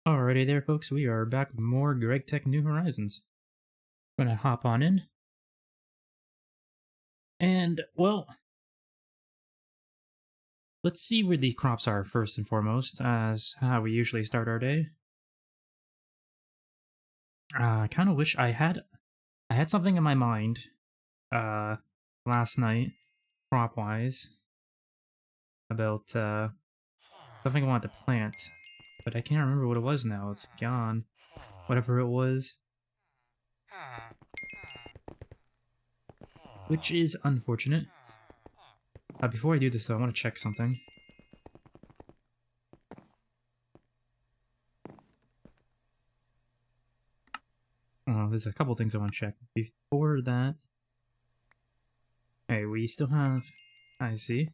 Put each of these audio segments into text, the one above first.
Alrighty there, folks. We are back with more Greg Tech New Horizons. I'm gonna hop on in. And, well, let's see where the crops are first and foremost, as how we usually start our day. I kind of wish I had something in my mind, last night, crop-wise, about, something I wanted to plant, but I can't remember what it was now. It's gone. Whatever it was. Which is unfortunate. Before I do this, though, I want to check something. There's a couple things I want to check. Before that... Hey, we still have... I see.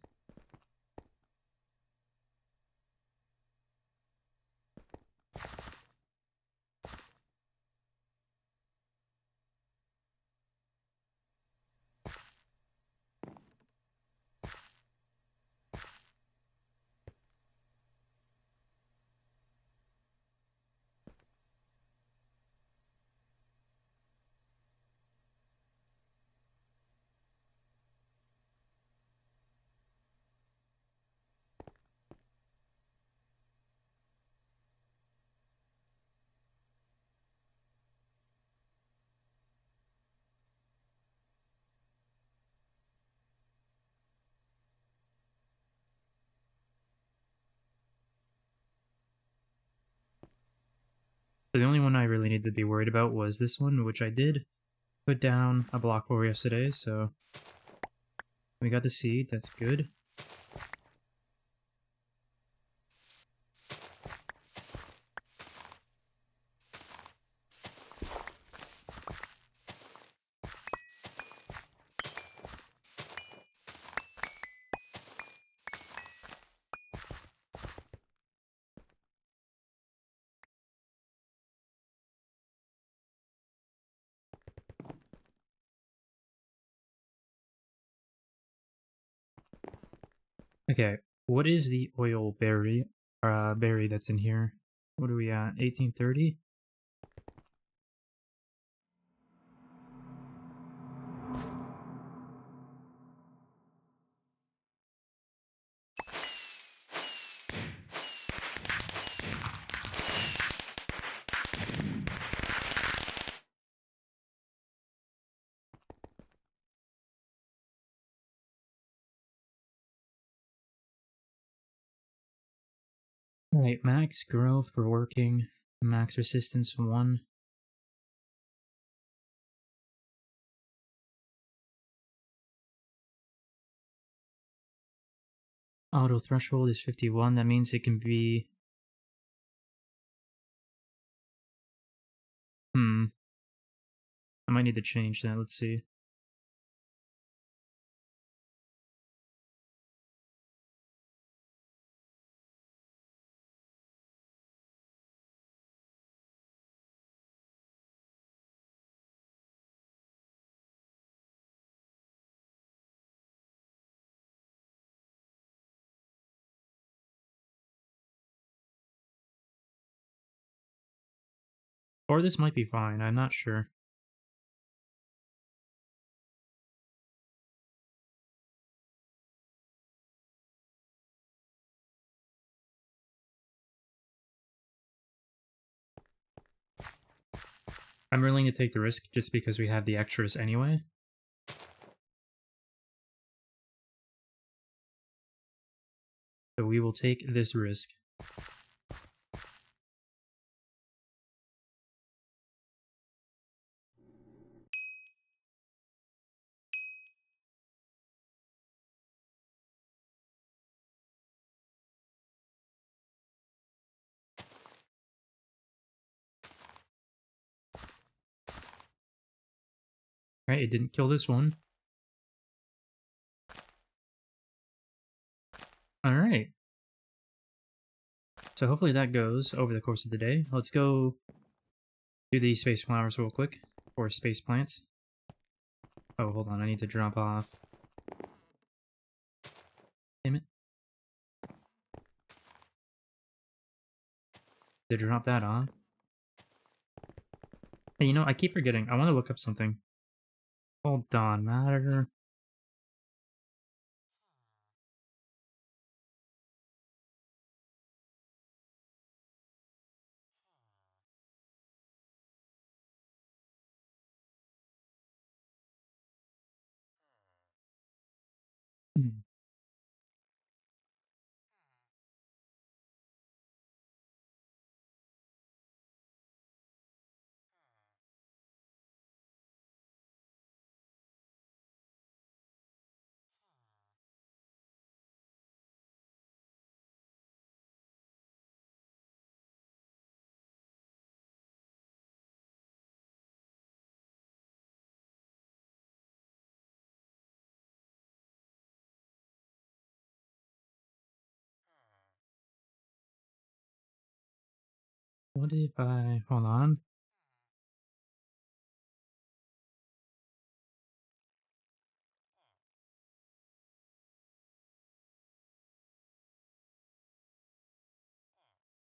So the only one I really needed to be worried about was this one, which I did put down a block for yesterday, so we got the seed, that's good. Okay, what is the oil berry that's in here? What are we at? 1830? Alright, max growth for working, max resistance 1. Auto threshold is 51, that means it can be... I might need to change that, let's see. Or this might be fine, I'm not sure. I'm willing to take the risk just because we have the extras anyway. So we will take this risk. Right, it didn't kill this one. Alright. So hopefully that goes over the course of the day. Let's go do these space flowers real quick, or space plants. Oh, hold on, I need to drop off. Damn it. to drop that off. Hey, you know, I keep forgetting. I want to look up something. Hold on, matter. Hmm. What if I... Hold on.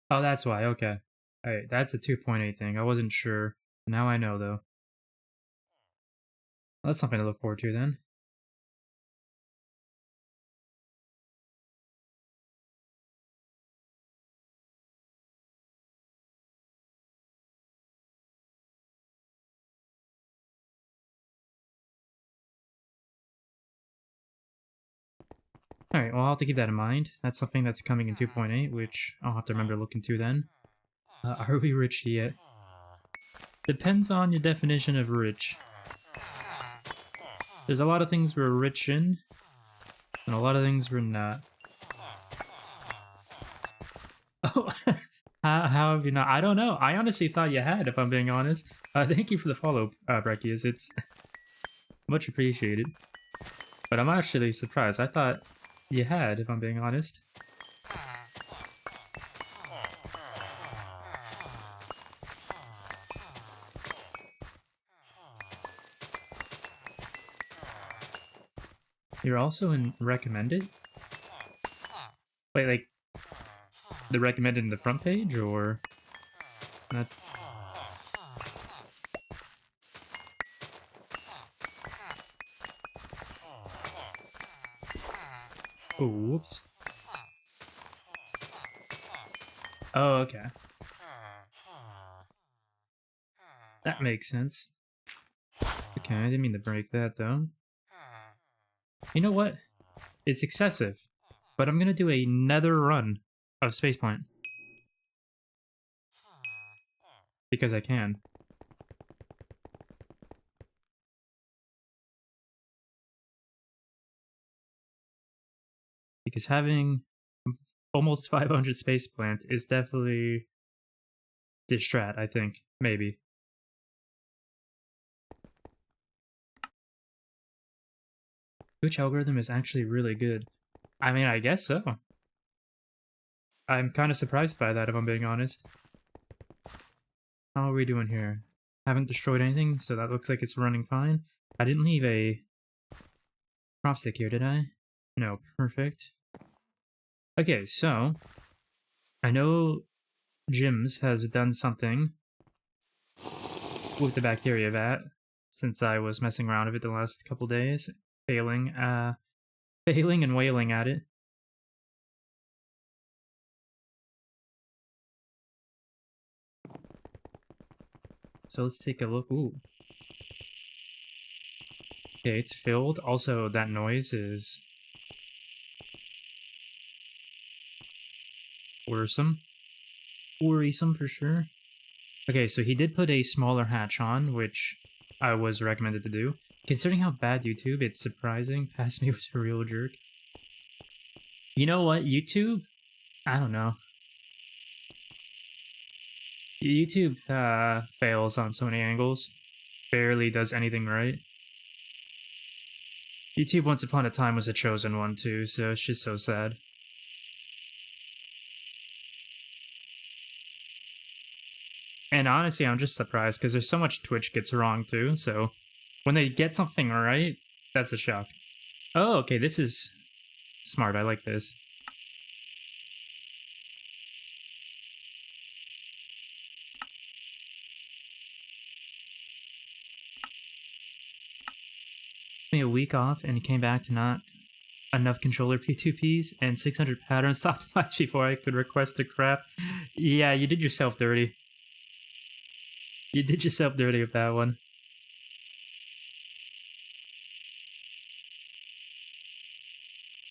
Oh, that's why. Okay. Alright, that's a 2.8 thing. I wasn't sure. Now I know, though. That's something to look forward to, then. Alright, well, I'll have to keep that in mind. That's something that's coming in 2.8, which I'll have to remember to look into then. Are we rich yet? Depends on your definition of rich. There's a lot of things we're rich in, and a lot of things we're not. Oh, how have you not? I don't know. I honestly thought you had, if I'm being honest. Thank you for the follow, Breckius. It's much appreciated. But I'm actually surprised. I thought you had, if I'm being honest. You're also in recommended? Wait, like, the recommended in the front page, or not? Oh, whoops. Oh, okay. That makes sense. Okay, I didn't mean to break that, though. You know what? It's excessive. But I'm gonna do another run of Spacepoint. Because I can. Because having almost 500 space plant is definitely distrat, I think. Maybe. Which algorithm is actually really good? I mean, I guess so. I'm kind of surprised by that, if I'm being honest. How are we doing here? Haven't destroyed anything, so that looks like it's running fine. I didn't leave a prop stick here, did I? No, perfect. Okay, so I know Jim's has done something with the bacteria vat since I was messing around with it the last couple days, failing and wailing at it. So let's take a look. Ooh. Okay, it's filled. Also, that noise is worrisome. Worrisome for sure. Okay, so he did put a smaller hatch on, which I was recommended to do. Considering how bad YouTube, it's surprising. Pass me was a real jerk. You know what, YouTube? I don't know. YouTube fails on so many angles. Barely does anything right. YouTube once upon a time was a chosen one too, so it's just so sad. And honestly, I'm just surprised because there's so much Twitch gets wrong too, so when they get something right, that's a shock. Oh, okay, this is smart. I like this. me a week off and came back to not enough controller P2Ps and 600 patterns optimized before I could request a craft. Yeah, you did yourself dirty. You did yourself dirty with that one.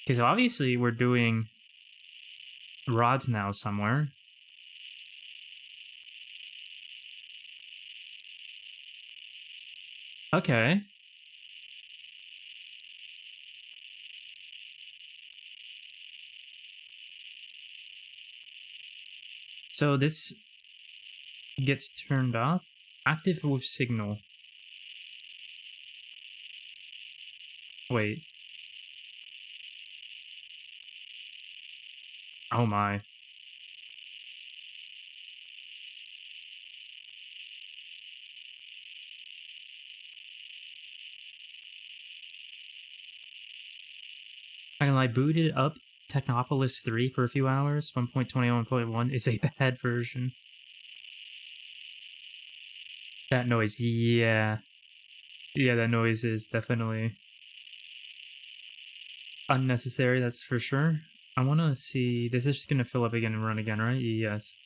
Okay, so obviously we're doing rods now somewhere. Okay. So this gets turned off. Active with signal. Wait. Oh my. I booted up Technopolis 3 for a few hours. 1.21.1 is a bad version. That noise, yeah. Yeah, that noise is definitely unnecessary, that's for sure. I want to see... This is just going to fill up again and run again, right? Yes.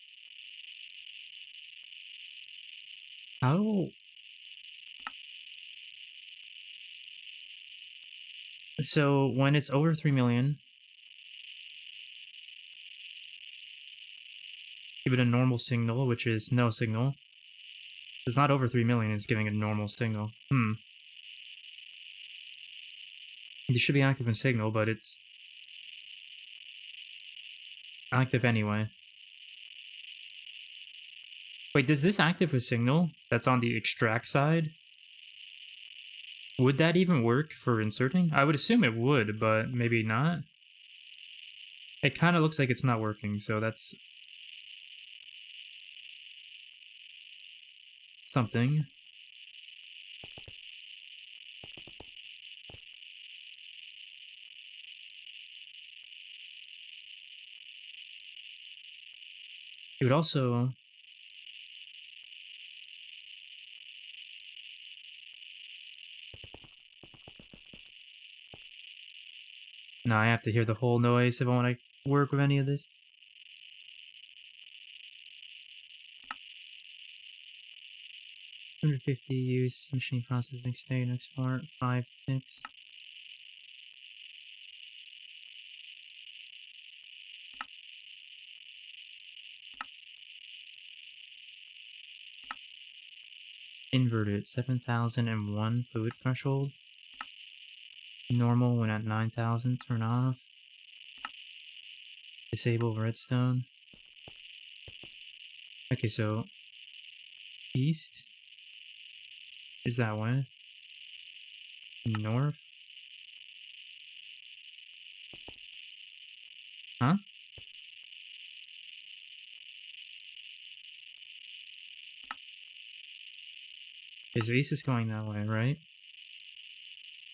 How... So, when it's over 3 million... Give it a normal signal, which is no signal. It's not over 3 million, it's giving a normal signal. It should be active in signal, but it's active anyway. Wait, does this active with signal that's on the extract side? Would that even work for inserting? I would assume it would, but maybe not. It kind of looks like it's not working, so that's something. It would also... No, I have to hear the whole noise if I want to work with any of this. $150 use machine processing state export 5 ticks. Inverted 7001 fluid threshold. Normal when at 9000, turn off. Disable redstone. Okay, so east is that way. North. Huh? Okay, so east is going that way, right?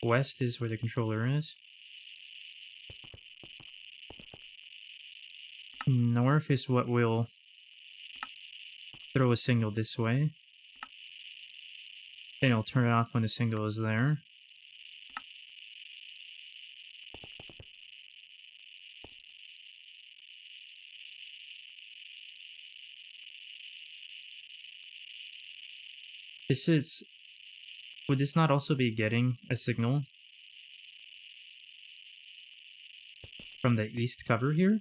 West is where the controller is. North is what will throw a signal this way. Then it'll turn it off when the signal is there. This is... Would this not also be getting a signal from the east cover here?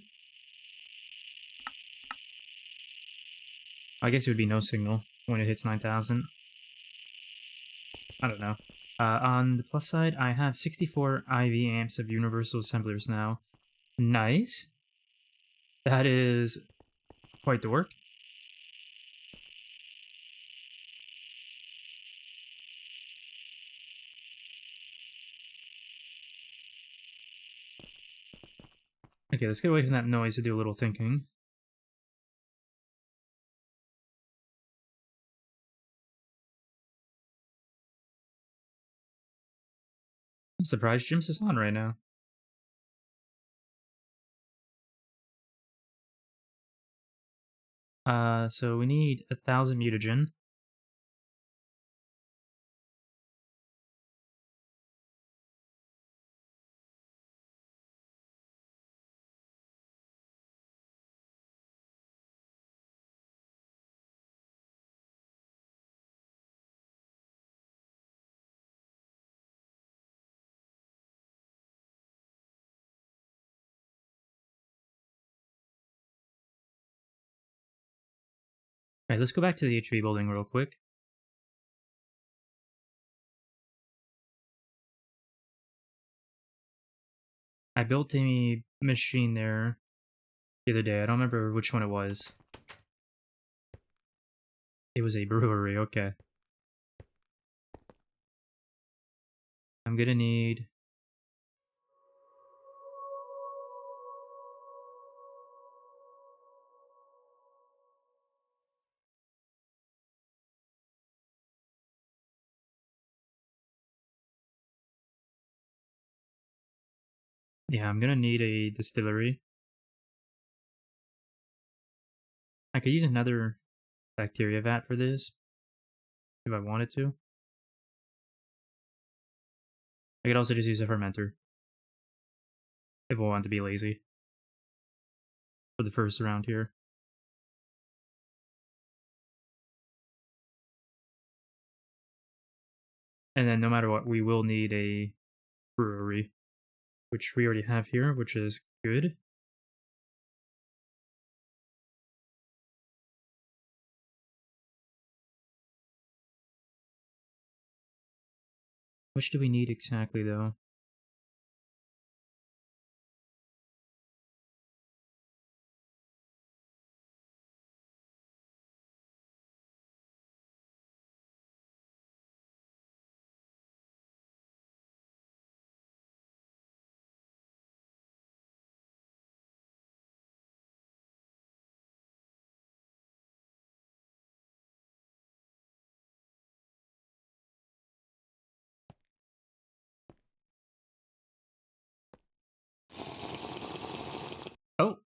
I guess it would be no signal when it hits 9000. I don't know. On the plus side, I have 64 IV amps of universal assemblers now. Nice. That is quite the work. Okay, let's get away from that noise to do a little thinking. I'm surprised Jim's is on right now. So we need 1000 mutagen. Alright, let's go back to the HV building real quick. I built a machine there the other day. I don't remember which one it was. It was a brewery, okay. I'm gonna need... Yeah, I'm gonna need a distillery. I could use another bacteria vat for this, if I wanted to. I could also just use a fermenter, if I want to be lazy. For the first round here. And then no matter what, we will need a brewery, which we already have here, which is good. Which do we need exactly, though? Oh!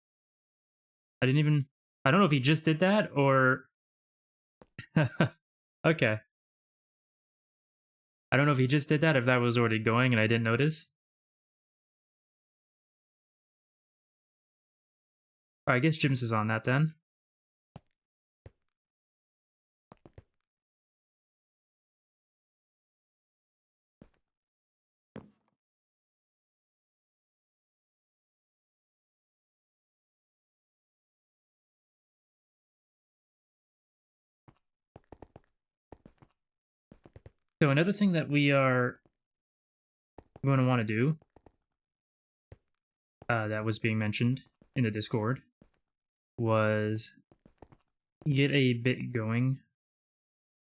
I didn't even... I don't know if he just did that, or... Okay. I don't know if he just did that, if that was already going and I didn't notice. I guess Jim's is on that then. So another thing that we are going to want to do, that was being mentioned in the Discord, was get a bit going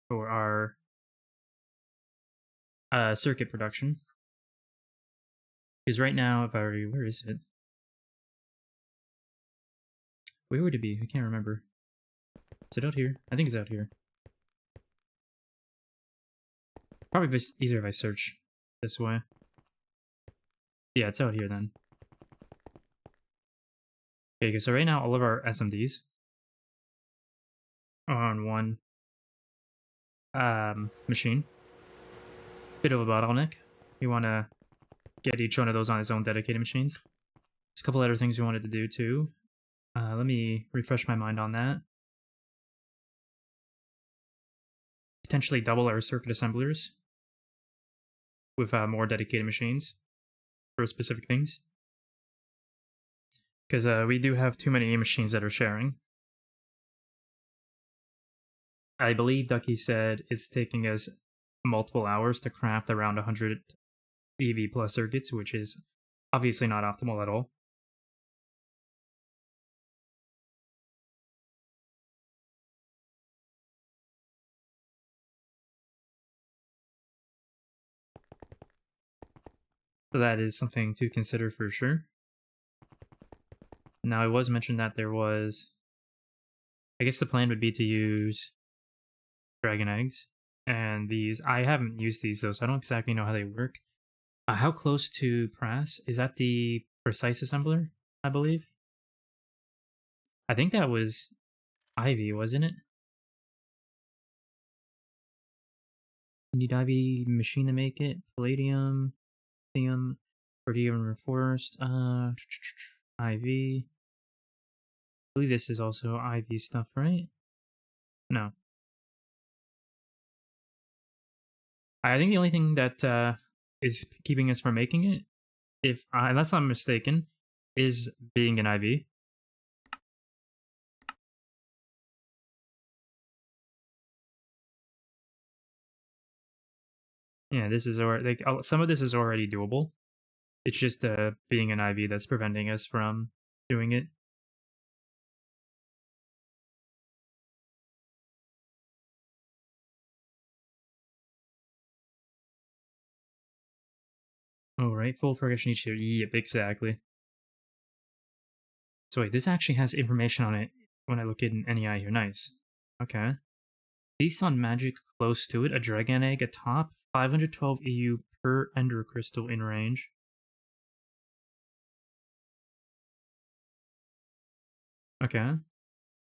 for our circuit production. Because right now, if I already... Where is it? Where would it be? I can't remember. Is it out here? I think it's out here. Probably easier if I search this way. Yeah, it's out here then. Okay, so right now all of our SMDs are on one machine. Bit of a bottleneck. You want to get each one of those on its own dedicated machines. There's a couple other things we wanted to do too. Let me refresh my mind on that. Potentially double our circuit assemblers with more dedicated machines for specific things. Because we do have too many machines that are sharing. I believe Ducky said it's taking us multiple hours to craft around 100 EV plus circuits, which is obviously not optimal at all. So that is something to consider for sure. Now, it was mentioned that there was... I guess the plan would be to use dragon eggs. And these... I haven't used these though, so I don't exactly know how they work. How close to press? Is that the precise assembler, I believe? I think that was Ivy, wasn't it? You need Ivy machine to make it. Palladium, lithium, rhodium reinforced. Ivy. I believe this is also Ivy stuff, right? No. I think the only thing that is keeping us from making it, if unless I'm mistaken, is being an IV. Yeah, this is already like some of this is already doable. It's just being an IV that's preventing us from doing it. Oh, right, full progression each year. Yep, exactly. So wait, this actually has information on it when I look in NEI here. Nice. Okay. Based on magic close to it, a dragon egg atop, 512 EU per ender crystal in range. Okay.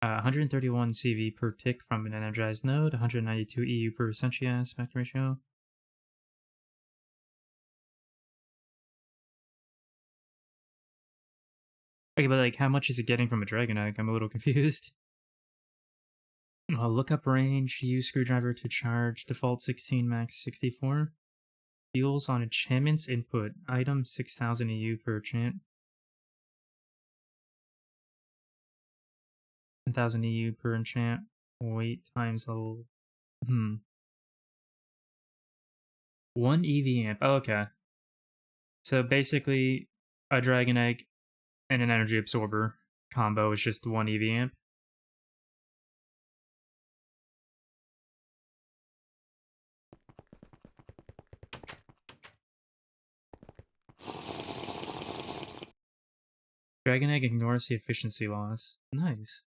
131 CV per tick from an energized node, 192 EU per Sentia aspect ratio. Okay, but like, how much is it getting from a dragon egg? I'm a little confused. Lookup range, use screwdriver to charge, default 16, max 64. Fuels on enchantments input, item 6000 EU per enchant. 10,000 EU per enchant. Weight times level. 1 EV amp. Oh, okay. So basically, a dragon egg and an energy absorber combo is just 1 EV amp. Dragon egg ignores the efficiency loss. Nice.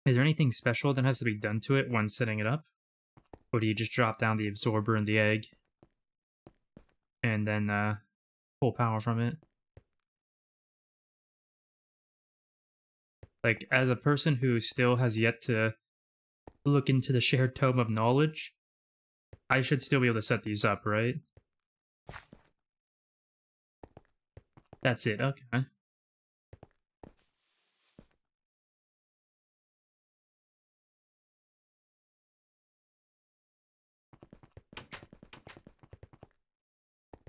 Is there anything special that has to be done to it when setting it up? Or do you just drop down the absorber and the egg and then pull power from it? Like, as a person who still has yet to look into the shared tome of knowledge, I should still be able to set these up, right? That's it, okay.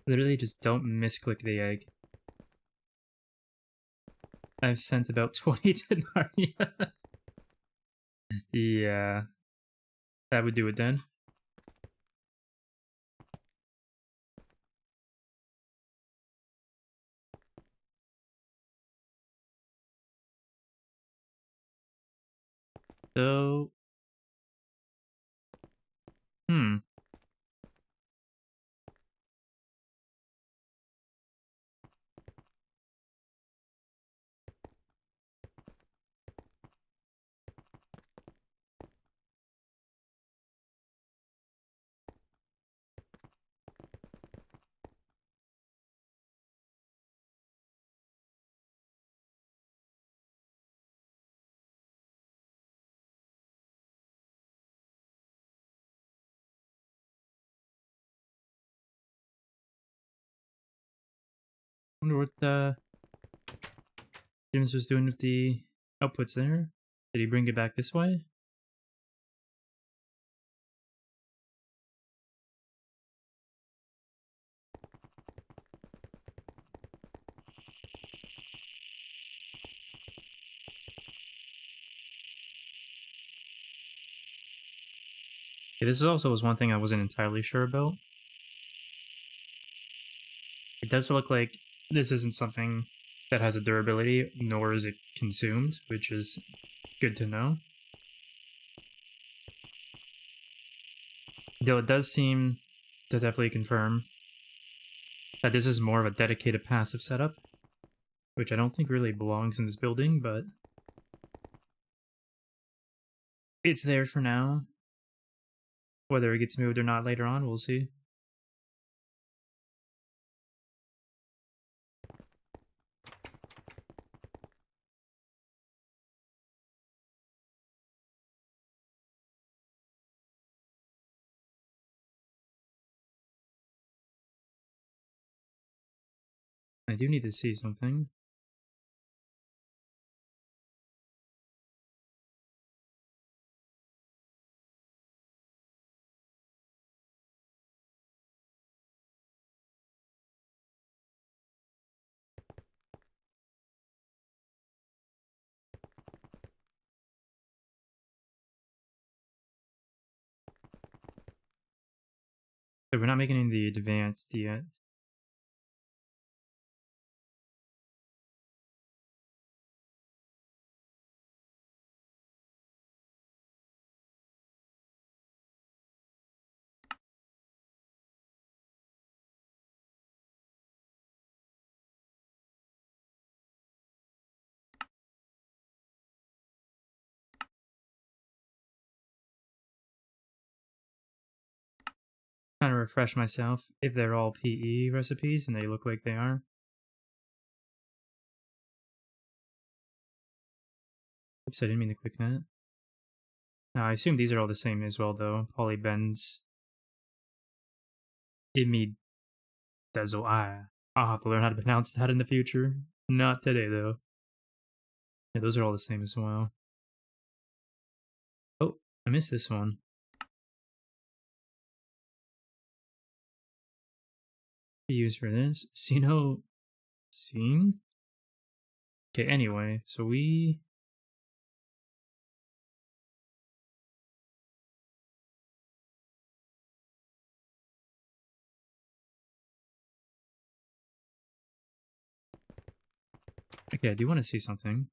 Literally just don't misclick the egg. I've sent about 20 to Narnia. Yeah, that would do it then. So, hmm. Wonder what James was doing with the outputs there. Did he bring it back this way? Yeah, this also was one thing I wasn't entirely sure about. It does look like this isn't something that has a durability, nor is it consumed, which is good to know. Though it does seem to definitely confirm that this is more of a dedicated passive setup, which I don't think really belongs in this building, but it's there for now. Whether it gets moved or not later on, we'll see. I do need to see something. So we're not making any of the advanced yet. Trying to refresh myself if they're all PE recipes, and they look like they are. Oops, I didn't mean to click that. Now, I assume these are all the same as well, though. Polybens. Imidazoa. I'll have to learn how to pronounce that in the future. Not today, though. Yeah, those are all the same as well. Oh, I missed this one. Use for this. Sino. Scene? Okay, anyway, so we. Okay, I do want to see something.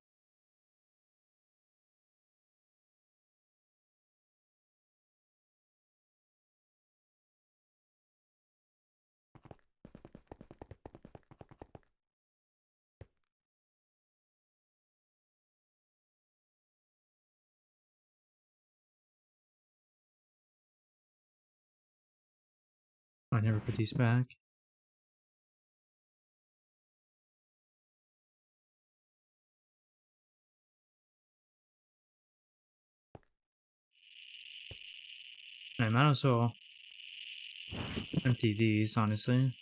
I never put these back. I might as well empty these, honestly.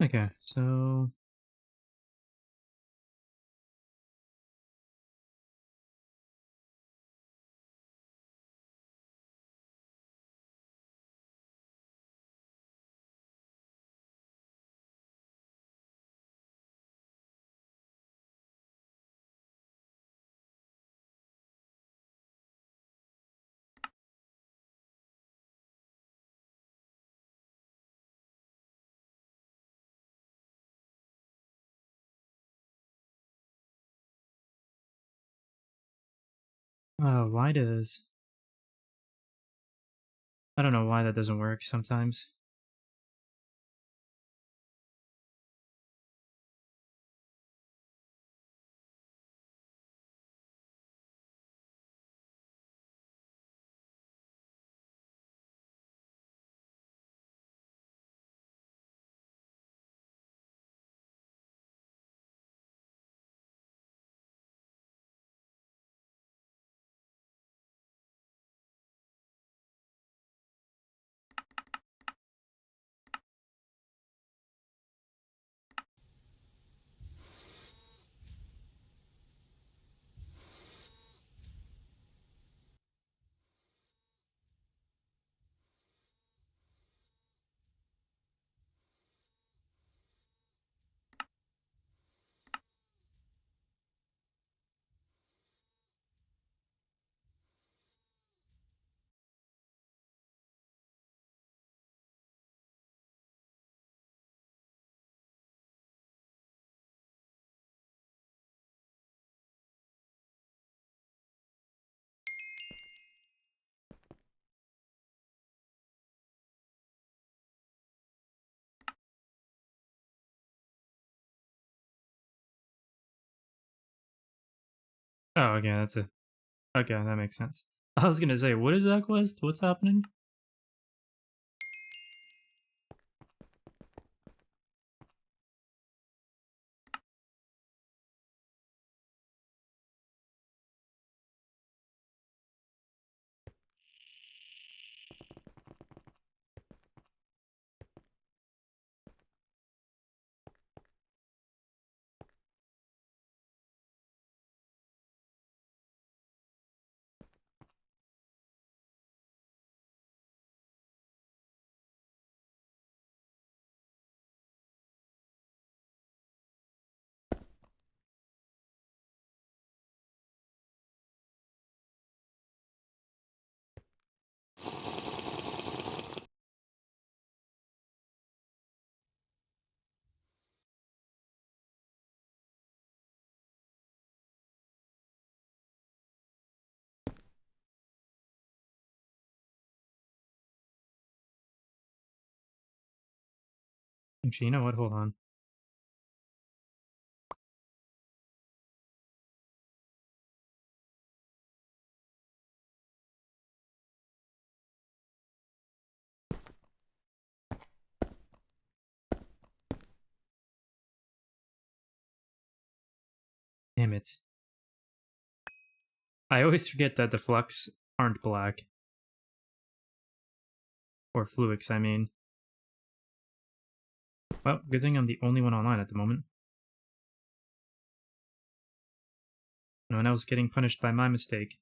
Okay, so. Why does. I don't know why that doesn't work sometimes. Oh, okay, that's a... Okay, that makes sense. I was gonna say, what is that quest? What's happening? Actually, you know what? Hold on. Damn it. I always forget that the flux aren't black. Or fluix, I mean. Well, good thing I'm the only one online at the moment. No one else getting punished by my mistake.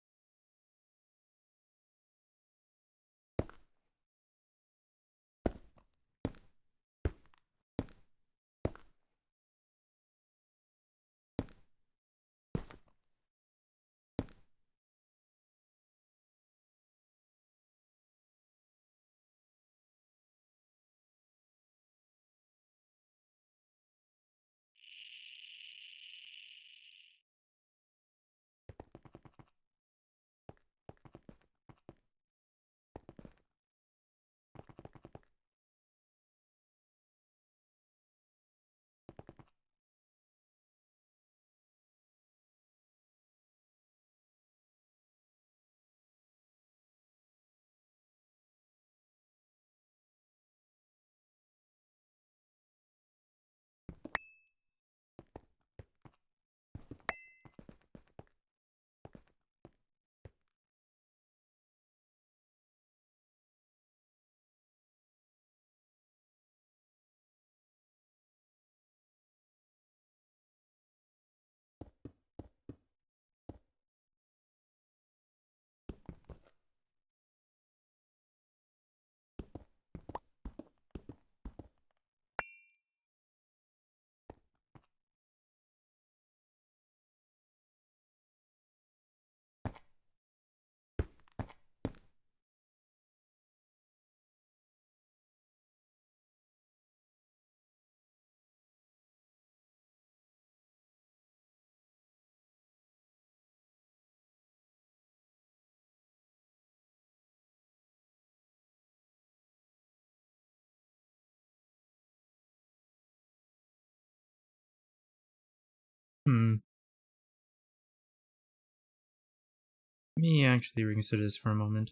Hmm. Let me actually reconsider this for a moment.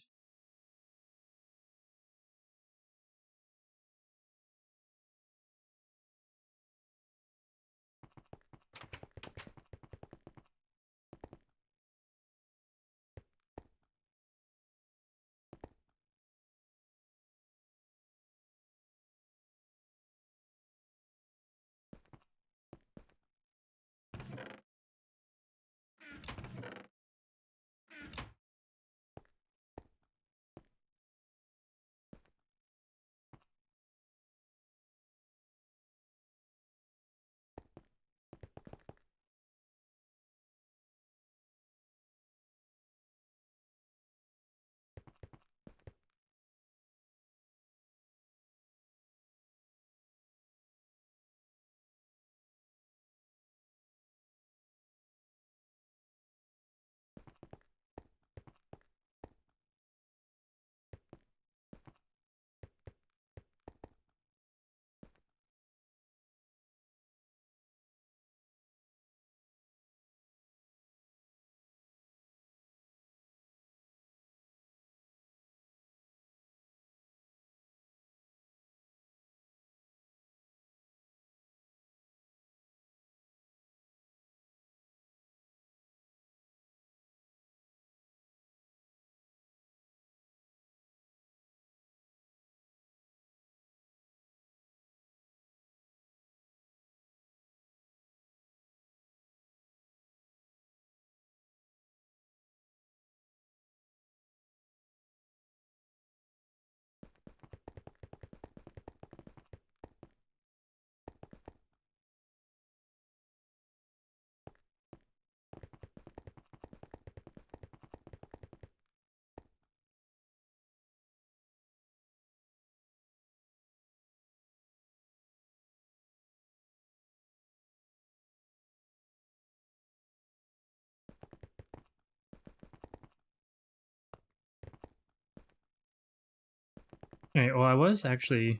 Alright, well, I was actually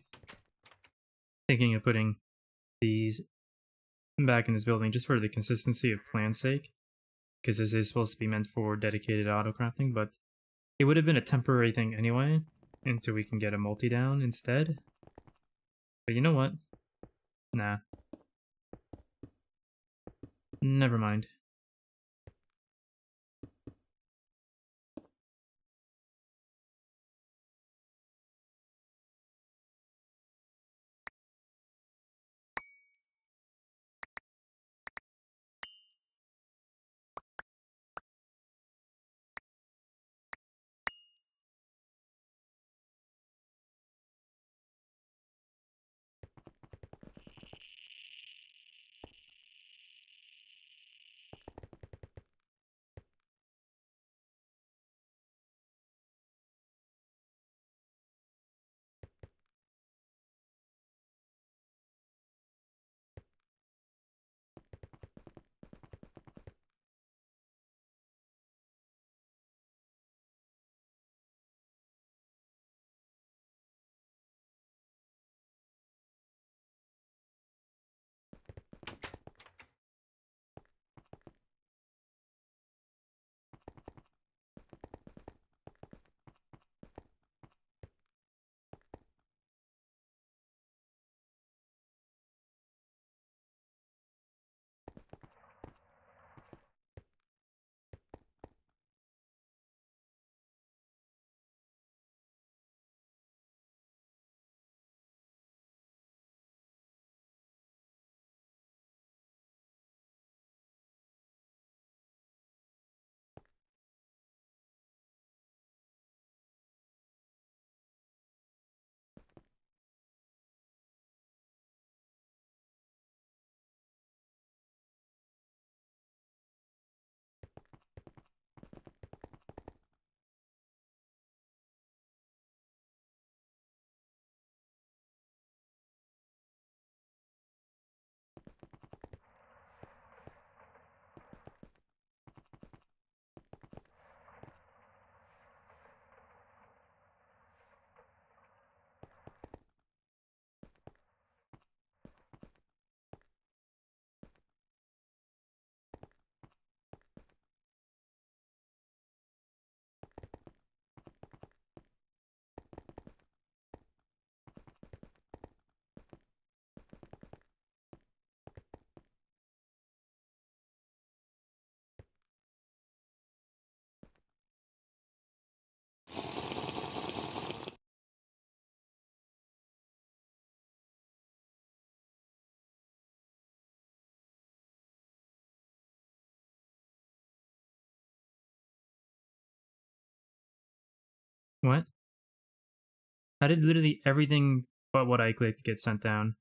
thinking of putting these back in this building just for the consistency of plan's sake, because this is supposed to be meant for dedicated auto crafting, but it would have been a temporary thing anyway, until we can get a multi down instead. But you know what? Nah. Never mind. What? How did literally everything but what I clicked get sent down?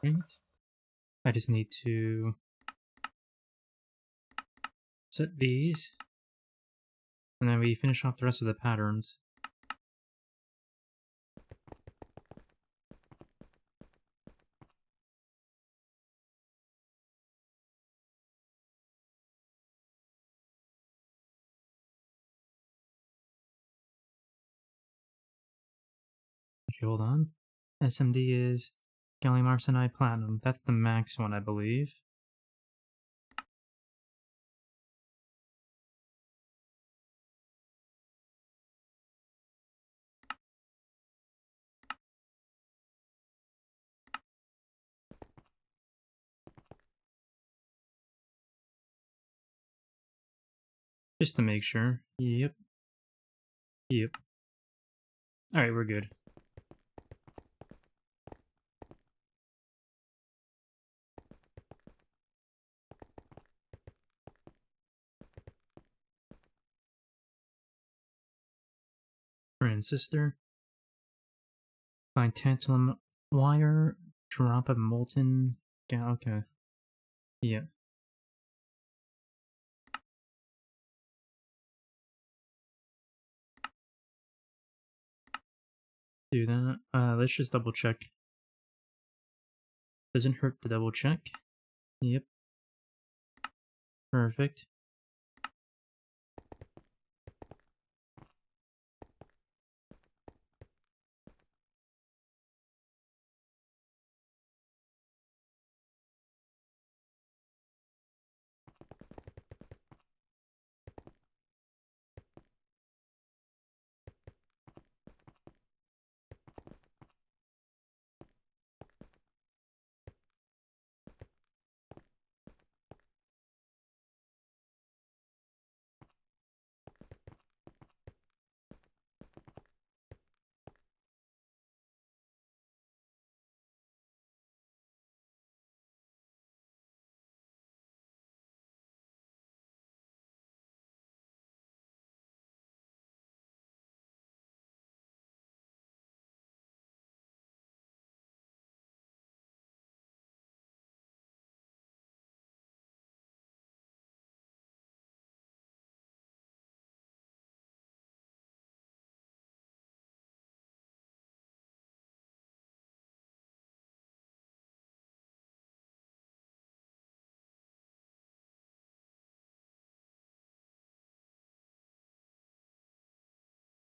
Right. I just need to set these, and then we finish off the rest of the patterns. Okay, hold on. SMD is gallium arsenide platinum. That's the max one, I believe. Just to make sure. Yep. Yep. Alright, we're good. Transistor. Find tantalum wire. Drop of molten. Yeah, okay. Yeah. Do that. Let's just double check. Doesn't hurt to double check. Yep. Perfect.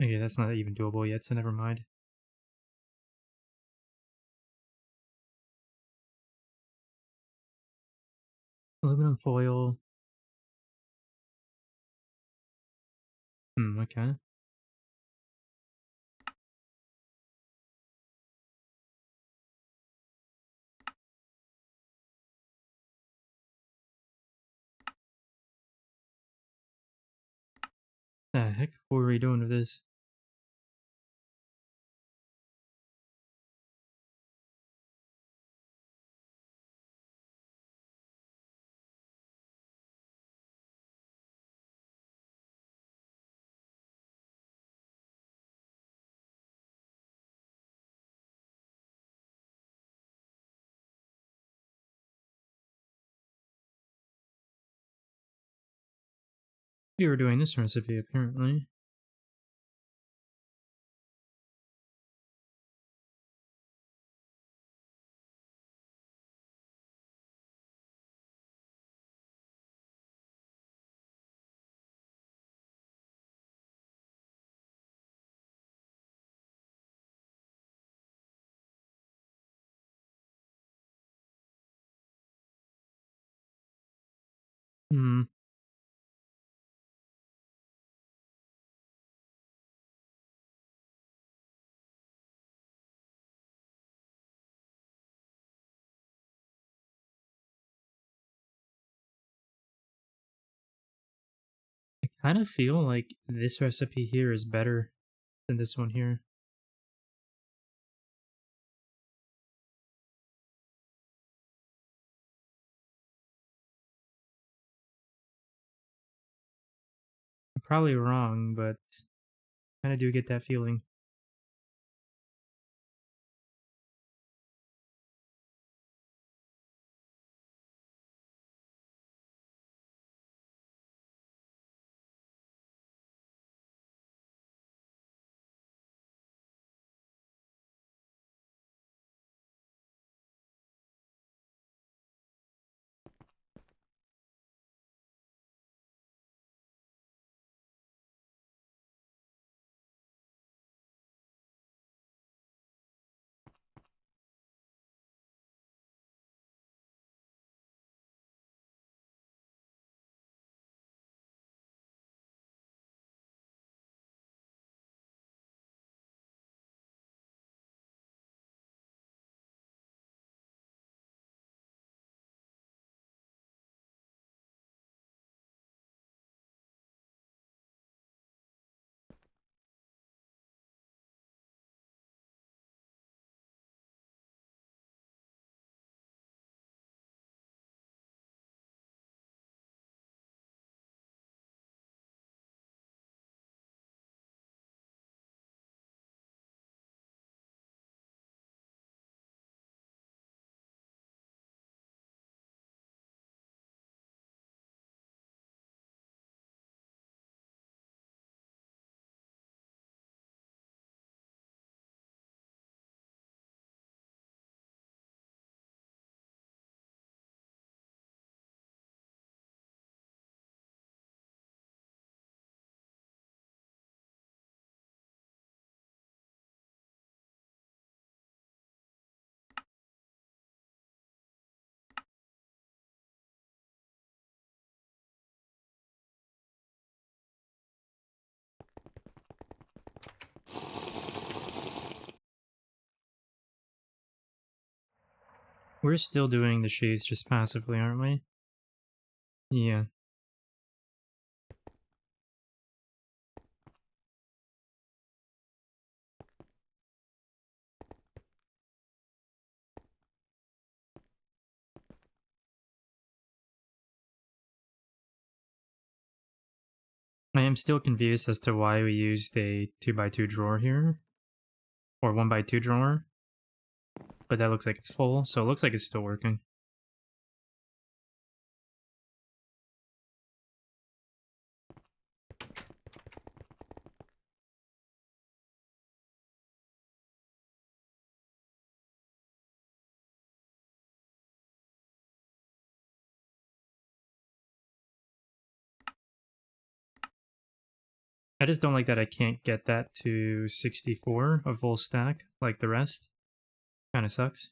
Okay, that's not even doable yet, so never mind. Aluminum foil. Okay. The heck? What were we doing with this? We were doing this recipe, apparently. Hmm. I kind of feel like this recipe here is better than this one here. I'm probably wrong, but I kind of do get that feeling. We're still doing the shades just passively, aren't we? Yeah. I am still confused as to why we used a 2x2 drawer here. Or 1x2 drawer. But that looks like it's full, so it looks like it's still working. I just don't like that I can't get that to 64, a full stack, like the rest. Kinda sucks.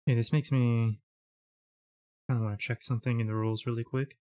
Yeah, this makes me kinda wanna check something in the rules really quick.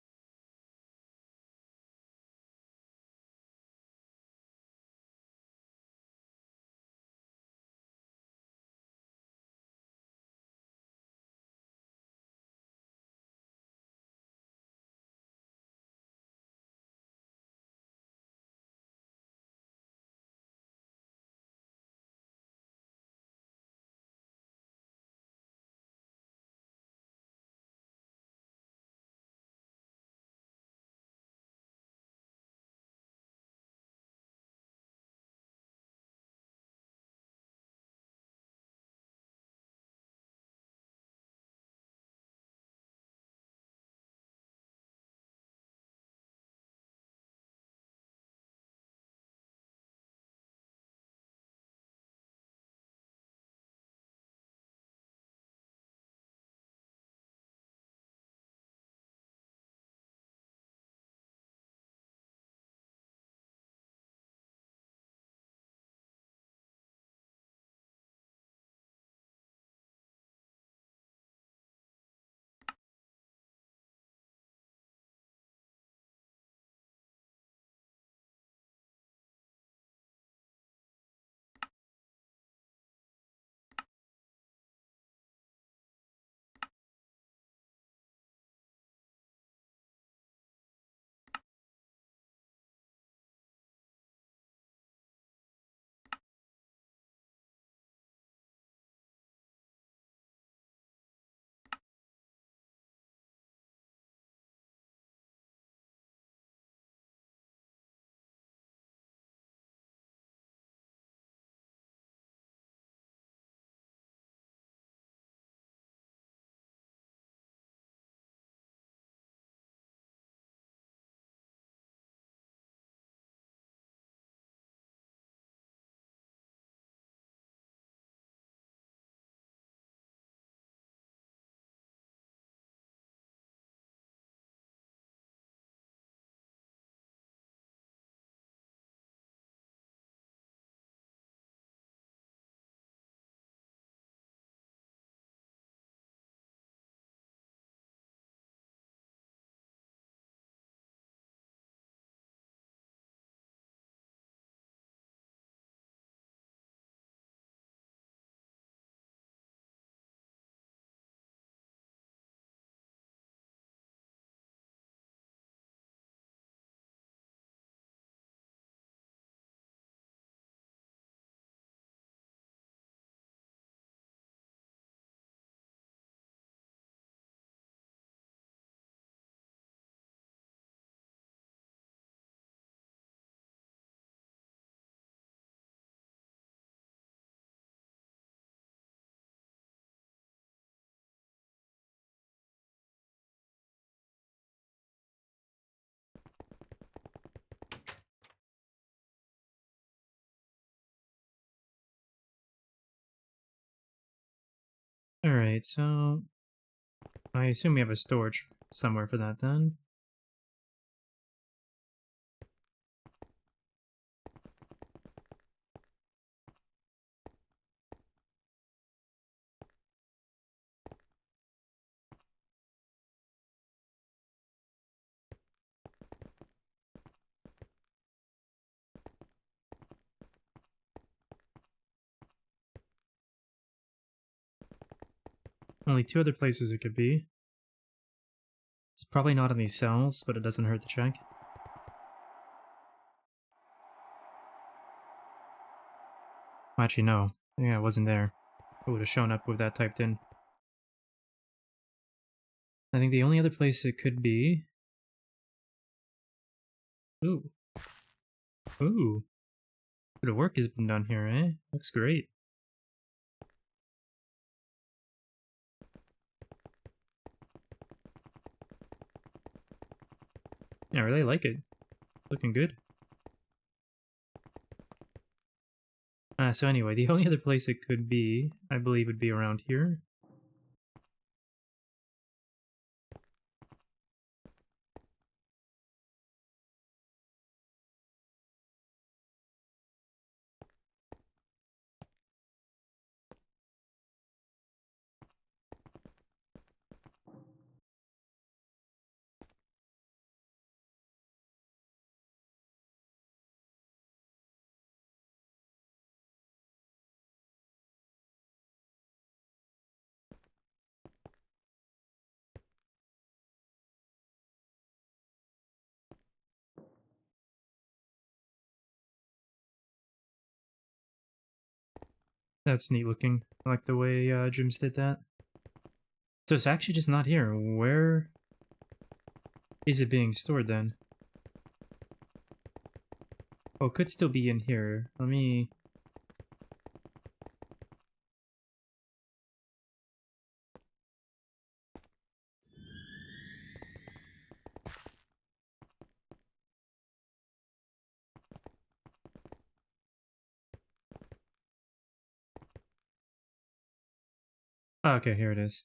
Alright, so I assume we have a storage somewhere for that then. Only two other places it could be. It's probably not on these cells, but it doesn't hurt to check. Actually, no. Yeah, it wasn't there. It would have shown up with that typed in. I think the only other place it could be... Ooh. Ooh. Bit of work has been done here, eh? Looks great. Yeah, I really like it. Looking good. So anyway, the only other place it could be, I believe, would be around here. That's neat looking. I like the way Jims did that. So it's actually just not here. Where is it being stored then? Oh, it could still be in here. Let me... Oh, okay, here it is.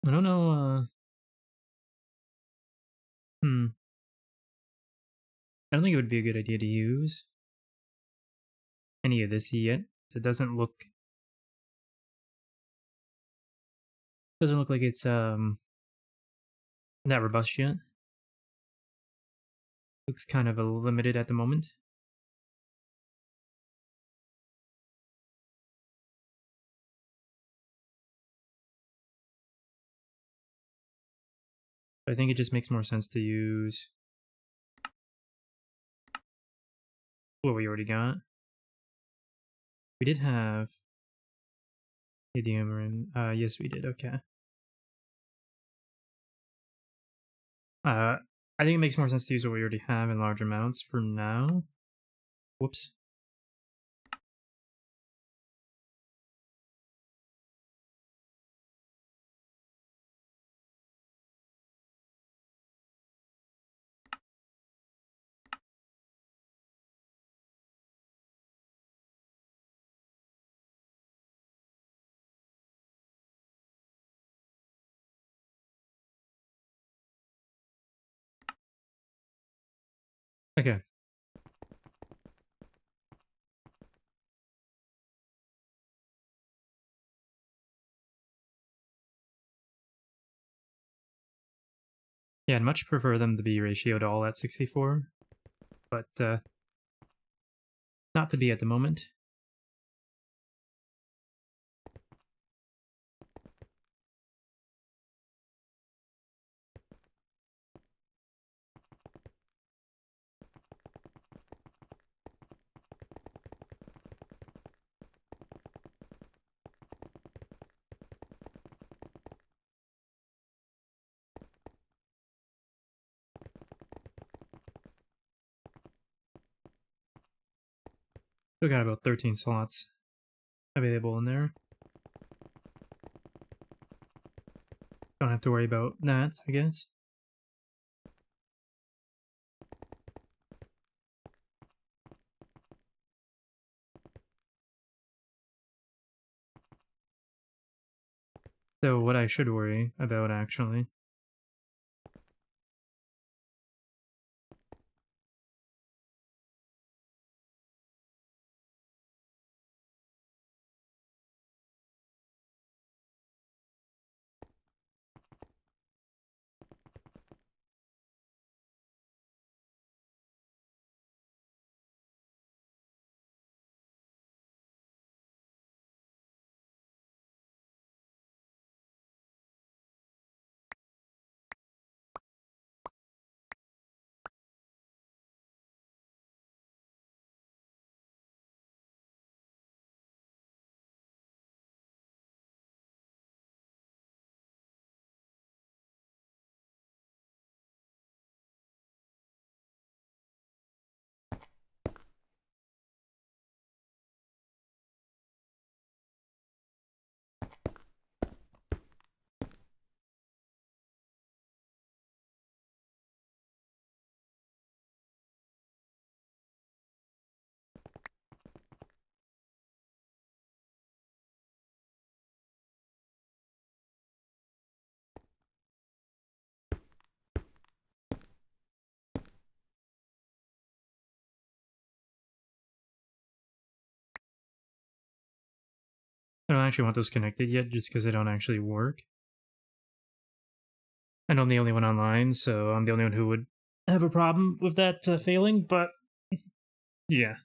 I don't know, I don't think it would be a good idea to use any of this yet. So it doesn't look like it's that robust yet. Looks kind of limited at the moment. I think it just makes more sense to use what we already got. We did have Idiom, yes we did, okay. I think it makes more sense to use what we already have in large amounts for now. Whoops. Okay. Yeah, I'd much prefer them to be ratioed all at 64, but not to be at the moment. Still got about 13 slots available in there. Don't have to worry about that, I guess. So what I should worry about, actually, I don't actually want those connected yet, just because they don't actually work. And I'm the only one online, so I'm the only one who would have a problem with that failing, but yeah.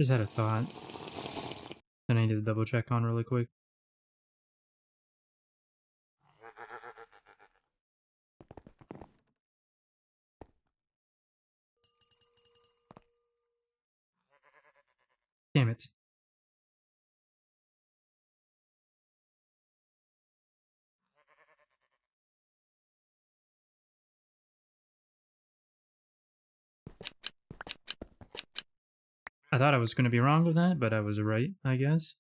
Just had a thought that I need to double check on really quick. Damn it. I thought I was going to be wrong with that, but I was right, I guess.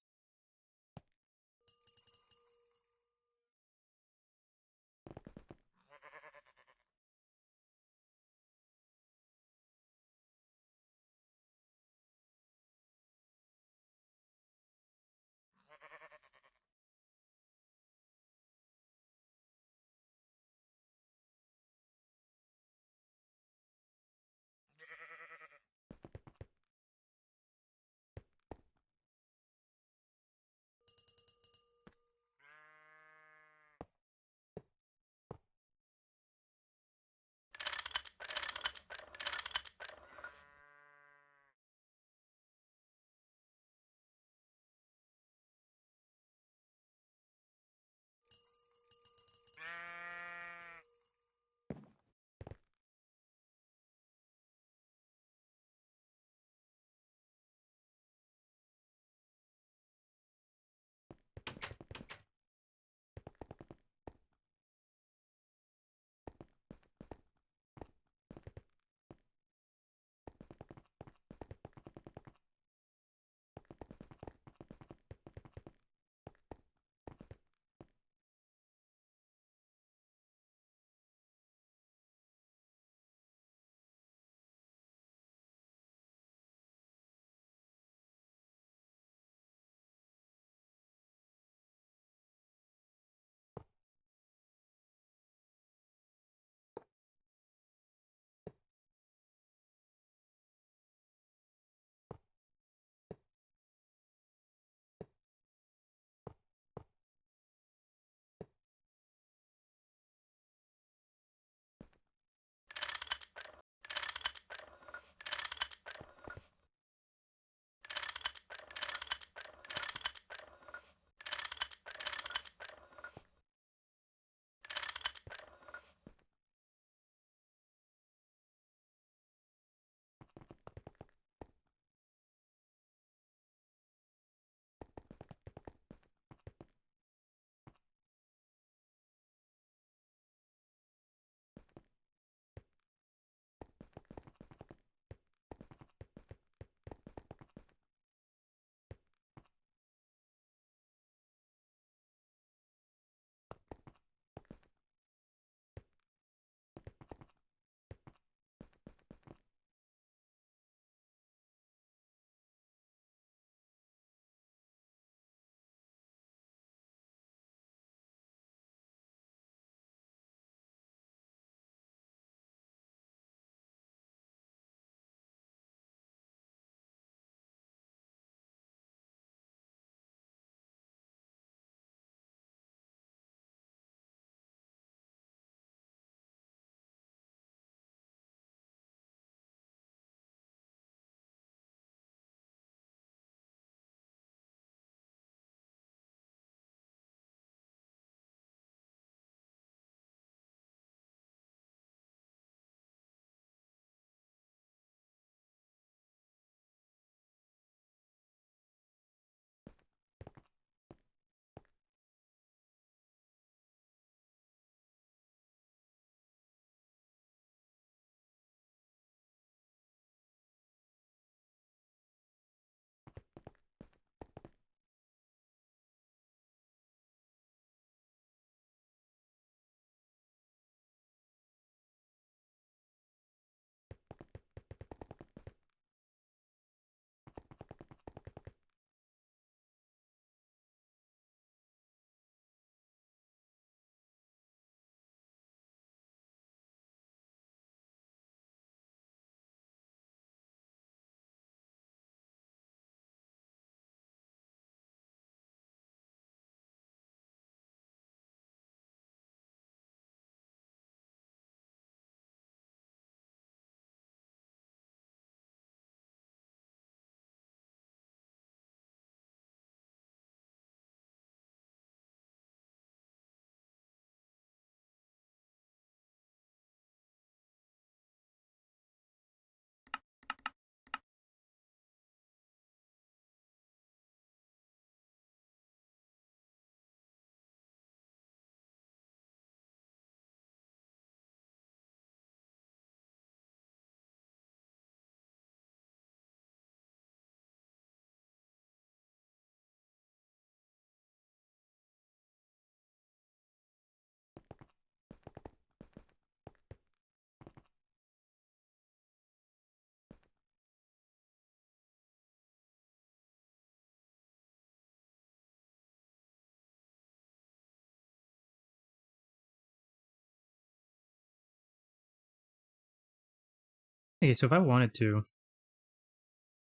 Okay, so if I wanted to,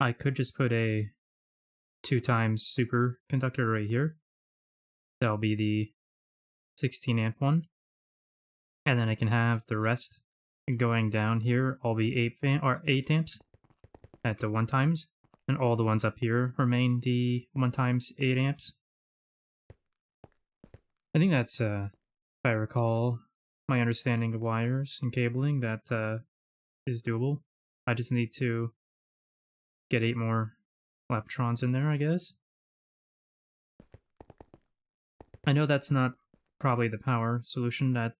I could just put a 2 times superconductor right here. That'll be the 16 amp one. And then I can have the rest going down here all be 8 amps at the 1 times. And all the ones up here remain the 1 times 8 amps. I think that's, if I recall my understanding of wires and cabling, that is doable. I just need to get 8 more Levitrons in there, I guess. I know that's not probably the power solution that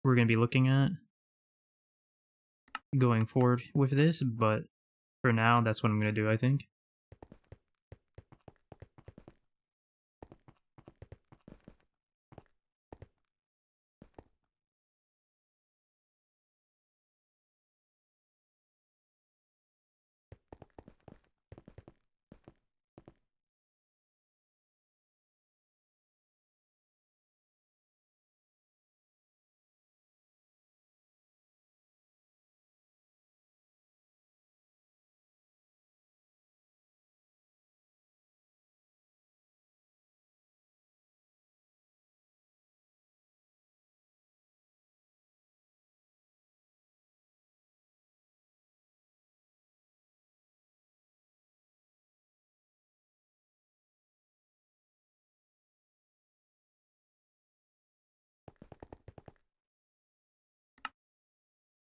we're going to be looking at going forward with this, but for now, that's what I'm going to do, I think.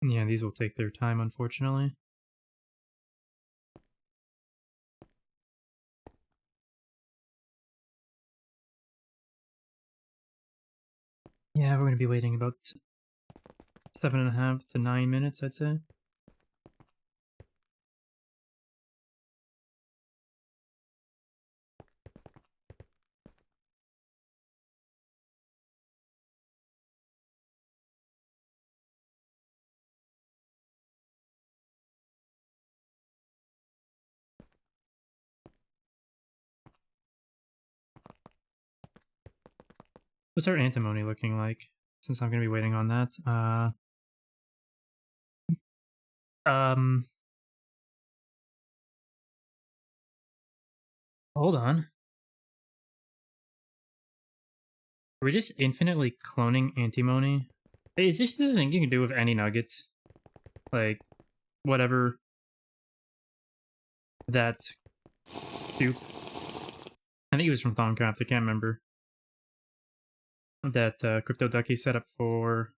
Yeah, these will take their time, unfortunately. Yeah, we're going to be waiting about 7.5 to 9 minutes, I'd say. What's our antimony looking like? Since I'm going to be waiting on that. Um, Hold on. Are we just infinitely cloning antimony? Is this the thing you can do with any nuggets? Like, whatever that soup. I think it was from Thaumcraft, I can't remember. That Crypto Ducky set up for,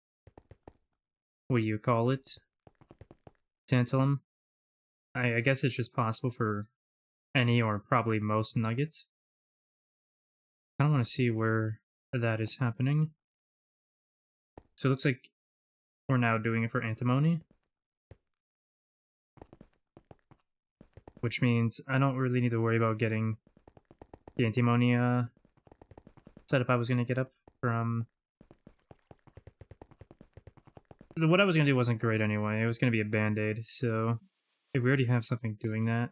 what do you call it? Tantalum. I guess it's just possible for any or probably most nuggets. I don't want to see where that is happening. So it looks like we're now doing it for antimony. Which means I don't really need to worry about getting the antimony setup I was going to get up from... What I was going to do wasn't great anyway. It was going to be a band-aid, so if we already have something doing that.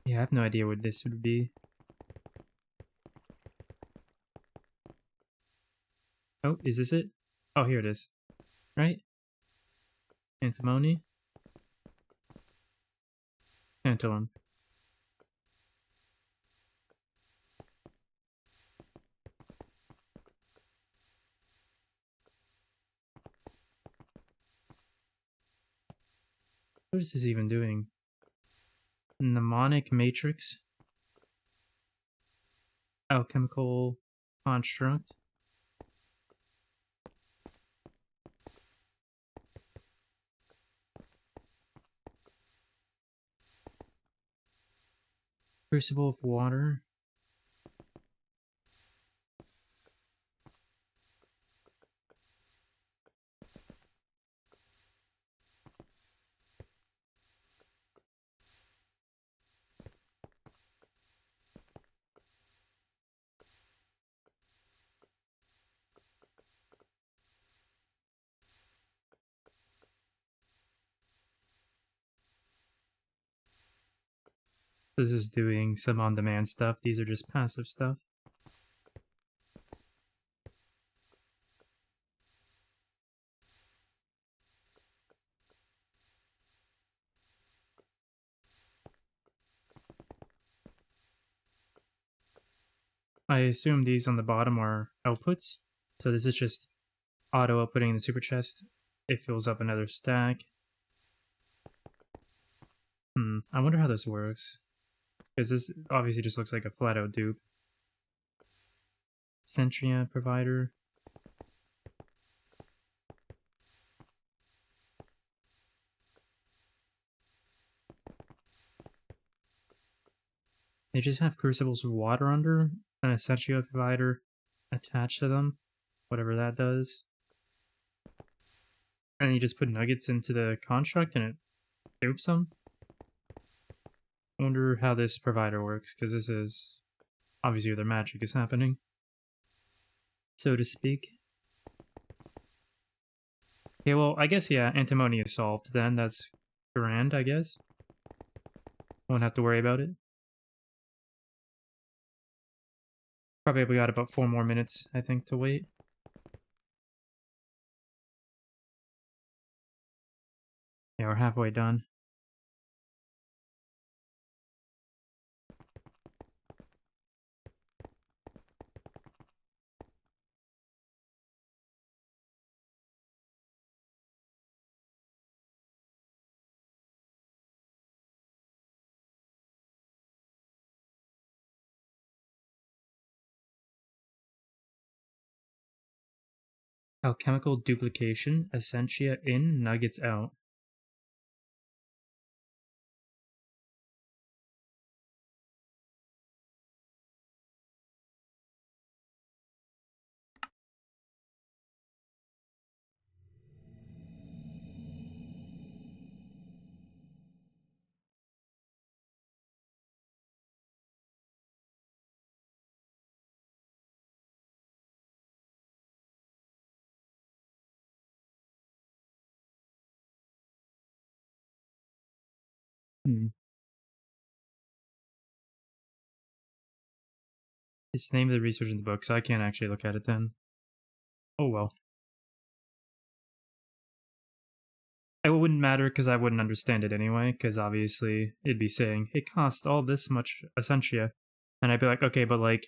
Yeah, I have no idea what this would be. Oh, is this it? Oh, here it is. Right? Antimony. Tantalum. What is this even doing? Mnemonic matrix. Alchemical construct. Crucible of water. This is doing some on-demand stuff. These are just passive stuff. I assume these on the bottom are outputs. So this is just auto outputting the super chest. It fills up another stack. I wonder how this works. Because this obviously just looks like a flat out dupe. Centria provider. They just have crucibles of water under an Essential provider attached to them, whatever that does. And you just put nuggets into the construct and it dupes them. I wonder how this provider works, because this is obviously where the magic is happening, so to speak. Okay, well, I guess, yeah, antimony is solved then. That's grand, I guess. Won't have to worry about it. Probably got about 4 more minutes, I think, to wait. Yeah, we're halfway done. Alchemical duplication, essentia in, nuggets out. It's the name of the research in the book, so I can't actually look at it then. Oh well. It wouldn't matter because I wouldn't understand it anyway, because obviously it'd be saying, it cost all this much essentia. And I'd be like, okay, but like,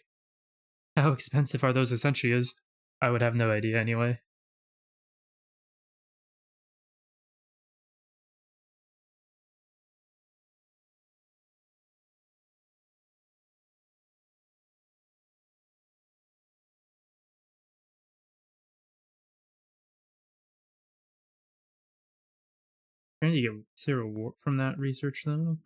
how expensive are those essentias? I would have no idea anyway. Can you get zero warp from that research though?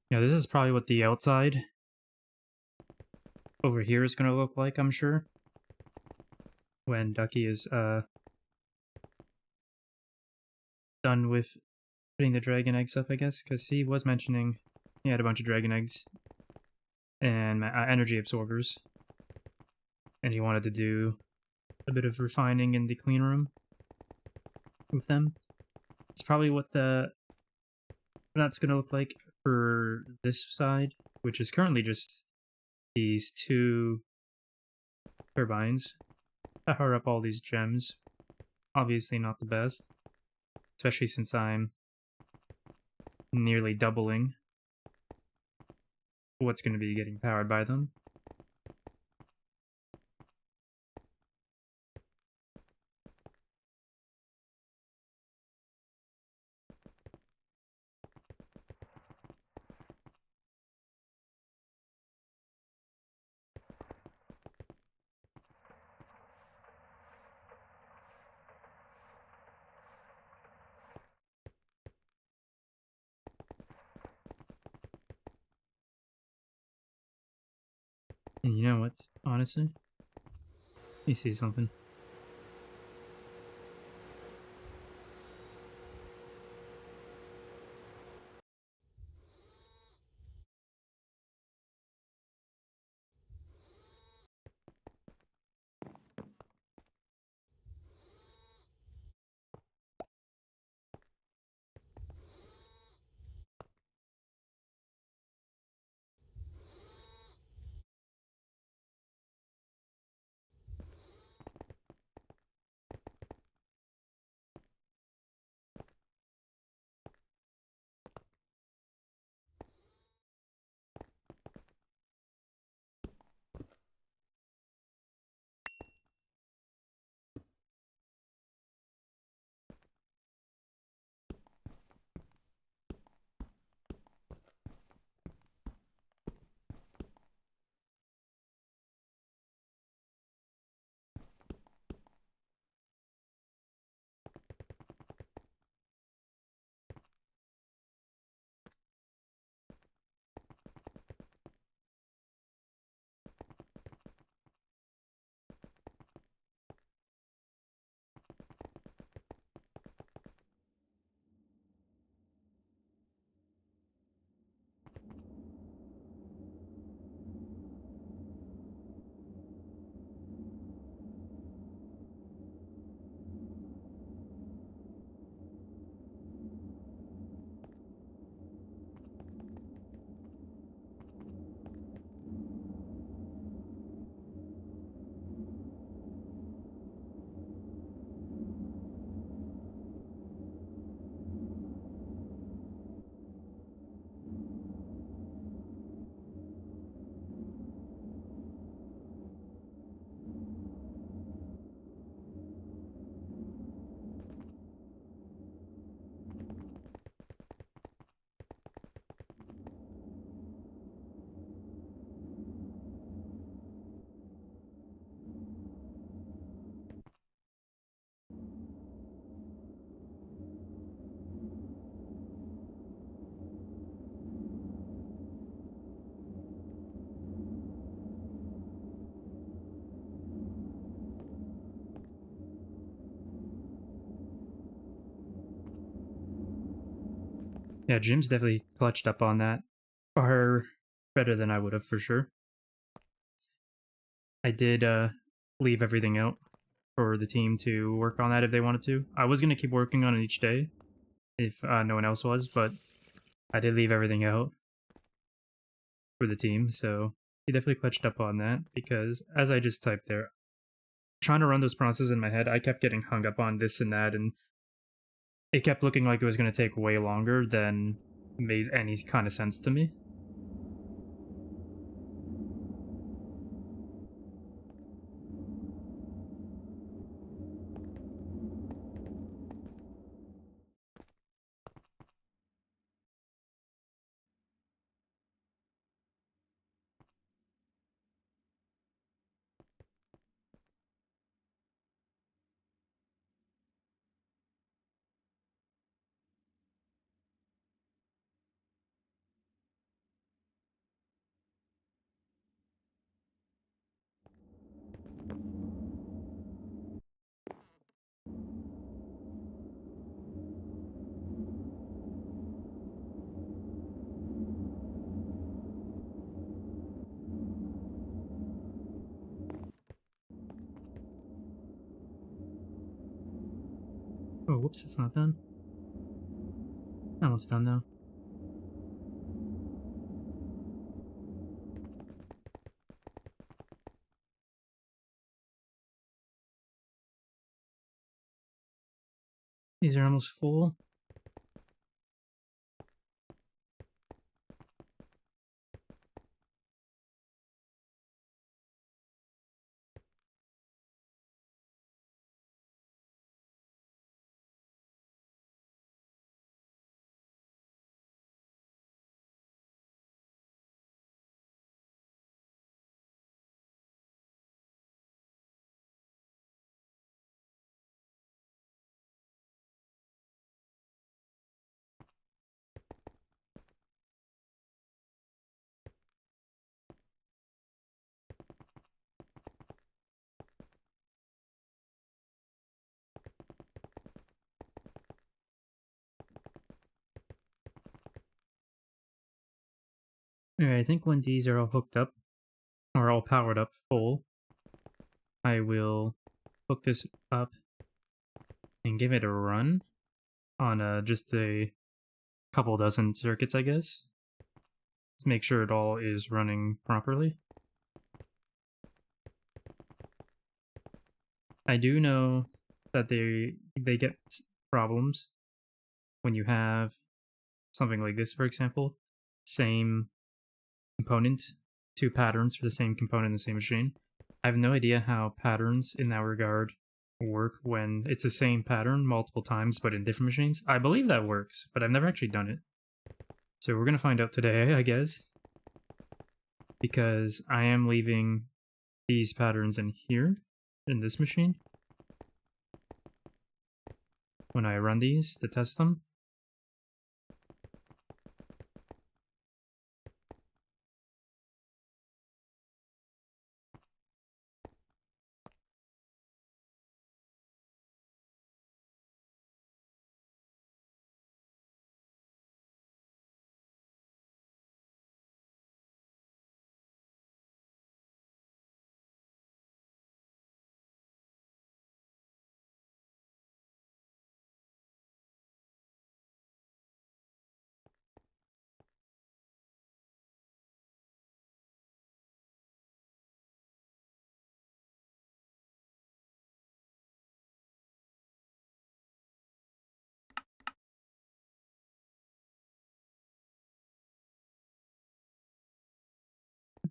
Yeah, this is probably what the outside over here is gonna look like, I'm sure. When Ducky is done with putting the dragon eggs up, I guess, because he was mentioning he had a bunch of dragon eggs and energy absorbers, and he wanted to do a bit of refining in the clean room with them. It's probably what that's gonna look like for this side, which is currently just these 2 turbines. Power up all these gems. Obviously not the best, especially since I'm nearly doubling what's going to be getting powered by them. And you know what? Honestly, let me see something. Yeah, Jim's definitely clutched up on that. Far better than I would have, for sure. I did leave everything out for the team to work on that if they wanted to. I was going to keep working on it each day if no one else was, but I did leave everything out for the team, so he definitely clutched up on that because, as I just typed there, trying to run those processes in my head, I kept getting hung up on this and that, and it kept looking like it was going to take way longer than made any kind of sense to me. Oh, whoops, it's not done. Almost done, though. These are almost full. Alright, I think when these are all hooked up, or all powered up full, I will hook this up and give it a run on just a couple dozen circuits, I guess. Let's make sure it all is running properly. I do know that they get problems when you have something like this, for example. Same component, two patterns for the same component in the same machine. I have no idea how patterns in that regard work when it's the same pattern multiple times but in different machines. I believe that works, but I've never actually done it. So we're gonna find out today, I guess. Because I am leaving these patterns in here, in this machine, when I run these to test them.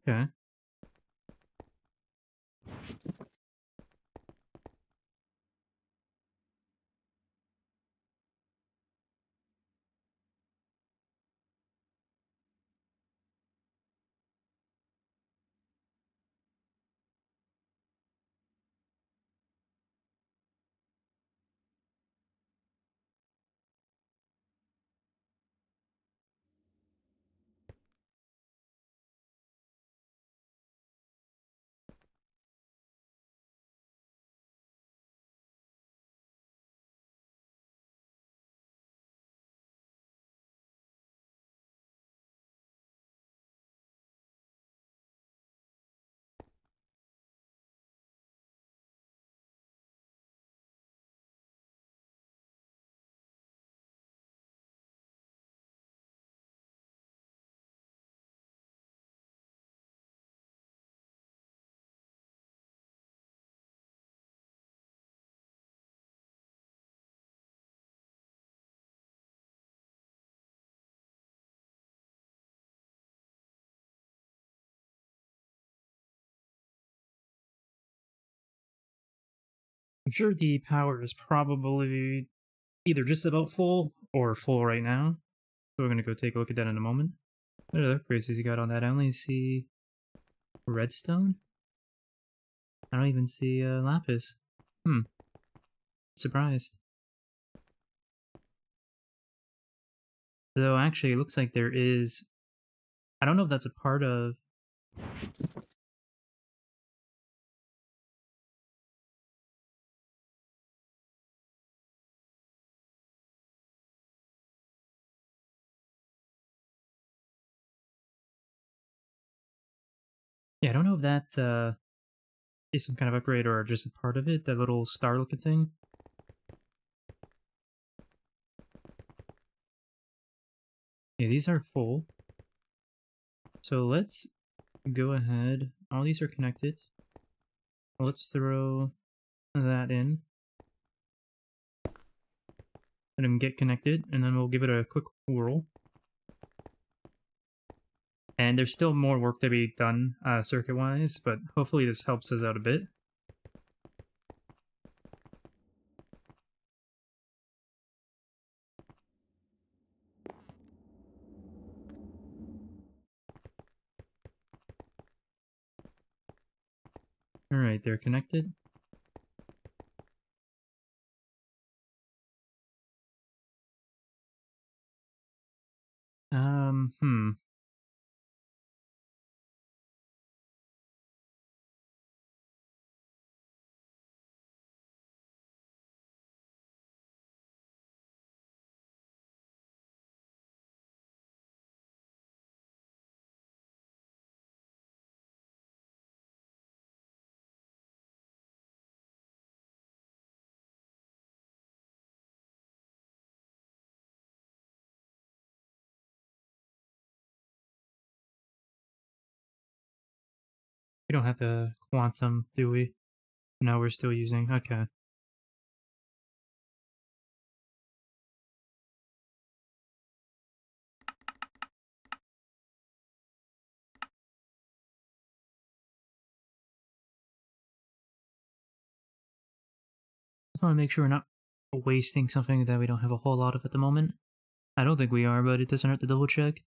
Okay. I'm sure the power is probably either just about full or full right now. So we're gonna go take a look at that in a moment. What other upgrades has he got on that? I only see redstone. I don't even see lapis. Surprised. Though actually, it looks like there is. I don't know if that's a part of. Yeah, I don't know if that is some kind of upgrade or just a part of it. That little star-looking thing. Yeah, these are full. So let's go ahead. All these are connected. Let's throw that in. Let them get connected, and then we'll give it a quick whirl. And there's still more work to be done circuit-wise, but hopefully this helps us out a bit. Alright, they're connected. Hmm. We don't have the quantum, do we? No, we're still using. Okay. Just want to make sure we're not wasting something that we don't have a whole lot of at the moment. I don't think we are, but it doesn't hurt to double check.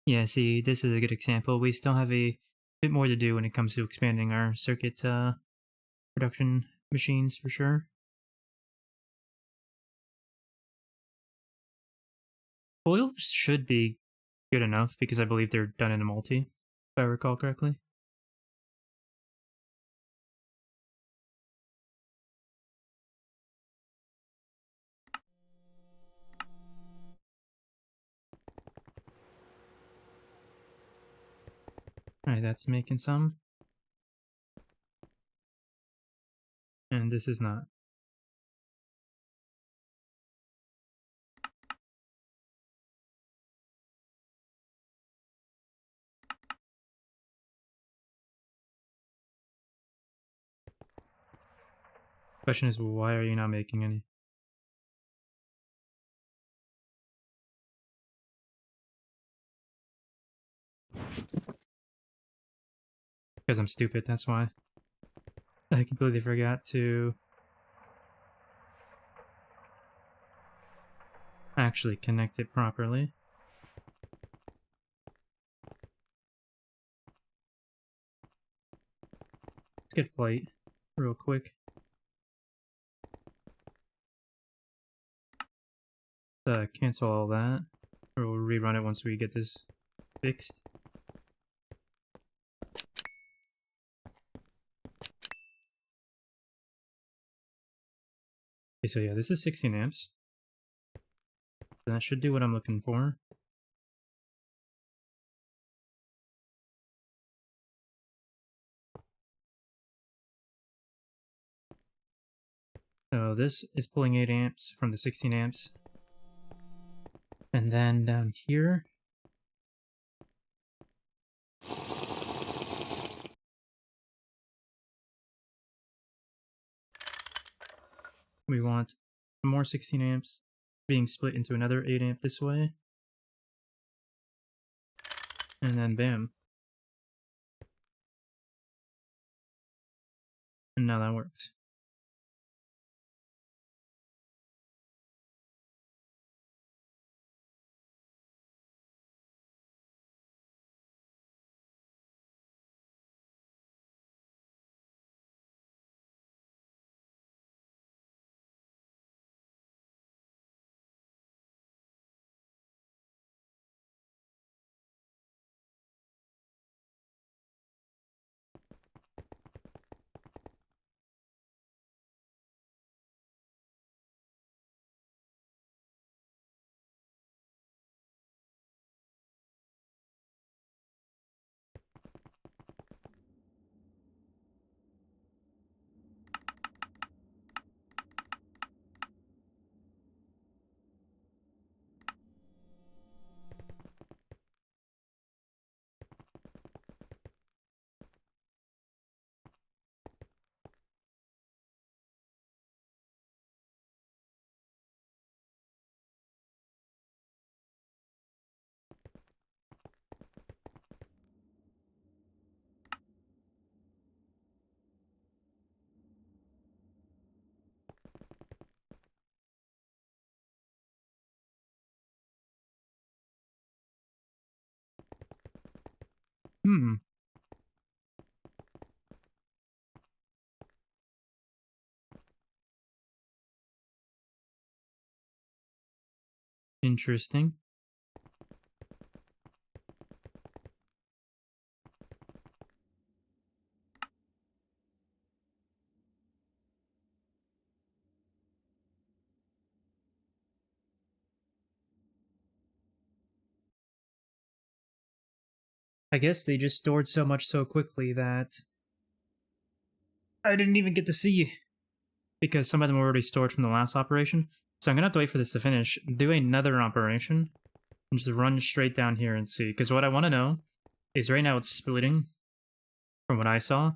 Yeah, see, this is a good example. We still have a bit more to do when it comes to expanding our circuit production machines for sure. Foils should be good enough because I believe they're done in a multi, if I recall correctly. Alright, that's making some. And this is not. Question is, why are you not making any? Because I'm stupid, that's why. I completely forgot to actually connect it properly. Let's get flight real quick. Cancel all that. Or we'll rerun it once we get this fixed. Okay, so yeah, this is 16 amps. So that should do what I'm looking for. So this is pulling 8 amps from the 16 amps. And then down here, we want more 16 amps being split into another 8 amp this way. And then bam. And now that works. Interesting. I guess they just stored so much so quickly that I didn't even get to see, because some of them were already stored from the last operation. So I'm gonna have to wait for this to finish, do another operation, and just run straight down here and see. Because what I want to know is right now it's splitting, from what I saw.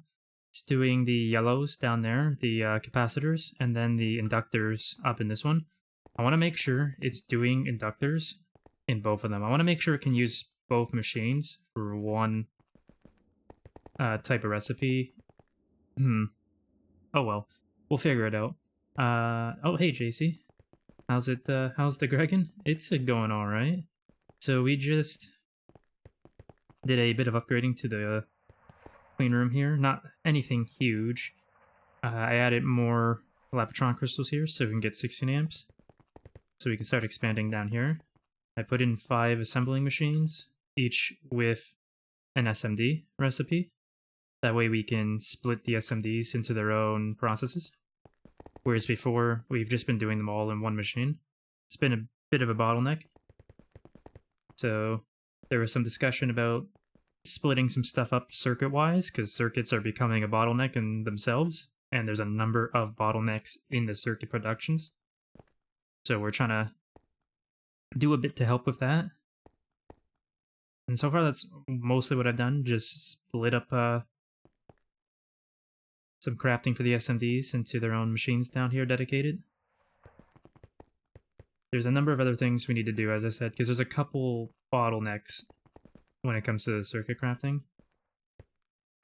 It's doing the yellows down there, the capacitors, and then the inductors up in this one. I want to make sure it's doing inductors in both of them. I want to make sure it can use both machines for one type of recipe. Oh well, we'll figure it out. Oh hey JC, how's it? How's the Gregan? It's going all right. So we just did a bit of upgrading to the clean room here. Not anything huge. I added more Lapotron crystals here so we can get 16 amps. So we can start expanding down here. I put in 5 assembling machines, each with an SMD recipe. That way we can split the SMDs into their own processes. Whereas before, we've just been doing them all in one machine. It's been a bit of a bottleneck. So there was some discussion about splitting some stuff up circuit-wise, because circuits are becoming a bottleneck in themselves, and there's a number of bottlenecks in the circuit productions. So we're trying to do a bit to help with that. And so far that's mostly what I've done, just split up some crafting for the SMDs into their own machines down here dedicated. There's a number of other things we need to do, as I said, because there's a couple bottlenecks when it comes to circuit crafting.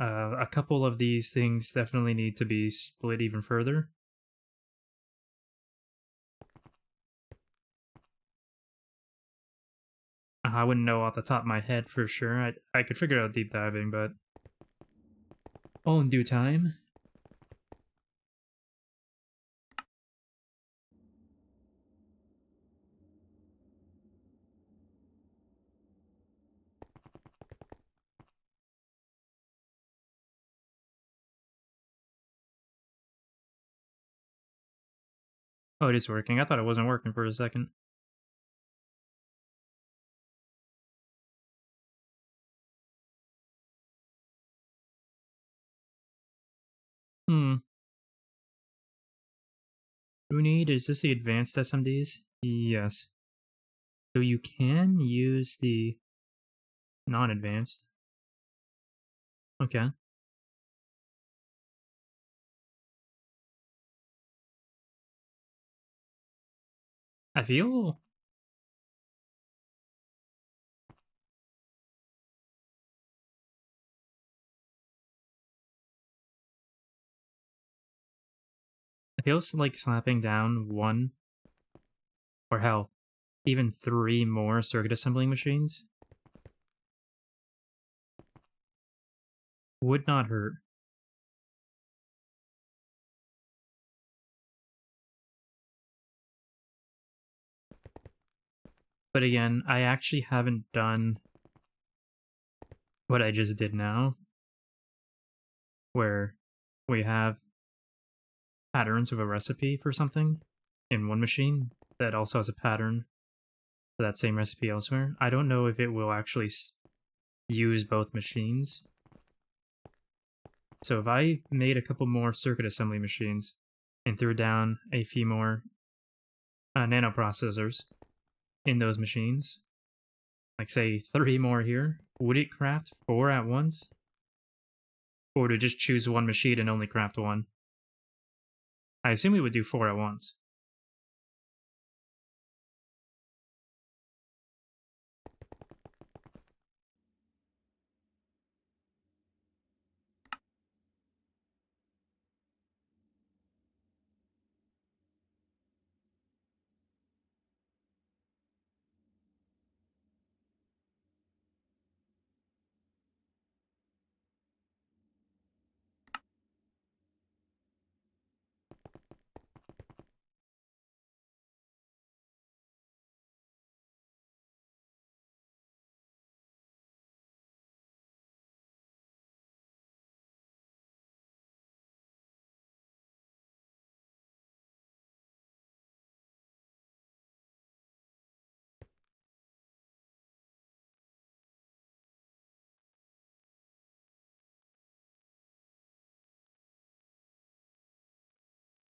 A couple of these things definitely need to be split even further. I wouldn't know off the top of my head for sure. I could figure out deep diving, but all in due time. Oh, it is working. I thought it wasn't working for a second. Who need? Is this the advanced SMDs? Yes. So you can use the non-advanced. Okay. I feel... It feels like slapping down one, or hell, even 3 more circuit assembling machines would not hurt. But again, I actually haven't done what I just did now, where we have patterns of a recipe for something in one machine that also has a pattern for that same recipe elsewhere. I don't know if it will actually use both machines. So if I made a couple more circuit assembly machines and threw down a few more nanoprocessors in those machines, like say 3 more here, would it craft 4 at once? Or would it just choose one machine and only craft 1? I assume it would do 4 at once.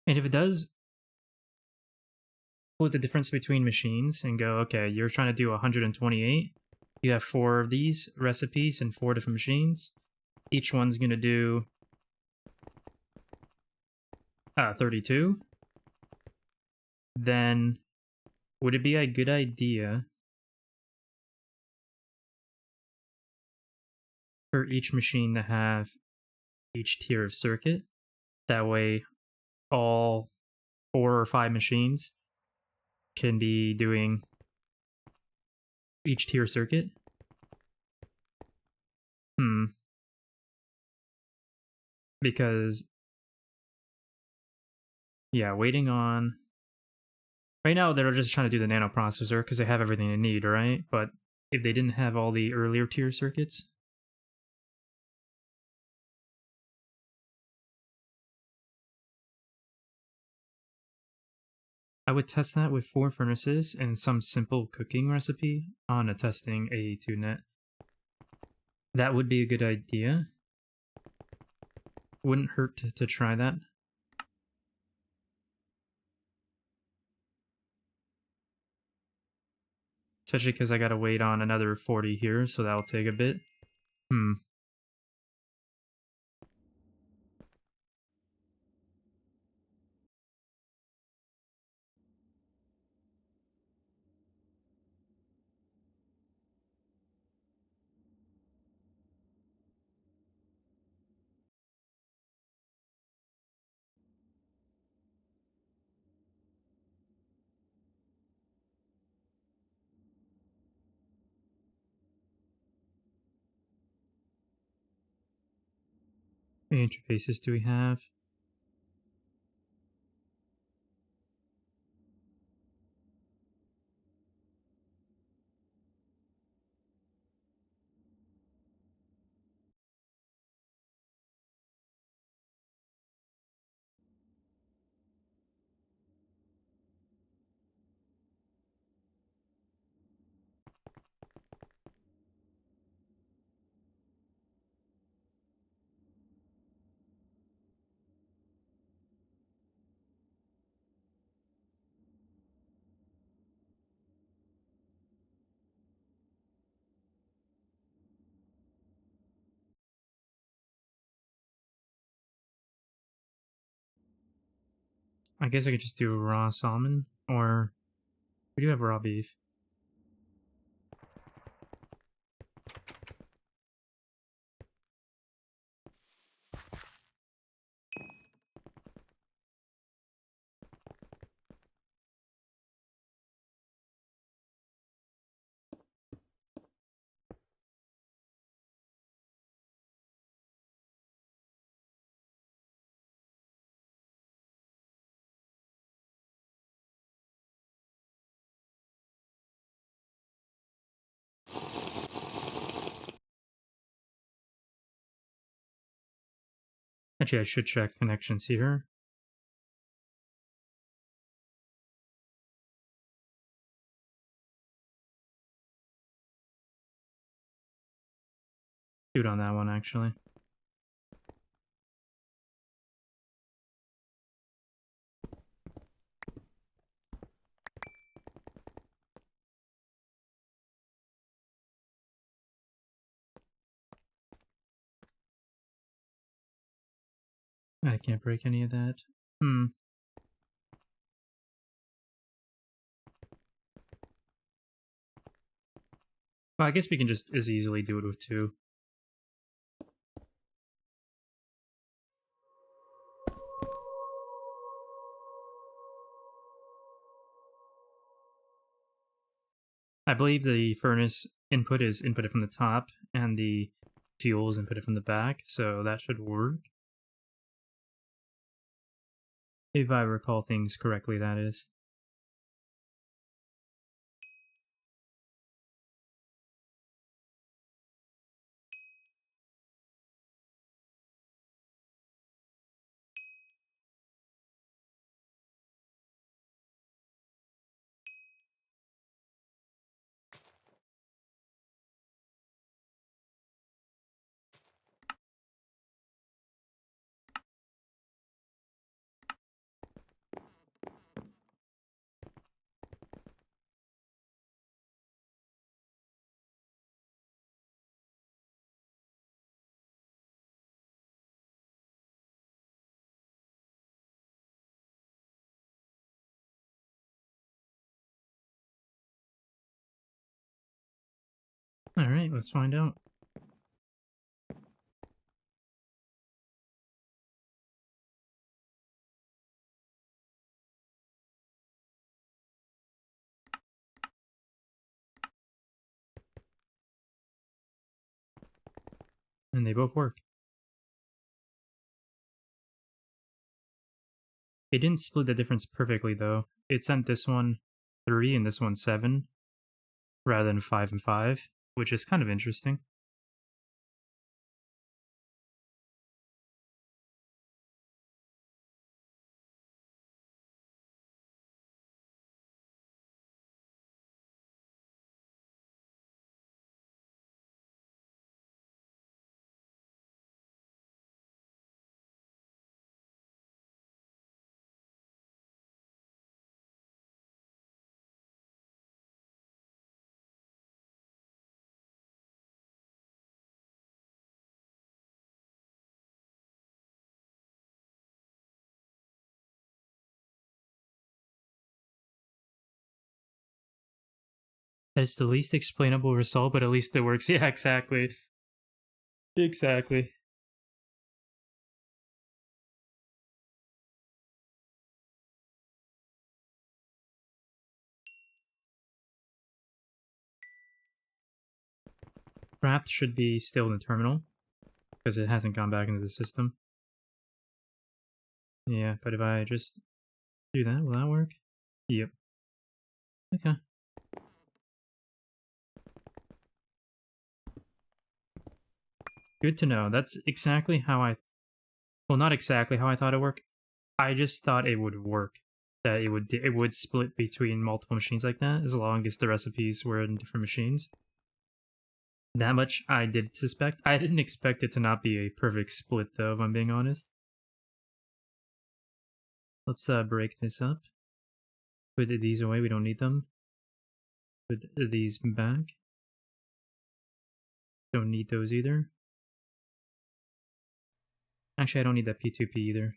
And if it does, split the difference between machines and go, okay, you're trying to do 128. You have 4 of these recipes and 4 different machines. Each one's going to do 32. Then would it be a good idea for each machine to have each tier of circuit? That way all 4 or 5 machines can be doing each tier circuit. Because, yeah, waiting on... Right now, they're just trying to do the nano processor because they have everything they need, right? But if they didn't have all the earlier tier circuits... I would test that with 4 furnaces and some simple cooking recipe on a testing A2 net. That would be a good idea. Wouldn't hurt to try that. Especially because I gotta wait on another 40 here, so that'll take a bit. How many interfaces do we have? I guess I could just do raw salmon, or we do have raw beef. Actually, I should check connections here. Do it on that one, actually. I can't break any of that. Well, I guess we can just as easily do it with 2. I believe the furnace input is inputted from the top, and the fuel is inputted from the back, so that should work. If I recall things correctly, that is. Alright, let's find out. And they both work. It didn't split the difference perfectly though. It sent this one 3 and this one 7, rather than 5 and 5, which is kind of interesting. It's the least explainable result, but at least it works. Yeah, exactly. Exactly. Wrapped should be still in the terminal, because it hasn't gone back into the system. Yeah, but if I just do that, will that work? Yep. Okay. Good to know. That's exactly how well, not exactly how I thought it worked. I just thought it would work. That it would split between multiple machines like that, as long as the recipes were in different machines. That much I did suspect. I didn't expect it to not be a perfect split, though, if I'm being honest. Let's break this up. Put these away, we don't need them. Put these back. Don't need those either. Actually, I don't need that P2P either.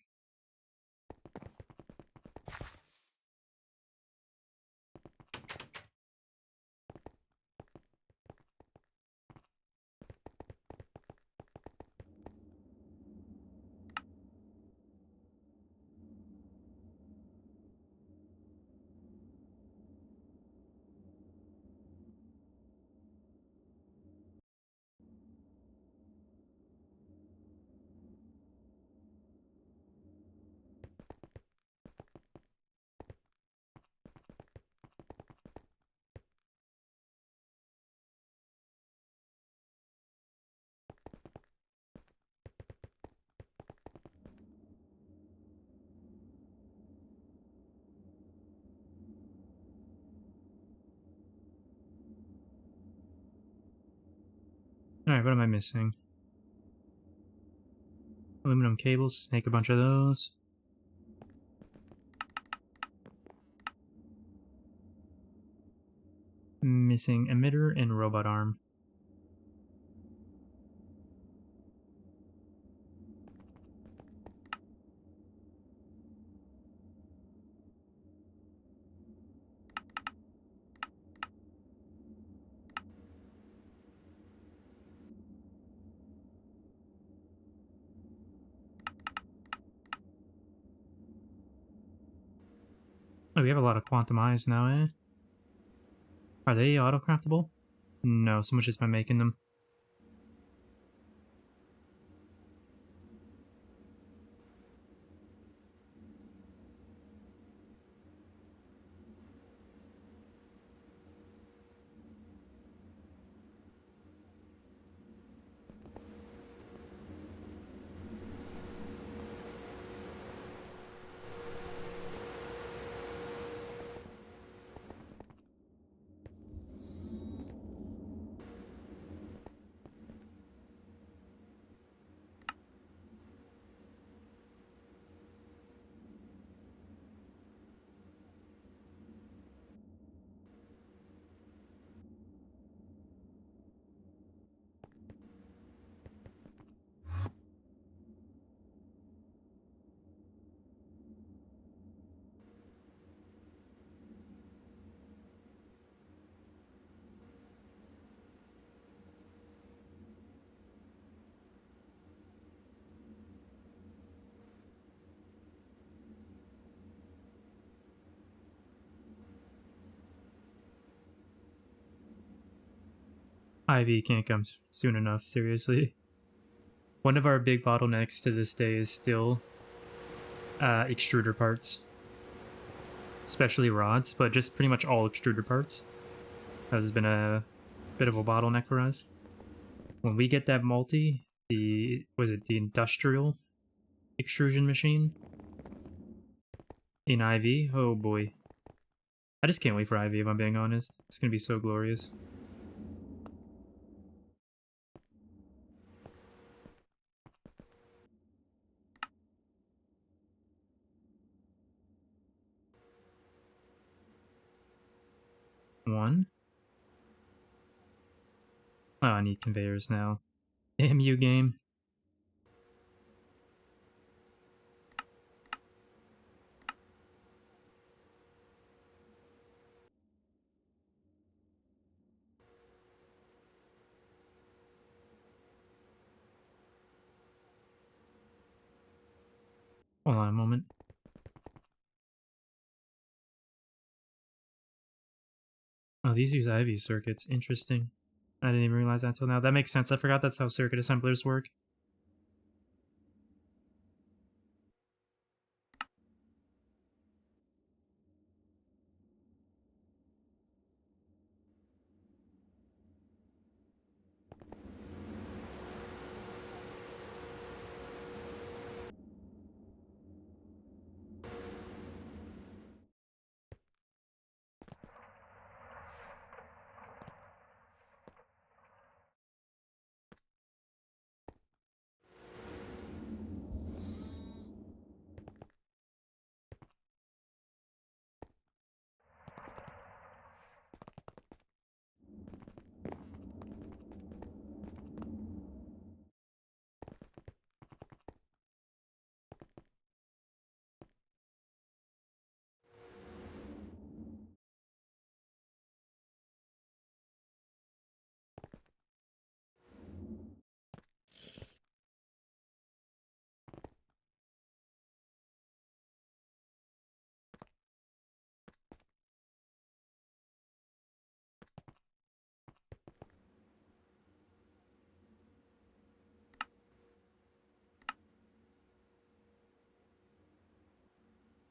Alright, what am I missing? Aluminum cables, just make a bunch of those. Missing emitter and robot arm. Oh, we have a lot of quantum eyes now, eh? Are they auto-craftable? No, so much just by making them. IV can't come soon enough, seriously. One of our big bottlenecks to this day is still extruder parts. Especially rods, but just pretty much all extruder parts. That has been a bit of a bottleneck for us. When we get that multi, the industrial extrusion machine in IV, oh boy. I just can't wait for IV if I'm being honest. It's gonna be so glorious. One. Oh, I need conveyors now. Damn you, game. Hold on a moment. Oh, these use IV circuits. Interesting. I didn't even realize that until now. That makes sense. I forgot that's how circuit assemblers work.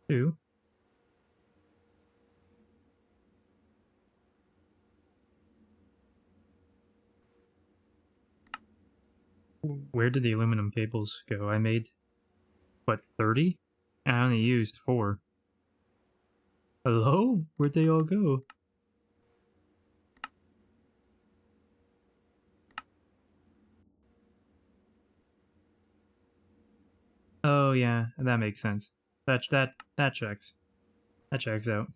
Two. Where did the aluminum cables go? I made, what, 30? I only used 4. Hello? Where'd they all go? Oh yeah, that makes sense. That checks. That checks out.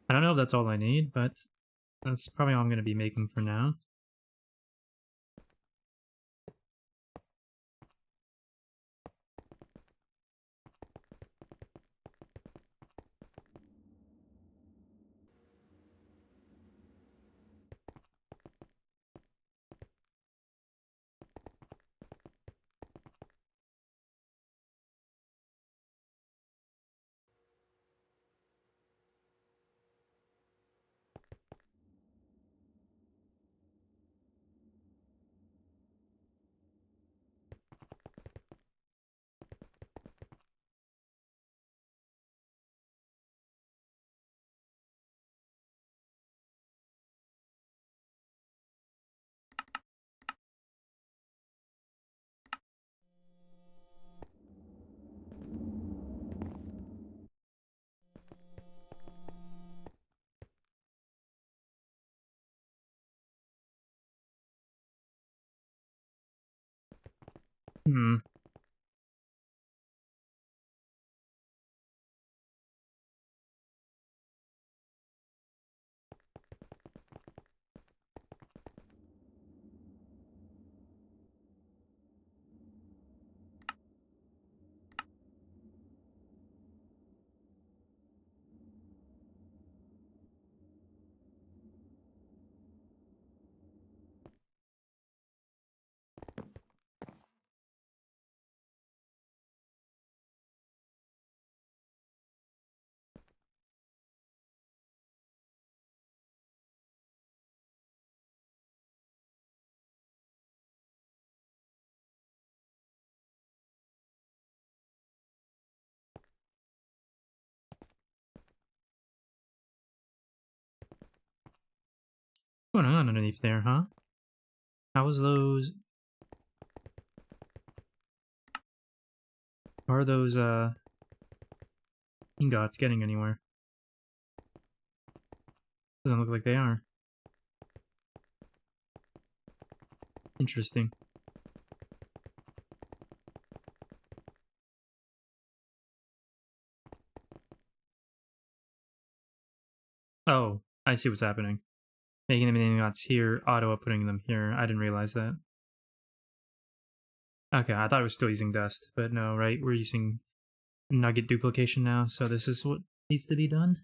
I don't know if that's all I need, but that's probably all I'm going to be making for now. Hmm. What's going on underneath there, huh? How's those... Are those, ingots getting anywhere? Doesn't look like they are. Interesting. Oh, I see what's happening. Making them ingots here, auto-outputting them here. I didn't realize that. Okay, I thought it was still using dust, but no, right? We're using nugget duplication now, so this is what needs to be done.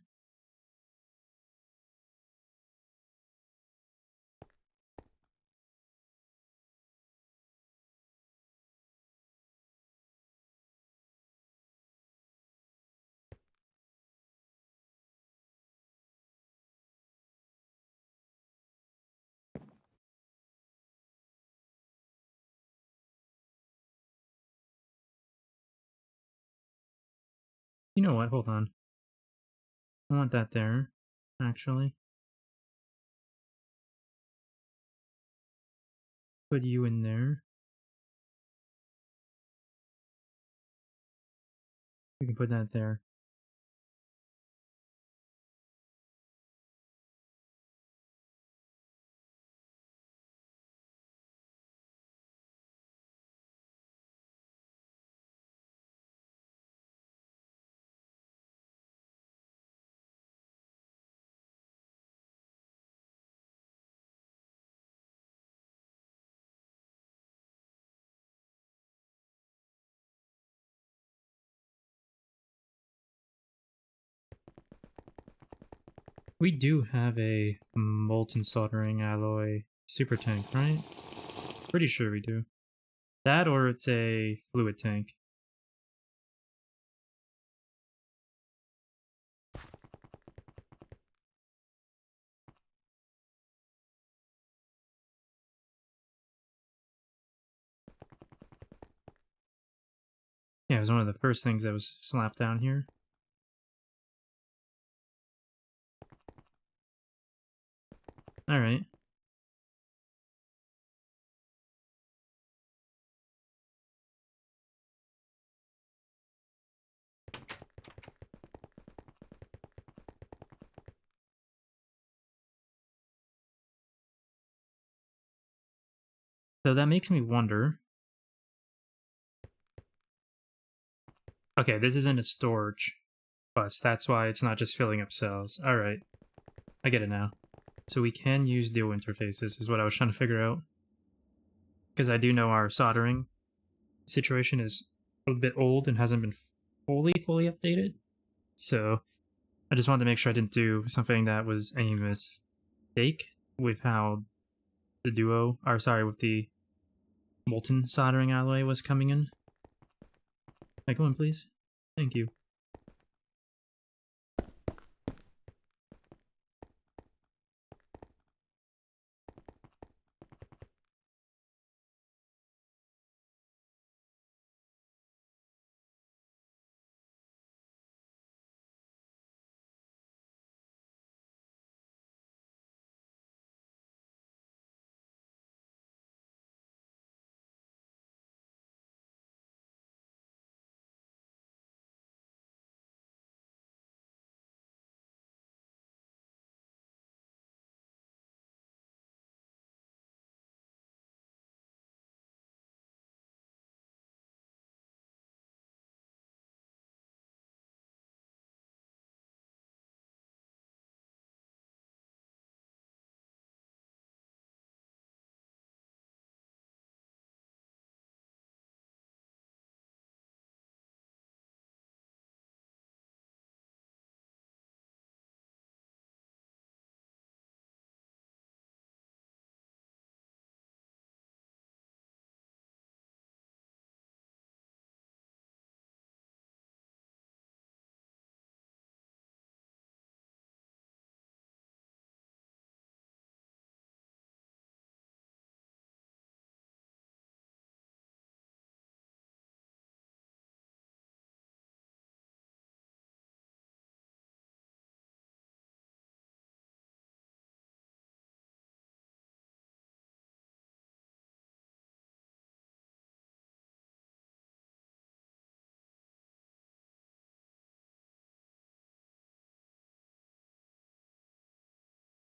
You know what? Hold on. I want that there, actually. Put you in there. We can put that there. We do have a molten soldering alloy super tank, right? Pretty sure we do. That or it's a fluid tank. Yeah, it was one of the first things that was slapped down here. Alright. So that makes me wonder... Okay, this isn't a storage bus, that's why it's not just filling up cells. Alright, I get it now. So we can use dual interfaces, is what I was trying to figure out. Because I do know our soldering situation is a bit old and hasn't been fully updated. So I just wanted to make sure I didn't do something that was a mistake with how the duo, or sorry, with the molten soldering alloy was coming in. Like, go in, please. Thank you.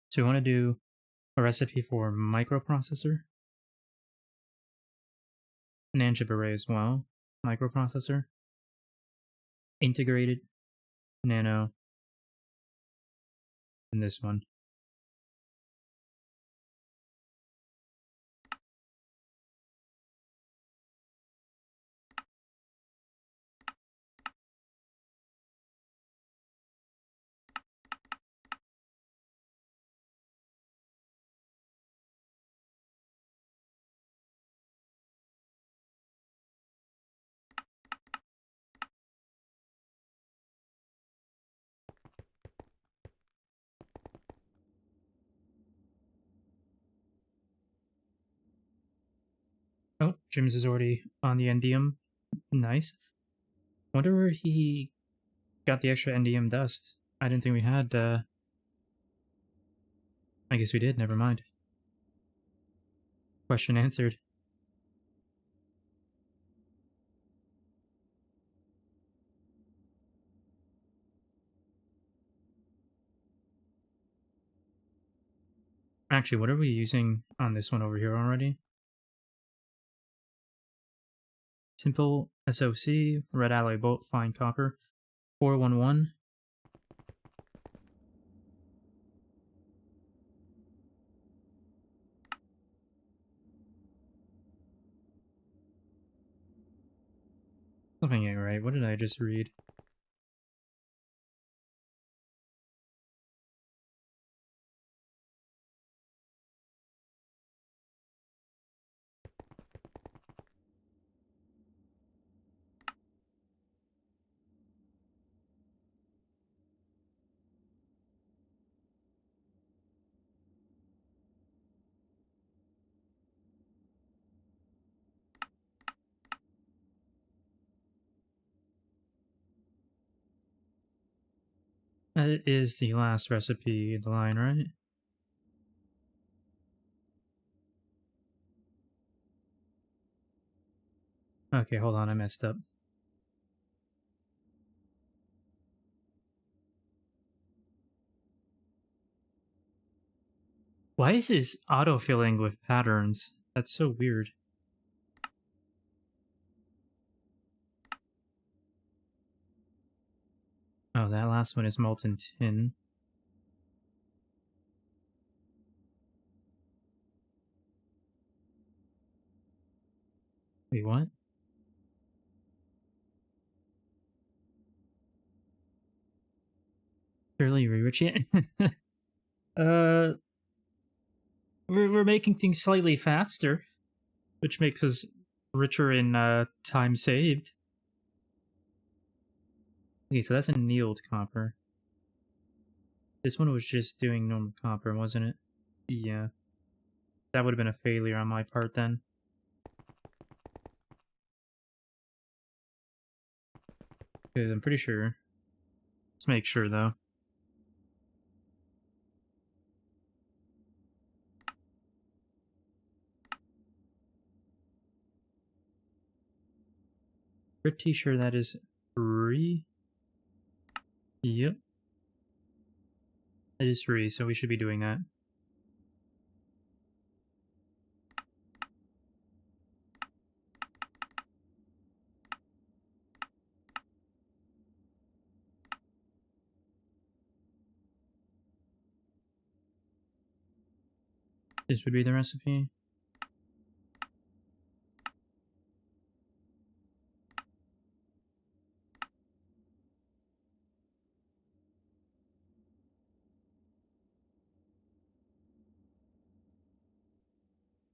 So we want to do a recipe for microprocessor, NAND chip array as well, microprocessor, integrated, nano, and this one. Oh, Jim's is already on the NDM. Nice. Wonder where he got the extra NDM dust. I didn't think we had, I guess we did, never mind. Question answered. Actually, what are we using on this one over here already? Simple SOC, red alloy bolt, fine copper, 411. Something ain't right. What did I just read? That is the last recipe in the line, right? Okay, hold on, I messed up. Why is this autofilling with patterns? That's so weird. Oh, that last one is molten tin. Wait, what? Surely rewrite it? uh, we're making things slightly faster, which makes us richer in time saved. Okay, so that's annealed copper. This one was just doing normal copper, wasn't it? Yeah. That would have been a failure on my part then. Because I'm pretty sure. Let's make sure though. Pretty sure that is free. Yep. It is free, so we should be doing that. This would be the recipe.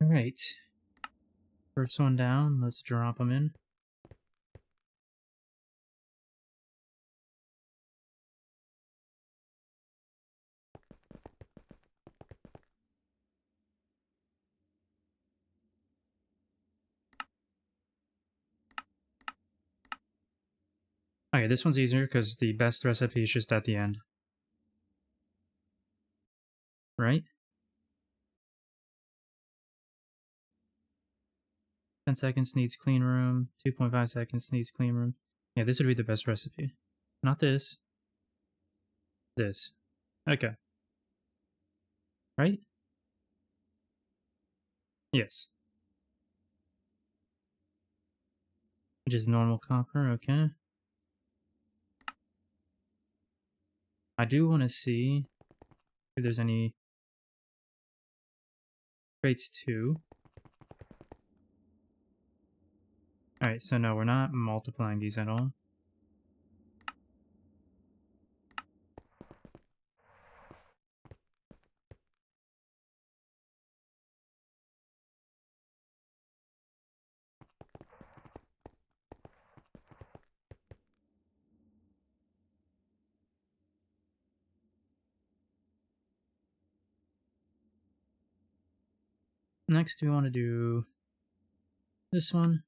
Alright. First one down, let's drop them in. Okay, this one's easier because the best recipe is just at the end. Right? 10 seconds needs clean room, 2.5 seconds needs clean room. Yeah, this would be the best recipe. Not this. This. Okay. right? Yes. Which is normal copper, okay. I do want to see if there's any traits too. Alright, so no, we're not multiplying these at all. Next, we want to do this one.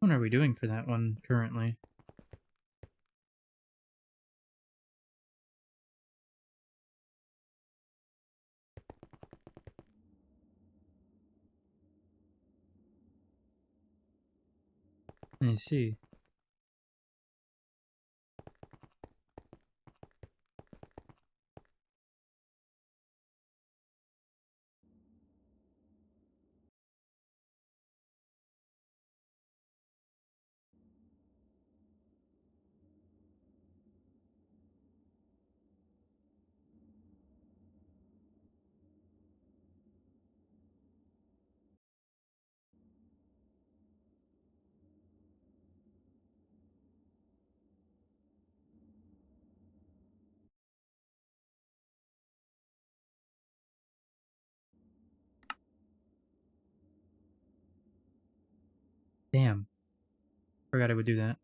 What are we doing for that one currently? I see. Damn. Forgot I would do that.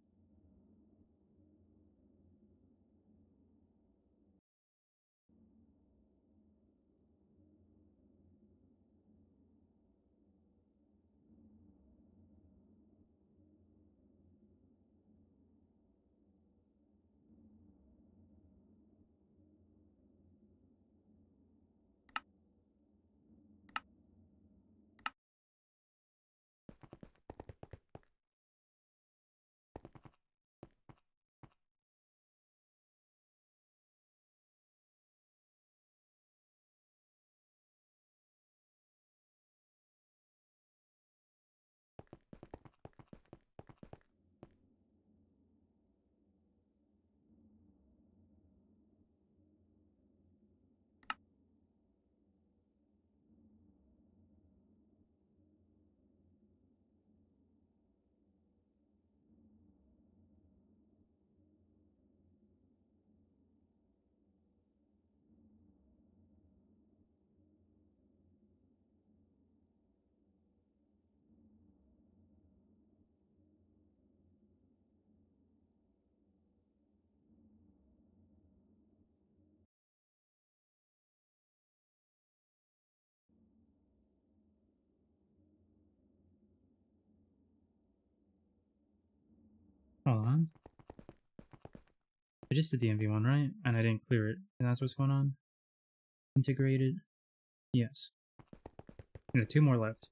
Hold on. I just did the MV one, right? And I didn't clear it. And that's what's going on? Integrated? Yes. Yeah, 2 more left.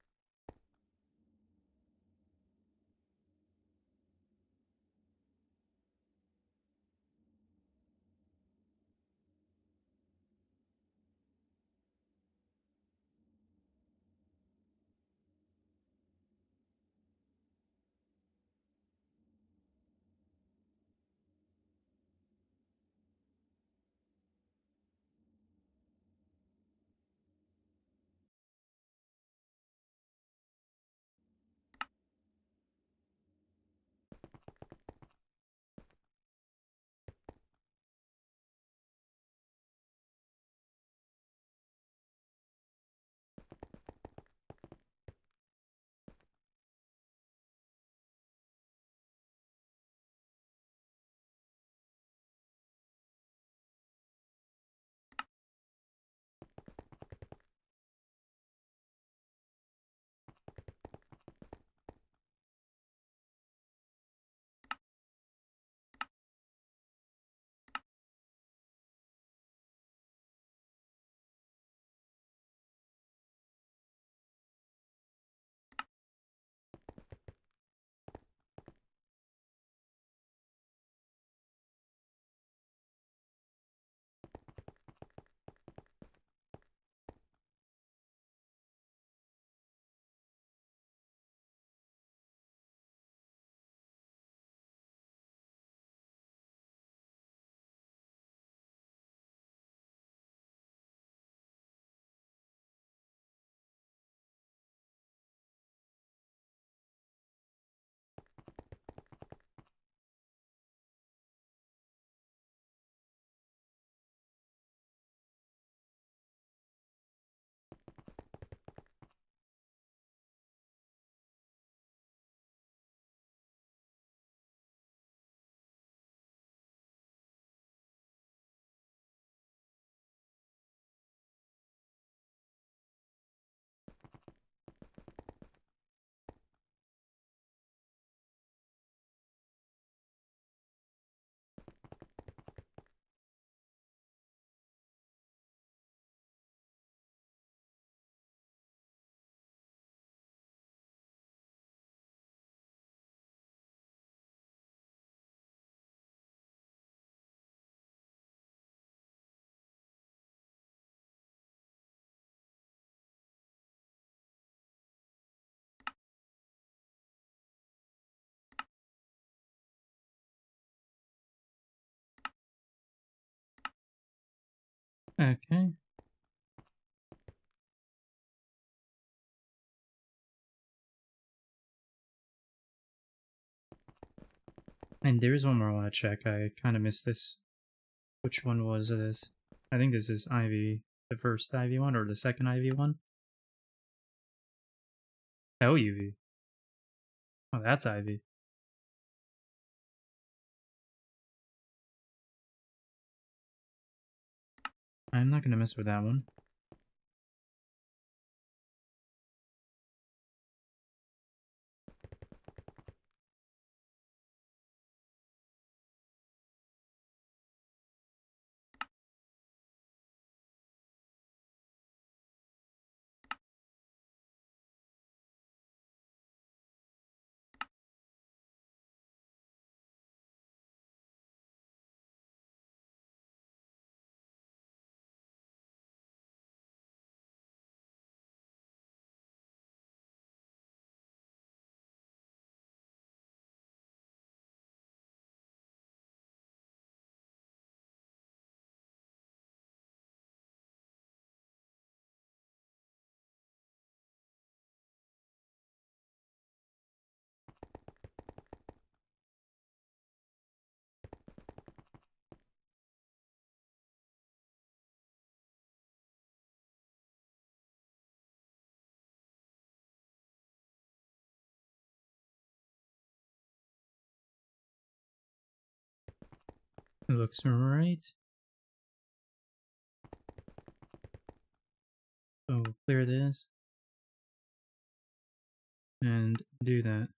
Okay. And there's one more I want to check. I kind of missed this. Which one was this? I think this is Ivy, the first Ivy one or the second Ivy one. Oh, UV. Oh, that's Ivy. I'm not gonna mess with that one. It looks right. So clear this. And do that.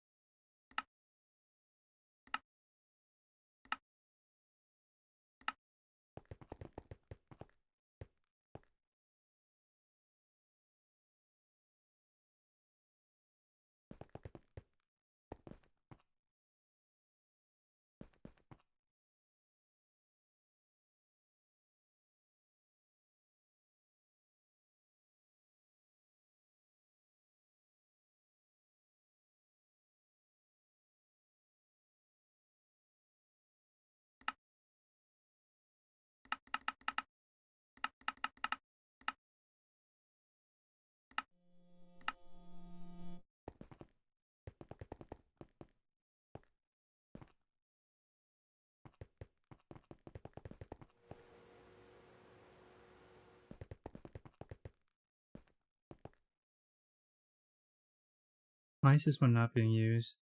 Why is this one not being used?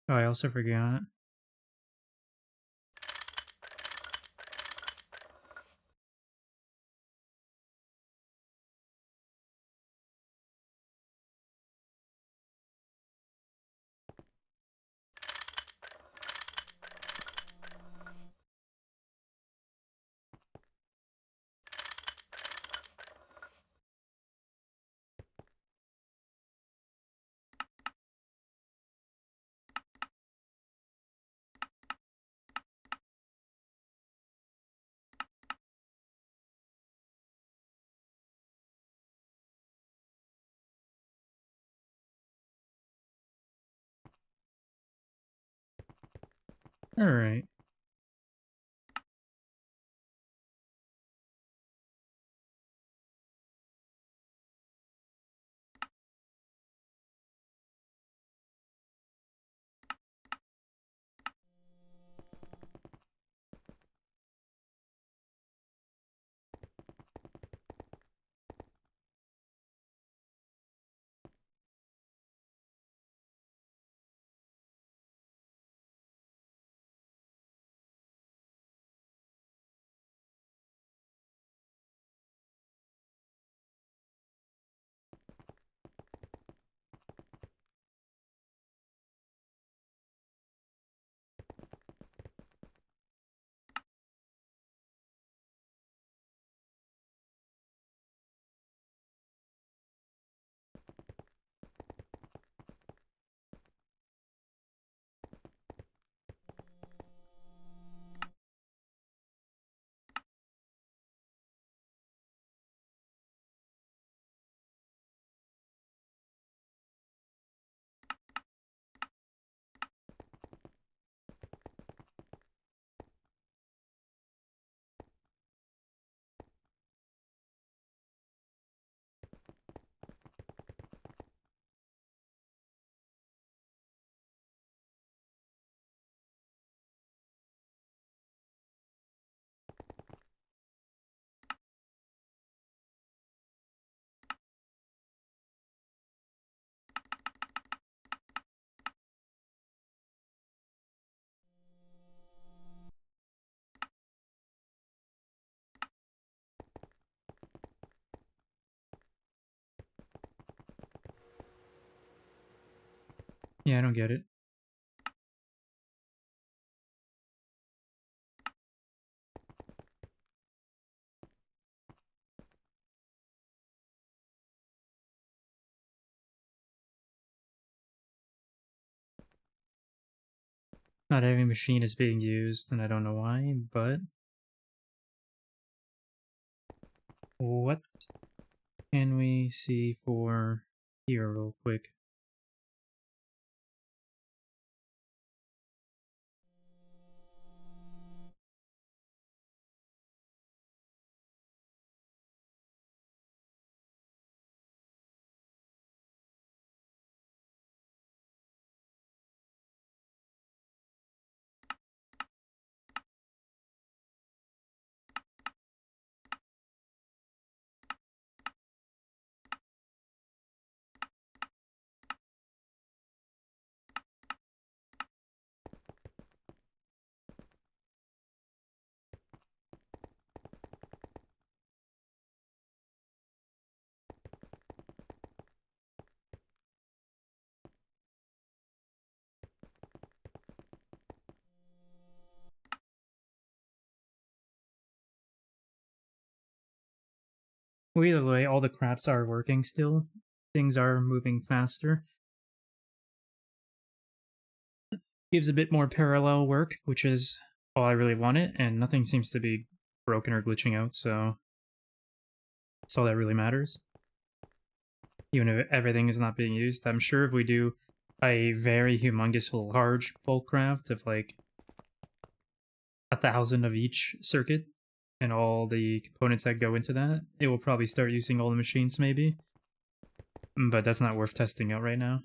Oh, I also forgot. Alright. Yeah, I don't get it. Not every machine is being used, and I don't know why, but... What can we see for here real quick? Well, either way, all the crafts are working still. Things are moving faster. Gives a bit more parallel work, which is all I really wanted, and nothing seems to be broken or glitching out, so that's all that really matters. Even if everything is not being used, I'm sure if we do a very humongous large bulk craft of like 1,000 of each circuit and all the components that go into that, it will probably start using all the machines maybe. But that's not worth testing out right now.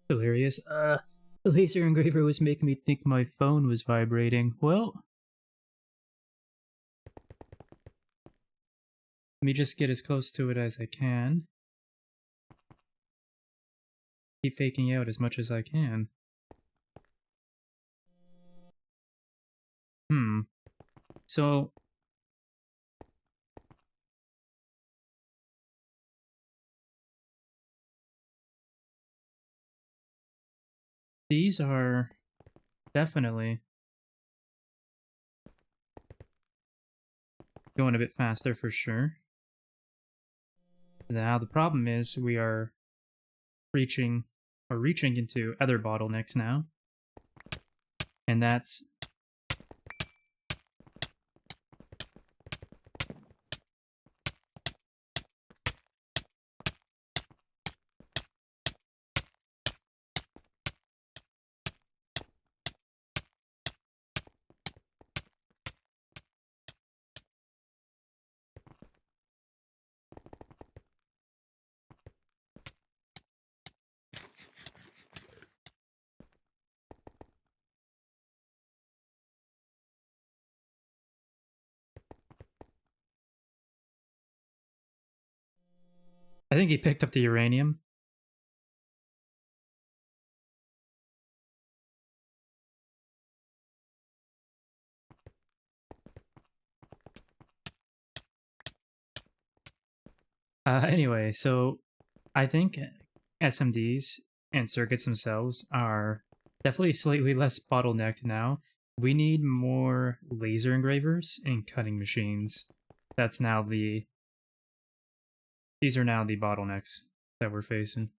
Hilarious. The laser engraver was making me think my phone was vibrating. Well, let me just get as close to it as I can. Keep faking out as much as I can. So, these are definitely going a bit faster for sure. Now the problem is we are reaching into other bottlenecks now, and that's I think he picked up the uranium. Anyway, so I think SMDs and circuits themselves are definitely slightly less bottlenecked now. We need more laser engravers and cutting machines. That's now the... These are now the bottlenecks that we're facing.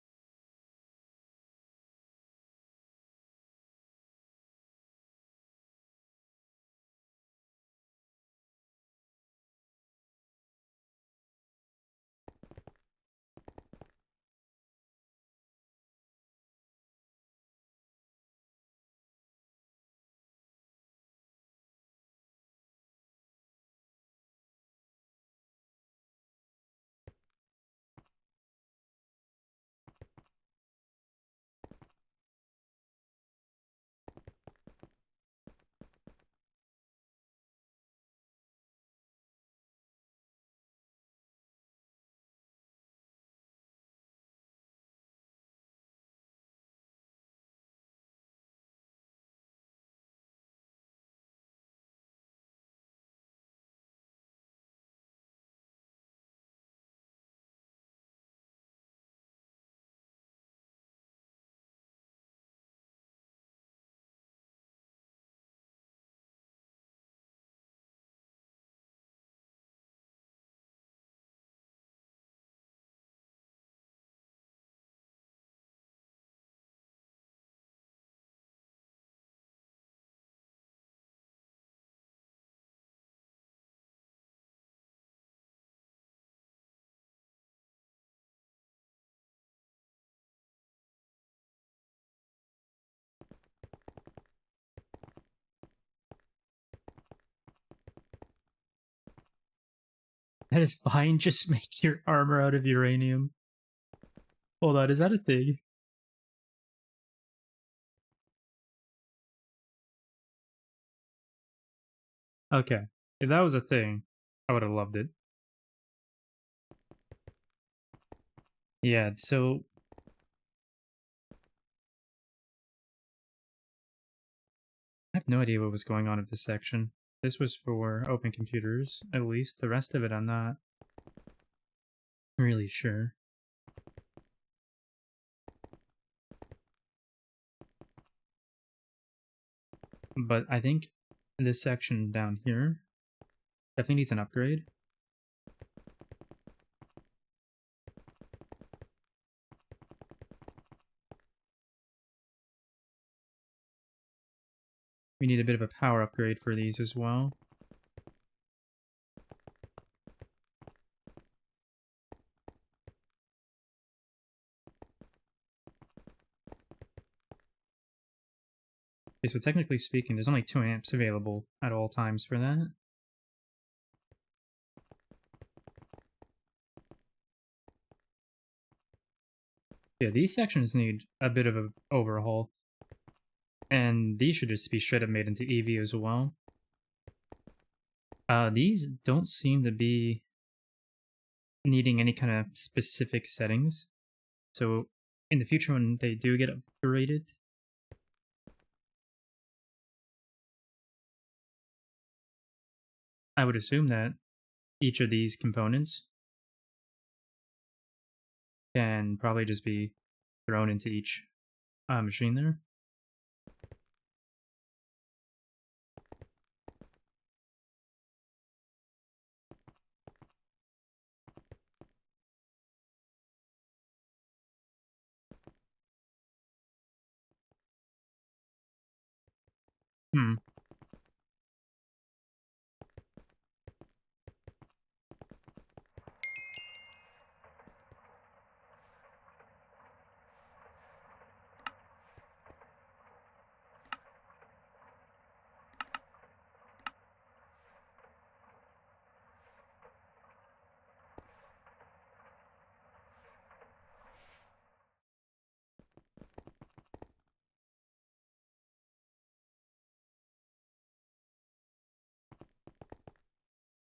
That is fine, just make your armor out of uranium. Hold on, is that a thing? Okay, if that was a thing, I would have loved it. Yeah, so... I have no idea what was going on with this section. This was for open computers, at least. The rest of it, I'm not really sure. But I think this section down here definitely needs an upgrade. We need a bit of a power upgrade for these as well. Okay, so technically speaking, there's only 2 amps available at all times for that. Yeah, these sections need a bit of an overhaul. And these should just be straight up made into EV as well. These don't seem to be needing any kind of specific settings. So in the future when they do get upgraded, I would assume that each of these components can probably just be thrown into each machine there. Hmm.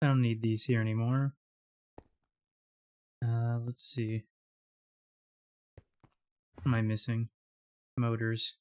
I don't need these here anymore. Let's see. What am I missing? Motors.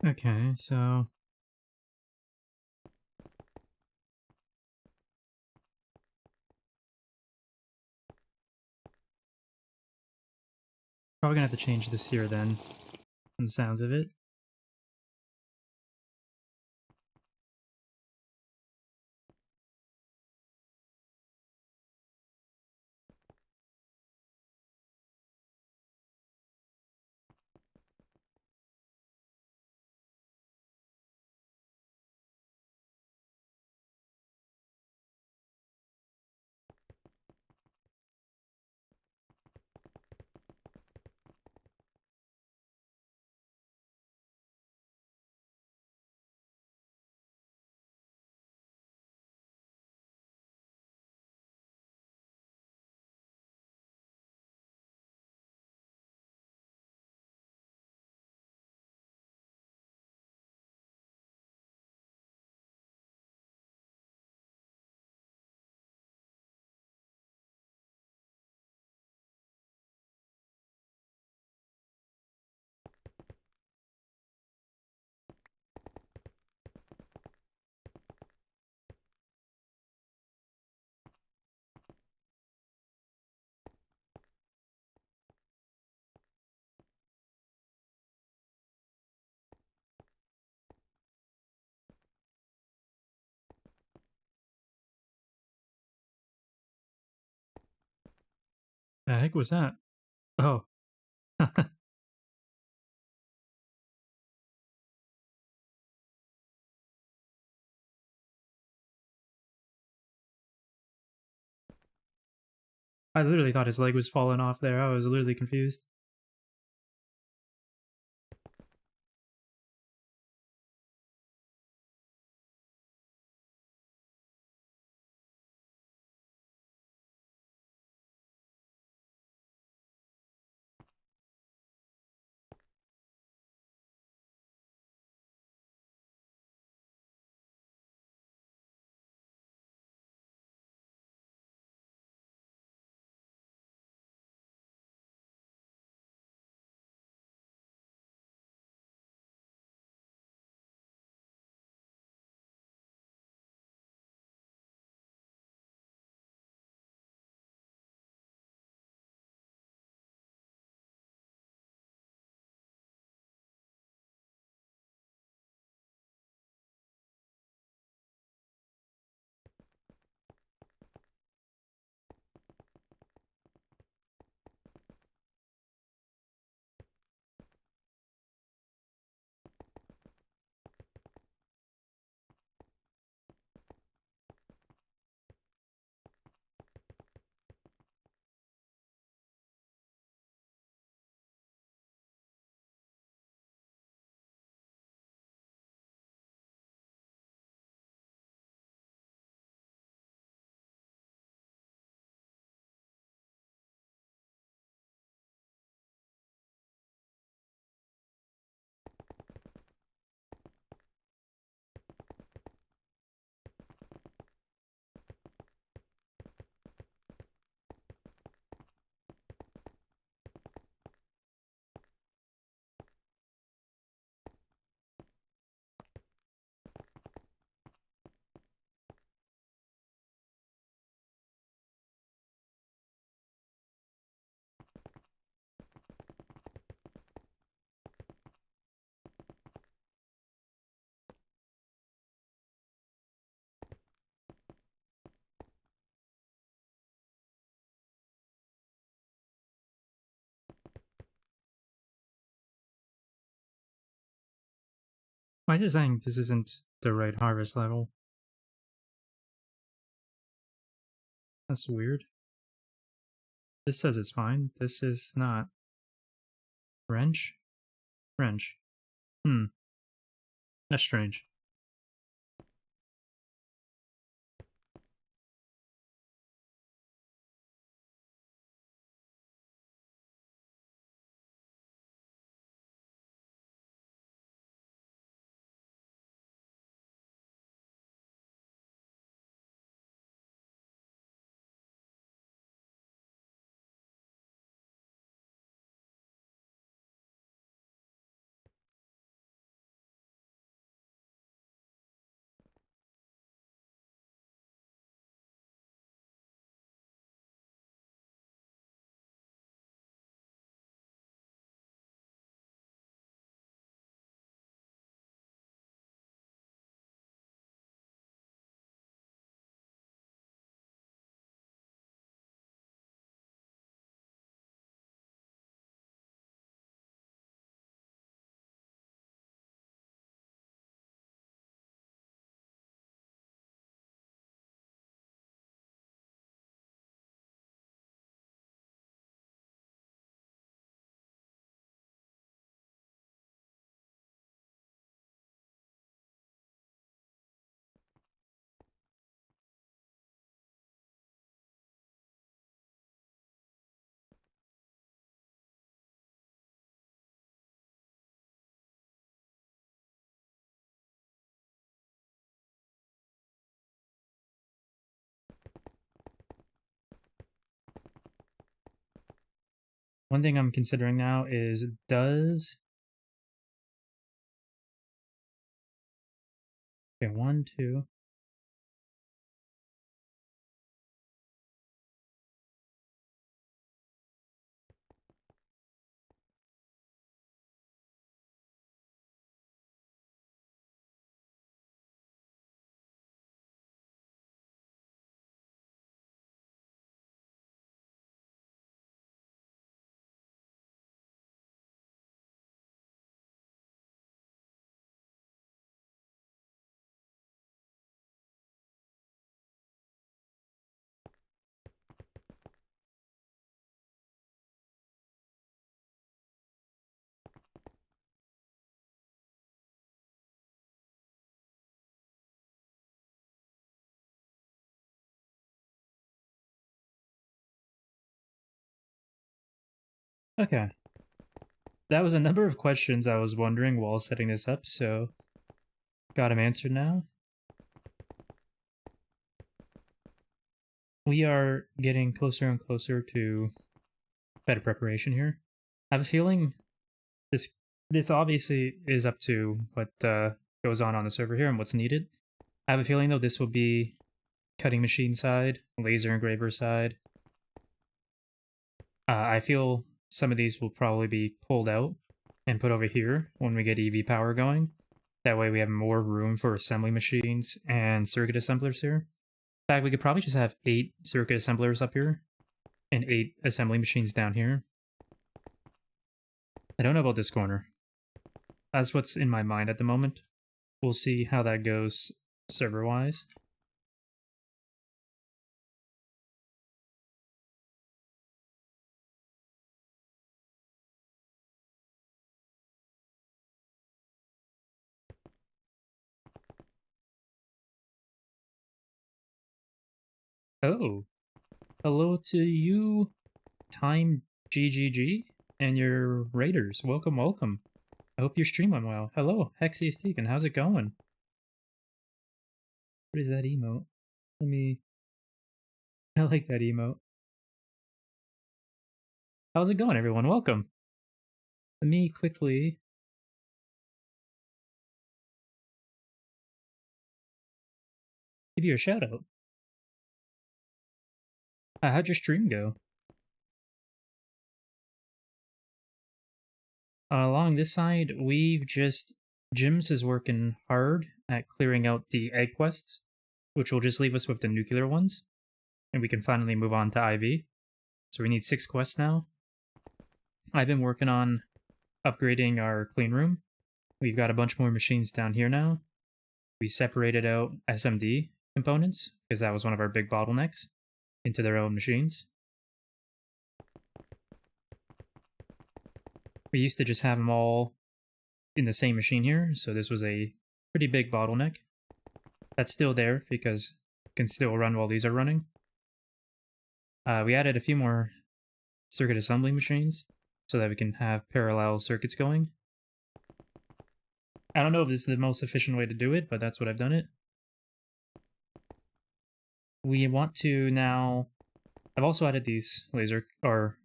Okay, so probably gonna have to change this here then, from the sounds of it. The heck was that? Oh. I literally thought his leg was falling off there. I was literally confused. Why is it saying this isn't the right harvest level? That's weird. This says it's fine. This is not. Wrench? Wrench. Hmm. That's strange. One thing I'm considering now is does... Okay, 1, 2... Okay. That was a number of questions I was wondering while setting this up, so got them answered now. We are getting closer and closer to better preparation here. I have a feeling this obviously is up to what goes on the server here and what's needed. I have a feeling though this will be cutting machine side, laser engraver side. I feel some of these will probably be pulled out and put over here when we get EV power going. That way we have more room for assembly machines and circuit assemblers here. In fact, we could probably just have 8 circuit assemblers up here and 8 assembly machines down here. I don't know about this corner. That's what's in my mind at the moment. We'll see how that goes server-wise. Oh, hello to you, Time GGG, and your raiders. Welcome, welcome. I hope your stream went well. Hello, Hexius Deacon, how's it going? What is that emote? I like that emote. How's it going, everyone? Welcome. Let me quickly... give you a shout out. How'd your stream go? Along this side, Jims is working hard at clearing out the egg quests, which will just leave us with the nuclear ones, and we can finally move on to IV. So we need 6 quests now. I've been working on upgrading our clean room. We've got a bunch more machines down here now. We separated out SMD components, because that was one of our big bottlenecks, into their own machines. We used to just have them all in the same machine here, so this was a pretty big bottleneck. That's still there because it can still run while these are running. We added a few more circuit assembly machines so that we can have parallel circuits going. I don't know if this is the most efficient way to do it, but that's what I've done it. We want to now... I've also added these laser or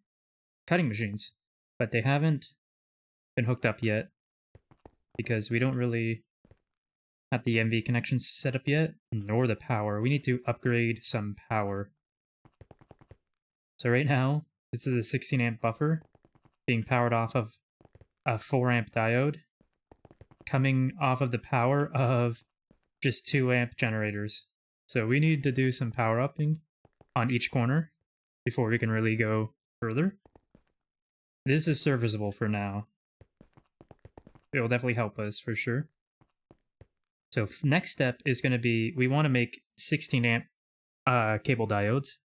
cutting machines, but they haven't been hooked up yet because we don't really have the MV connections set up yet, nor the power. We need to upgrade some power. So right now, this is a 16 amp buffer being powered off of a 4 amp diode, coming off of the power of just 2 amp generators. So we need to do some power upping on each corner before we can really go further. This is serviceable for now. It will definitely help us for sure. So next step is going to be, we want to make 16 amp cable diodes.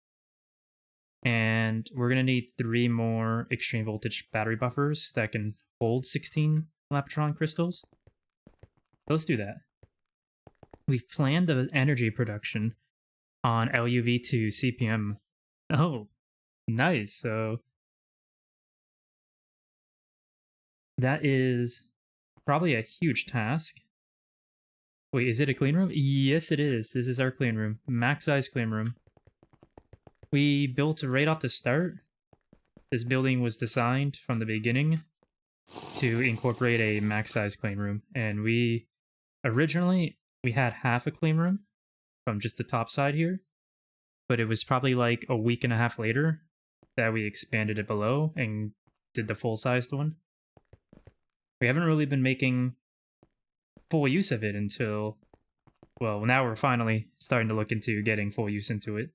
And we're going to need 3 more extreme voltage battery buffers that can hold 16 Lapotron crystals. Let's do that. We've planned the energy production on LUV to CPM. Oh, nice. So that is probably a huge task. Wait, is it a clean room? Yes, it is. This is our clean room. Max size clean room. We built right off the start This building was designed from the beginning to incorporate a max size clean room, and we originally had half a clean room from just the top side here, but it was probably like a week and a half later that we expanded it below and did the full-sized one. We haven't really been making full use of it until, well, now we're finally starting to look into getting full use into it.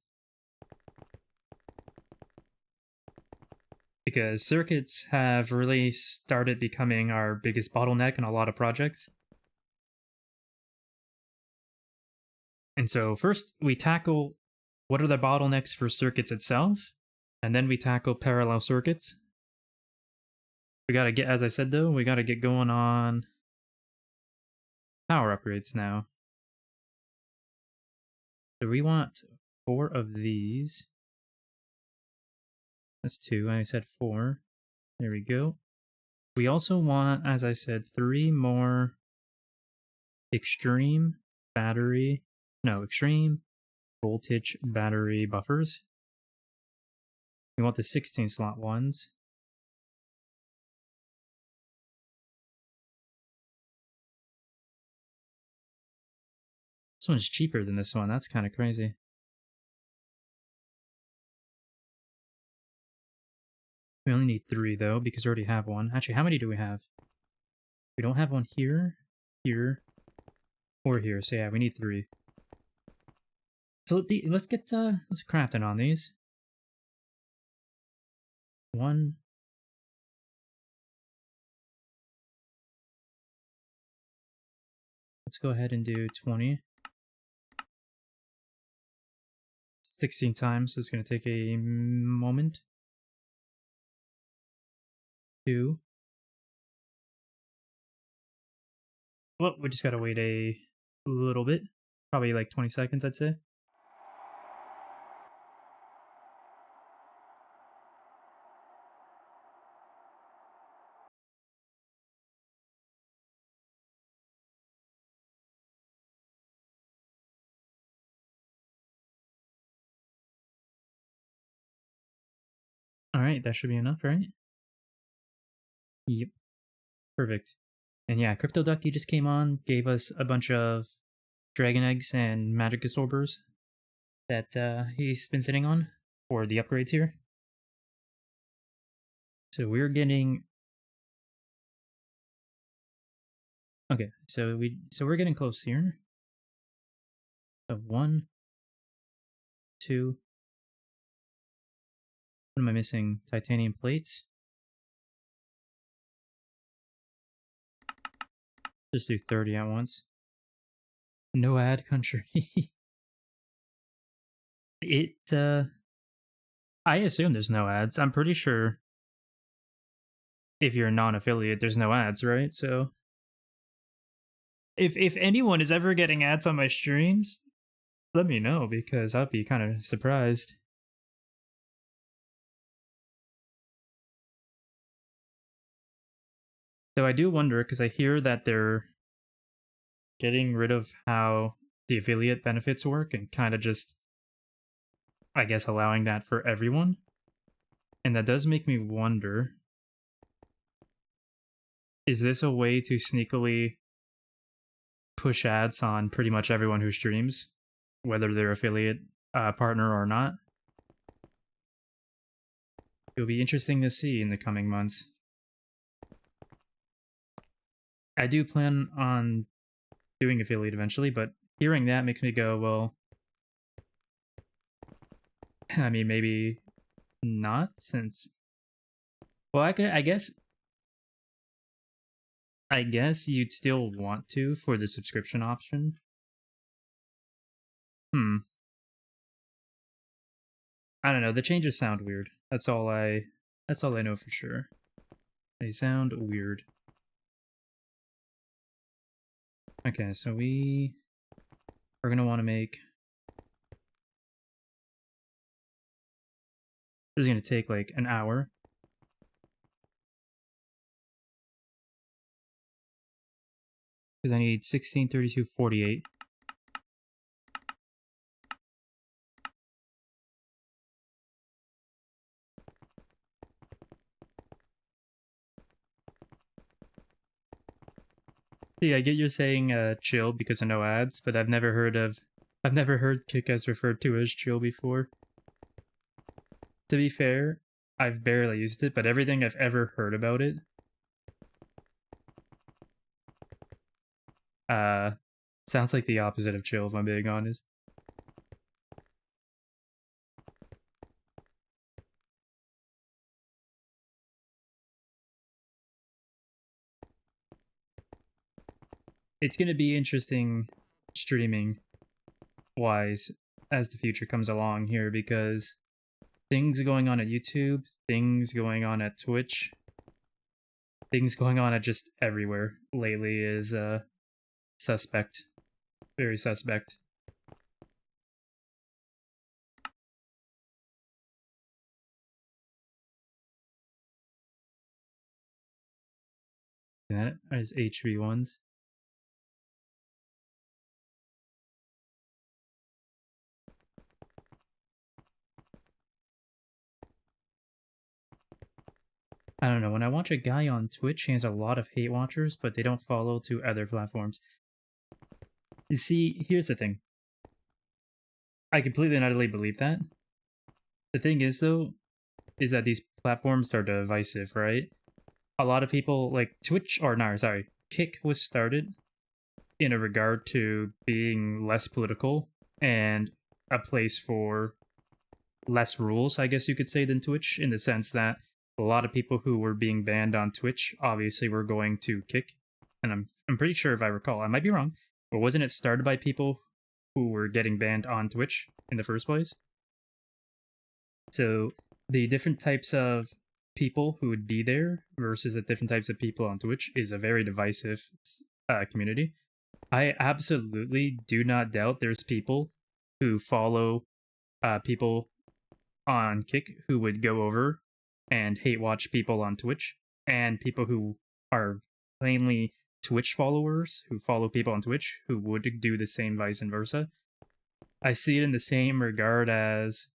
Because circuits have really started becoming our biggest bottleneck in a lot of projects. And so first we tackle what are the bottlenecks for circuits itself, and then we tackle parallel circuits. We gotta get, as I said though, we gotta get going on power upgrades now. So we want 4 of these. That's 2, I said 4. There we go. We also want, as I said, 3 more extreme voltage battery buffers. We want the 16 slot ones. This one's cheaper than this one, that's kind of crazy. We only need 3 though, because we already have one. Actually, how many do we have? We don't have one here, here, or here, so yeah, we need 3. So let's crafting on these. 1. Let's go ahead and do 20. 16 times, so it's going to take a moment. 2. Well, we just gotta wait a little bit. Probably like 20 seconds, I'd say. Alright, that should be enough, right? Yep. Perfect. And yeah, Crypto Ducky just came on, gave us a bunch of dragon eggs and magic absorbers that he's been sitting on for the upgrades here. So we're getting... Okay, so we're getting close here. Of 1, 2... What am I missing? Titanium plates? Just do 30 at once. No ad country. I assume there's no ads. I'm pretty sure if you're a non-affiliate, there's no ads, right? So if anyone is ever getting ads on my streams, let me know, because I'd be kind of surprised. Though I do wonder, because I hear that they're getting rid of how the affiliate benefits work and kind of just, I guess, allowing that for everyone. And that does make me wonder, is this a way to sneakily push ads on pretty much everyone who streams, whether they're affiliate partner or not? It'll be interesting to see in the coming months. I do plan on doing affiliate eventually, but hearing that makes me go, well, I mean, maybe not, since, well, I guess you'd still want to for the subscription option. I don't know, the changes sound weird. That's all I know for sure. They sound weird. Okay, so we're gonna want to make... This is gonna take like an hour. Because I need 16, 32, 48. See, I get you're saying chill because of no ads, but I've never heard Kick as referred to as chill before. To be fair, I've barely used it, but everything I've ever heard about it sounds like the opposite of chill, if I'm being honest. It's gonna be interesting streaming wise as the future comes along here, because things going on at YouTube, things going on at Twitch, things going on at just everywhere lately is suspect. Very suspect. That is HV1s. I don't know, when I watch a guy on Twitch, he has a lot of hate watchers, but they don't follow to other platforms. You see, here's the thing. I completely and utterly believe that. The thing is, though, is that these platforms are divisive, right? A lot of people, like Twitch, or no, sorry, Kick was started in a regard to being less political and a place for less rules, I guess you could say, than Twitch, in the sense that a lot of people who were being banned on Twitch obviously were going to Kick. And I'm pretty sure, if I recall, I might be wrong, but wasn't it started by people who were getting banned on Twitch in the first place? So the different types of people who would be there versus the different types of people on Twitch is a very divisive community. I absolutely do not doubt there's people who follow people on Kick who would go over and hate watch people on Twitch, and people who are plainly Twitch followers who follow people on Twitch who would do the same, vice versa. I see it in the same regard as,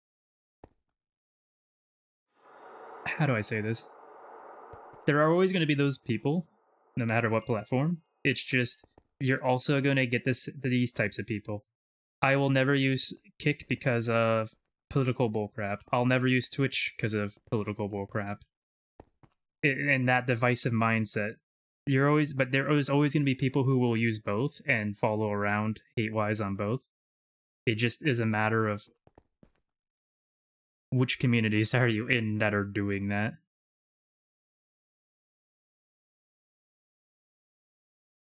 how do I say this? There are always going to be those people, no matter what platform. It's just, you're also going to get these types of people. I will never use Kick because of political bullcrap. I'll never use Twitch because of political bullcrap. And that divisive mindset, but there is always going to be people who will use both and follow around hate-wise on both. It just is a matter of which communities are you in that are doing that.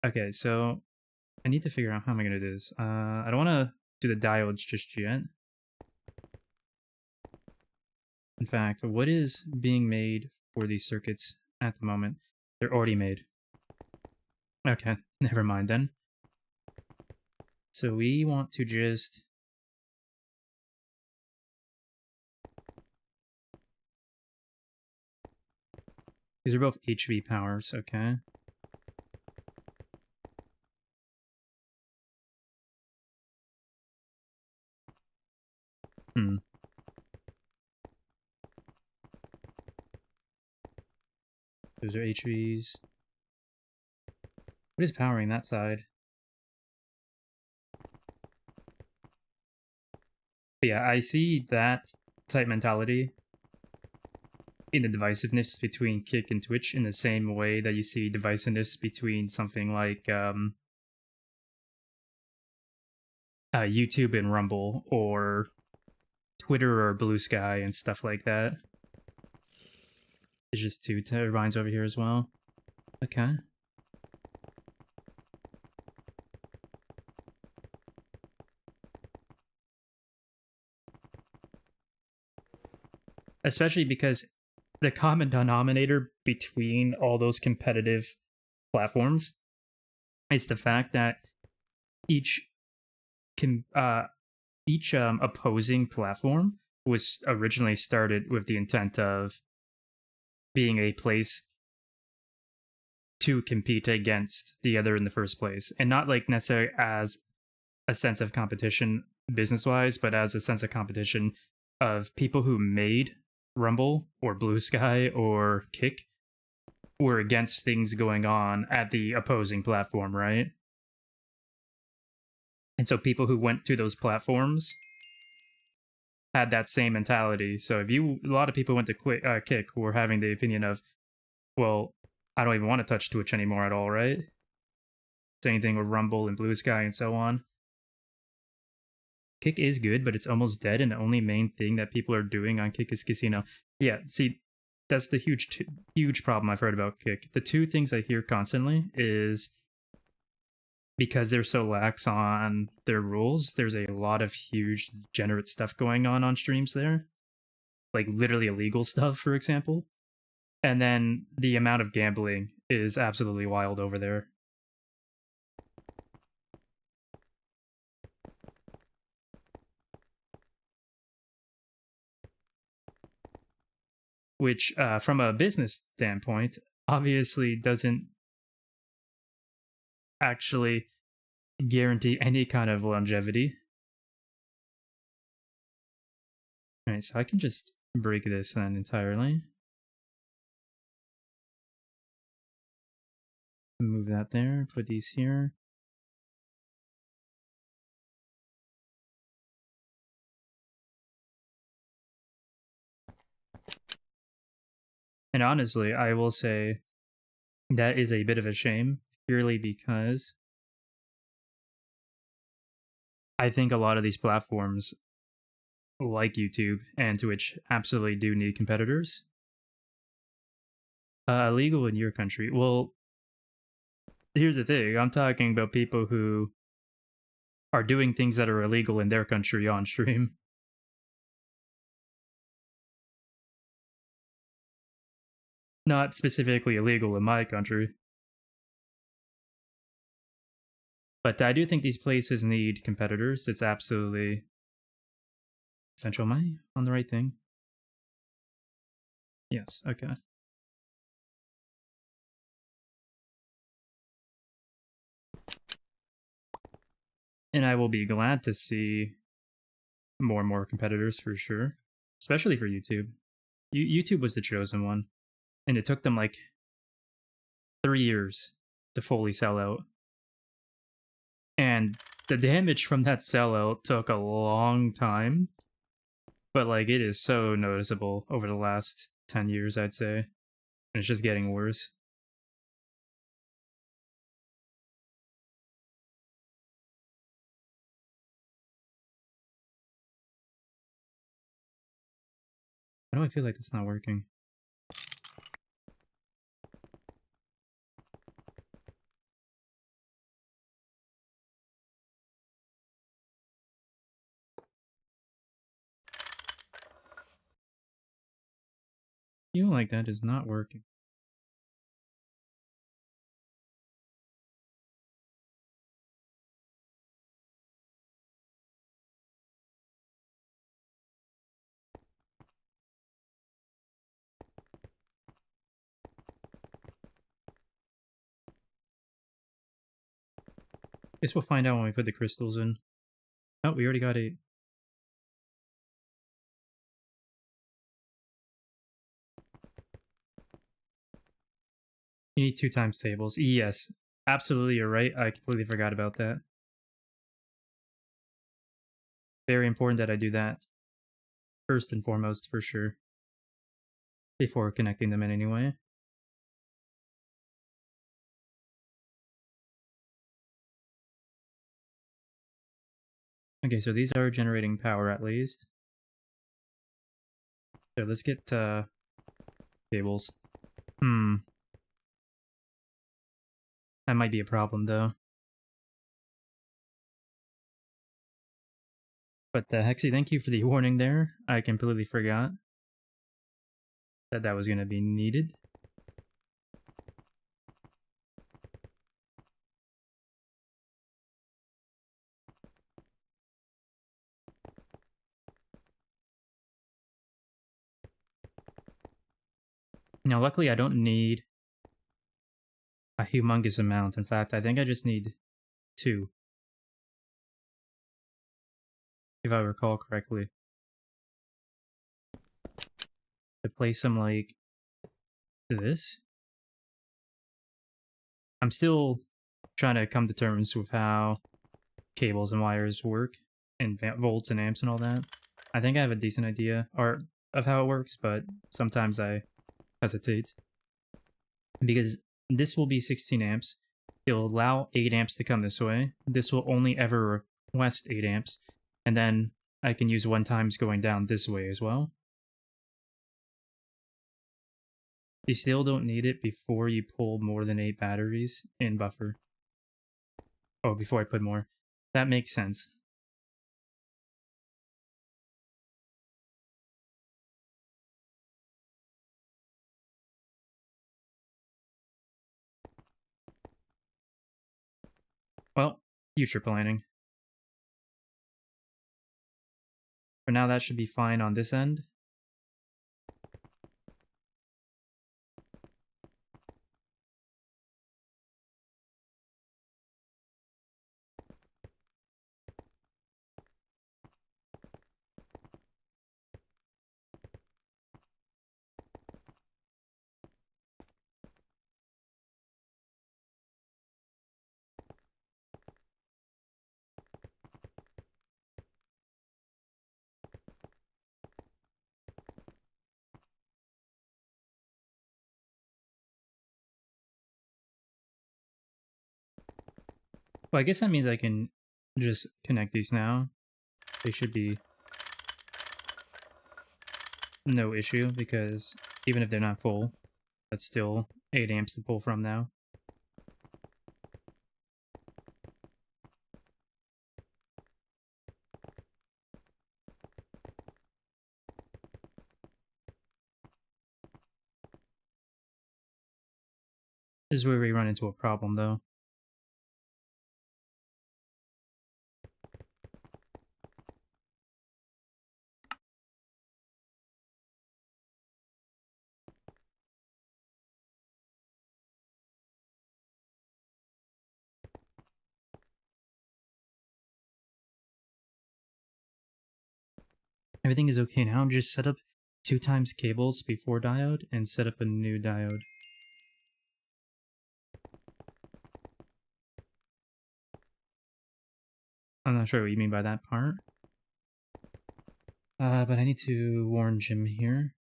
Okay, so I need to figure out how am I going to do this. I don't want to do the diodes just yet. In fact, what is being made for these circuits at the moment? They're already made. Okay, never mind then. So we want to just... These are both HV powers, okay. Those are HVs. What is powering that side? But yeah, I see that type mentality in the divisiveness between Kick and Twitch in the same way that you see divisiveness between something like YouTube and Rumble, or Twitter or Blue Sky and stuff like that. There's just two turbines over here as well. Okay. Especially because the common denominator between all those competitive platforms is the fact that each opposing platform was originally started with the intent of being a place to compete against the other in the first place, and not like necessarily as a sense of competition business-wise, but as a sense of competition of people who made Rumble or Blue Sky or Kick were against things going on at the opposing platform, right? And so people who went to those platforms had that same mentality. So if you, a lot of people went to Kick who were having the opinion of, well, I don't even want to touch Twitch anymore at all, right? Same thing with Rumble and Blue Sky and so on. Kick is good, but it's almost dead, and the only main thing that people are doing on Kick is casino. Yeah, see, that's the huge problem I've heard about Kick. The two things I hear constantly is because they're so lax on their rules, there's a lot of huge degenerate stuff going on streams there. Like literally illegal stuff, for example. And then the amount of gambling is absolutely wild over there. Which, from a business standpoint, obviously doesn't actually guarantee any kind of longevity. Alright, so I can just break this then entirely. Move that there, put these here. And honestly, I will say that is a bit of a shame, purely because I think a lot of these platforms, like YouTube and Twitch, absolutely do need competitors. Illegal in your country. Well, here's the thing. I'm talking about people who are doing things that are illegal in their country on stream. Not specifically illegal in my country. But I do think these places need competitors. It's absolutely essential. Am I on the right thing? Yes, okay. And I will be glad to see more and more competitors for sure. Especially for YouTube. YouTube was the chosen one. And it took them like 3 years to fully sell out. And the damage from that sellout took a long time. But like it is so noticeable over the last 10 years, I'd say. And it's just getting worse. Why do I feel like it's not working? Feel like that is not working. Guess we'll find out when we put the crystals in. Oh, we already got 8. You need 2 times tables. Yes, absolutely, you're right. I completely forgot about that. Very important that I do that first and foremost, for sure. Before connecting them in anyway. Okay, so these are generating power at least. So let's get cables. That might be a problem though. But Hexy, thank you for the warning there. I completely forgot that that was going to be needed. Now, luckily, I don't need a humongous amount. In fact, I think I just need 2. If I recall correctly. To place them like this. I'm still trying to come to terms with how cables and wires work, and volts and amps and all that. I think I have a decent idea of how it works, but sometimes I hesitate. Because this will be 16 amps. It'll allow 8 amps to come this way. This will only ever request 8 amps. And then I can use 1 times going down this way as well. You still don't need it before you pull more than 8 batteries in buffer. Oh, before I put more. That makes sense. Well, future planning. For now, that should be fine on this end. Well, I guess that means I can just connect these now. They should be no issue, because even if they're not full, that's still 8 amps to pull from now. This is where we run into a problem, though. Everything is okay now. Just set up 2 times cables before diode and set up a new diode. I'm not sure what you mean by that part. But I need to warn Jim here.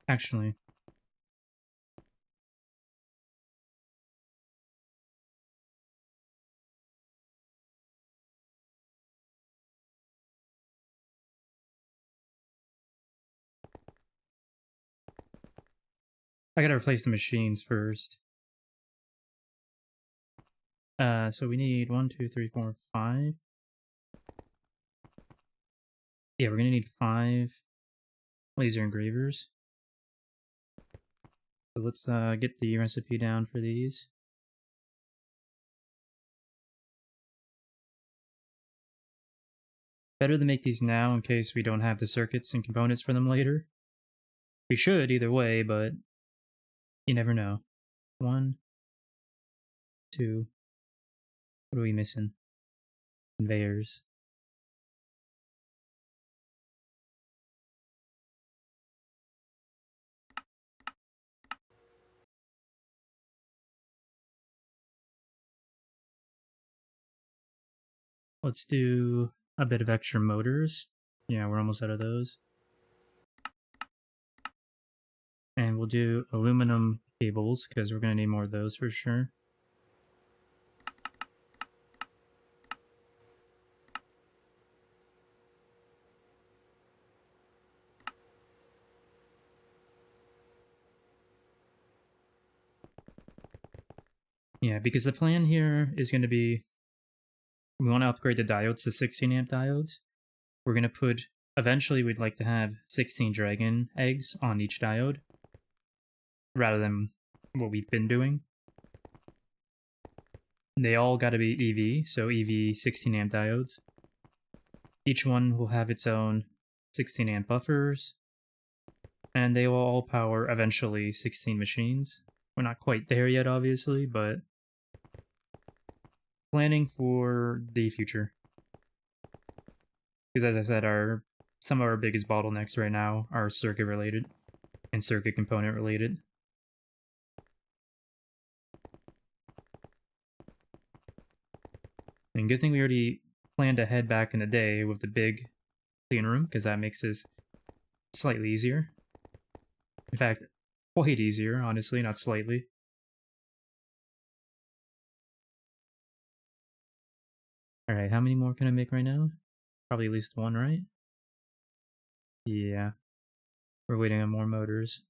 Actually, I gotta replace the machines first. So we need 1, 2, 3, 4, 5. Yeah, we're gonna need 5 laser engravers. So let's get the recipe down for these. Better to make these now in case we don't have the circuits and components for them later. We should either way, but you never know. 1, 2. What are we missing? Conveyors. Let's do a bit of extra motors. Yeah, we're almost out of those. And we'll do aluminum cables, because we're going to need more of those for sure. Yeah, because the plan here is going to be, we want to upgrade the diodes to 16 amp diodes. We're going to put, eventually we'd like to have 16 dragon eggs on each diode, rather than what we've been doing. They all got to be EV, so EV 16 amp diodes. Each one will have its own 16 amp buffers, and they will all power eventually 16 machines. We're not quite there yet, obviously, but planning for the future. Because as I said, some of our biggest bottlenecks right now are circuit related and circuit component related. And good thing we already planned ahead back in the day with the big clean room, because that makes this slightly easier. In fact, quite easier, honestly, not slightly. Alright, how many more can I make right now? Probably at least one, right? Yeah. We're waiting on more motors.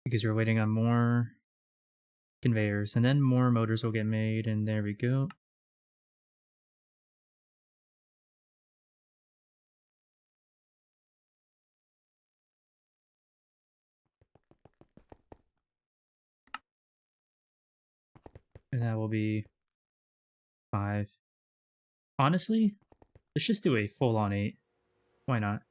Because we're waiting on more conveyors, and then more motors will get made, and there we go. And that will be 5. Honestly, let's just do a full-on 8. Why not?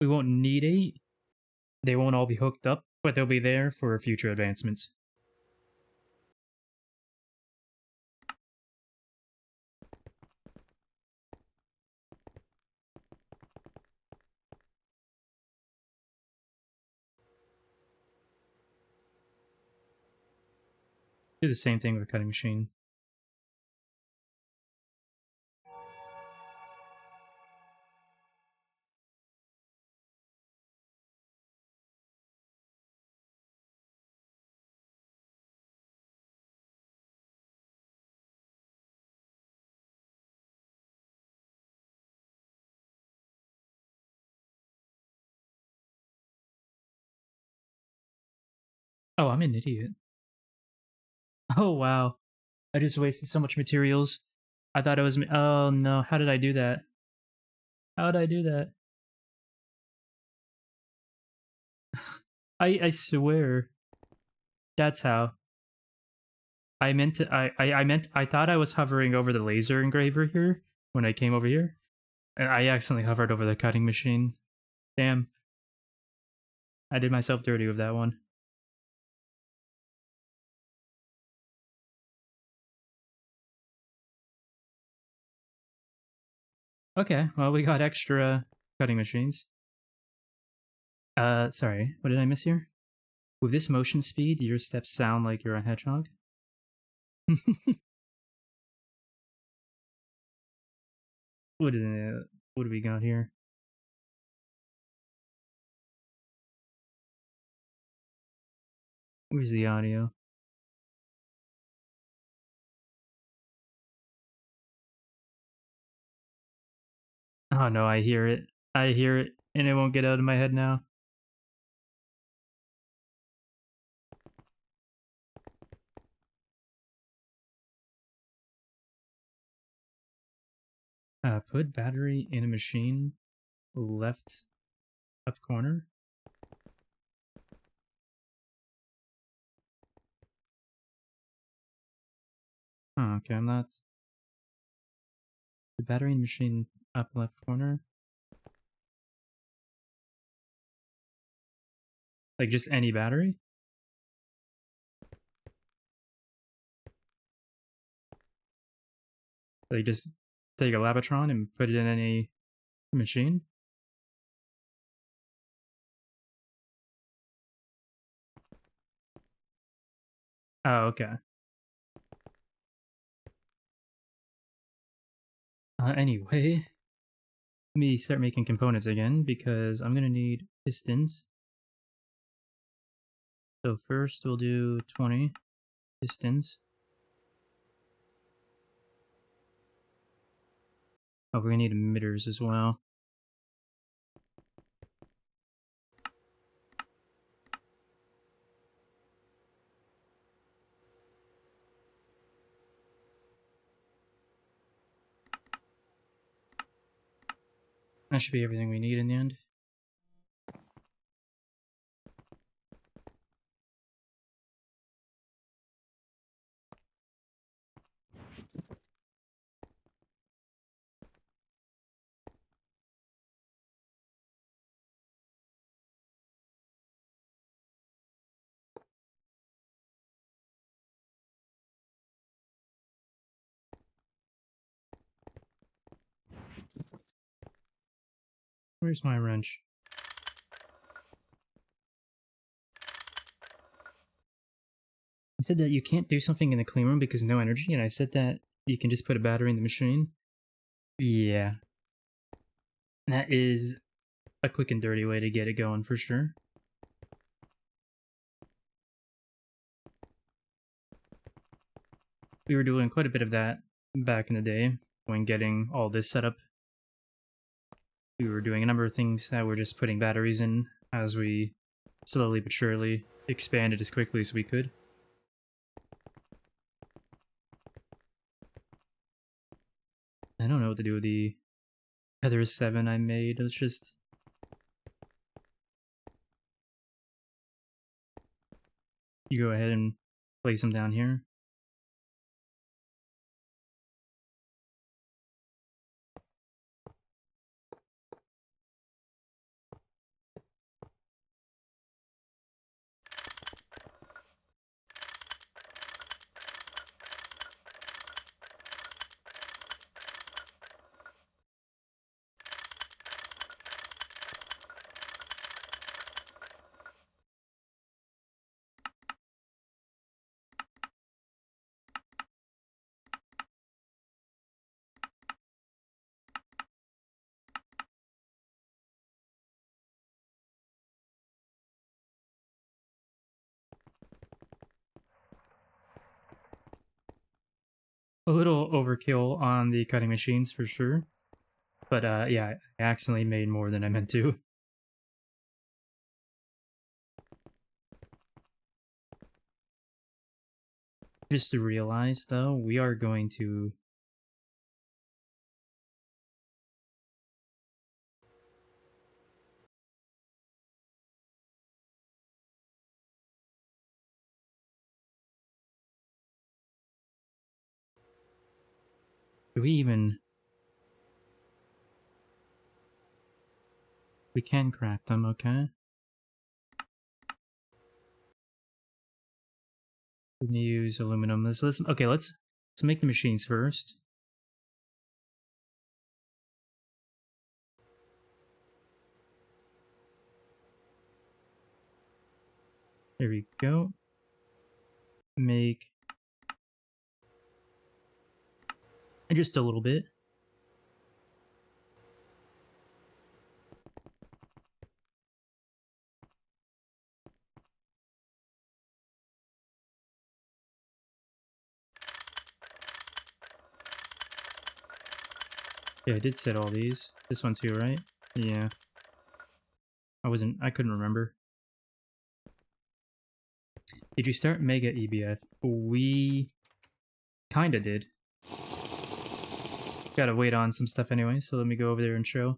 We won't need 8. They won't all be hooked up, but they'll be there for future advancements. Do the same thing with a cutting machine. Oh, I'm an idiot. Oh, wow. I just wasted so much materials. I thought it was me. Oh, no. How did I do that? How did I do that? I swear. That's how. I thought I was hovering over the laser engraver here when I came over here. And I accidentally hovered over the cutting machine. Damn. I did myself dirty with that one. Okay, well, we got extra cutting machines. Sorry, what did I miss here? With this motion speed, your steps sound like you're a hedgehog. What do we got here? Where's the audio? Oh no, I hear it. I hear it, and it won't get out of my head now. Put battery in a machine, left up corner. Oh, okay, I'm not. The battery in machine up left corner. Like just any battery? Like just take a Labotron and put it in any machine? Oh, okay. Anyway, let me start making components again because I'm gonna need pistons. So first we'll do 20 pistons. Oh, we're gonna need emitters as well. That should be everything we need in the end. Where's my wrench? I said that you can't do something in the clean room because no energy, and I said that you can just put a battery in the machine. Yeah. That is a quick and dirty way to get it going for sure. We were doing quite a bit of that back in the day when getting all this set up. We were doing a number of things that were just putting batteries in as we slowly but surely expanded as quickly as we could. I don't know what to do with the Heather 7 I made. Let's just... You go ahead and place them down here. A little overkill on the cutting machines for sure. But yeah, I accidentally made more than I meant to. Just to realize though, we are going to... Do we even... We can craft them, okay? We can use aluminum. Okay, let's make the machines first. There we go. Make... just a little bit. Yeah, I did set all these. This one too, right? Yeah. I couldn't remember. Did you start Mega EBF? We kinda did. Gotta wait on some stuff anyway, so let me go over there and show.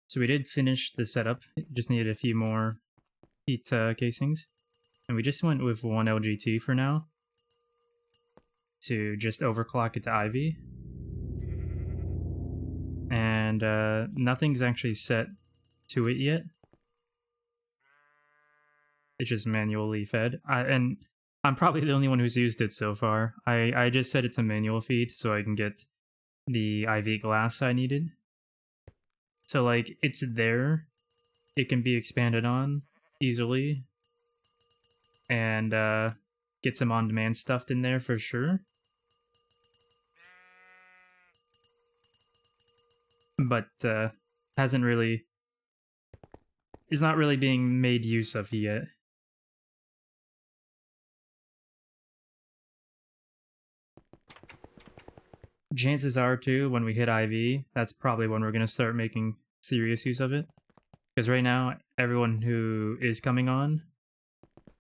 So we did finish the setup, just needed a few more heat casings. And we just went with one LGT for now, to just overclock it to Ivy. And nothing's actually set to it yet. It's just manually fed. And I'm probably the only one who's used it so far. I just set it to manual feed so I can get the IV glass I needed. So like, it's there. It can be expanded on easily. And get some on-demand stuff in there for sure. But hasn't really... is not really being made use of yet. Chances are, too, when we hit IV, that's probably when we're going to start making serious use of it. Because right now, everyone who is coming on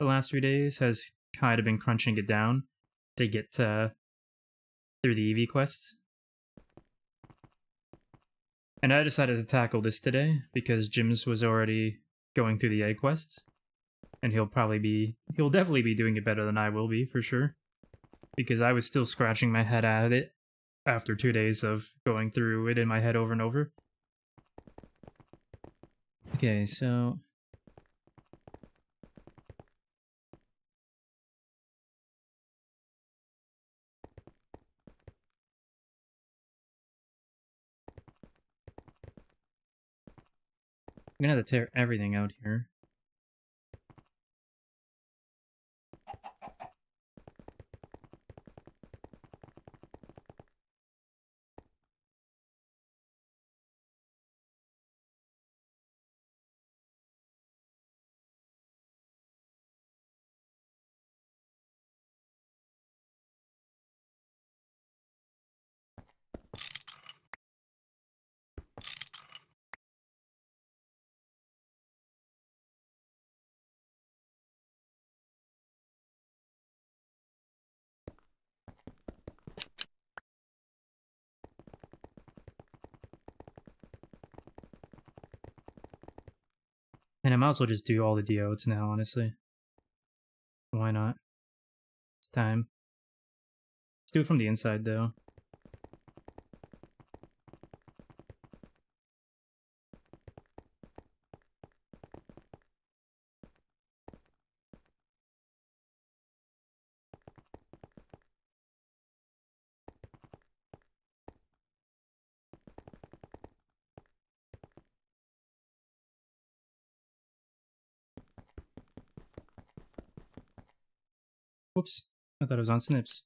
the last 3 days has kind of been crunching it down to get through the EV quests. And I decided to tackle this today because Jim's was already going through the A quests. And he'll definitely be doing it better than I will be, for sure. Because I was still scratching my head at it after 2 days of going through it in my head over and over. Okay, so... I'm gonna have to tear everything out here. And I might as well just do all the diodes now, honestly. Why not? It's time. Let's do it from the inside, though. Whoops. I thought it was on snips.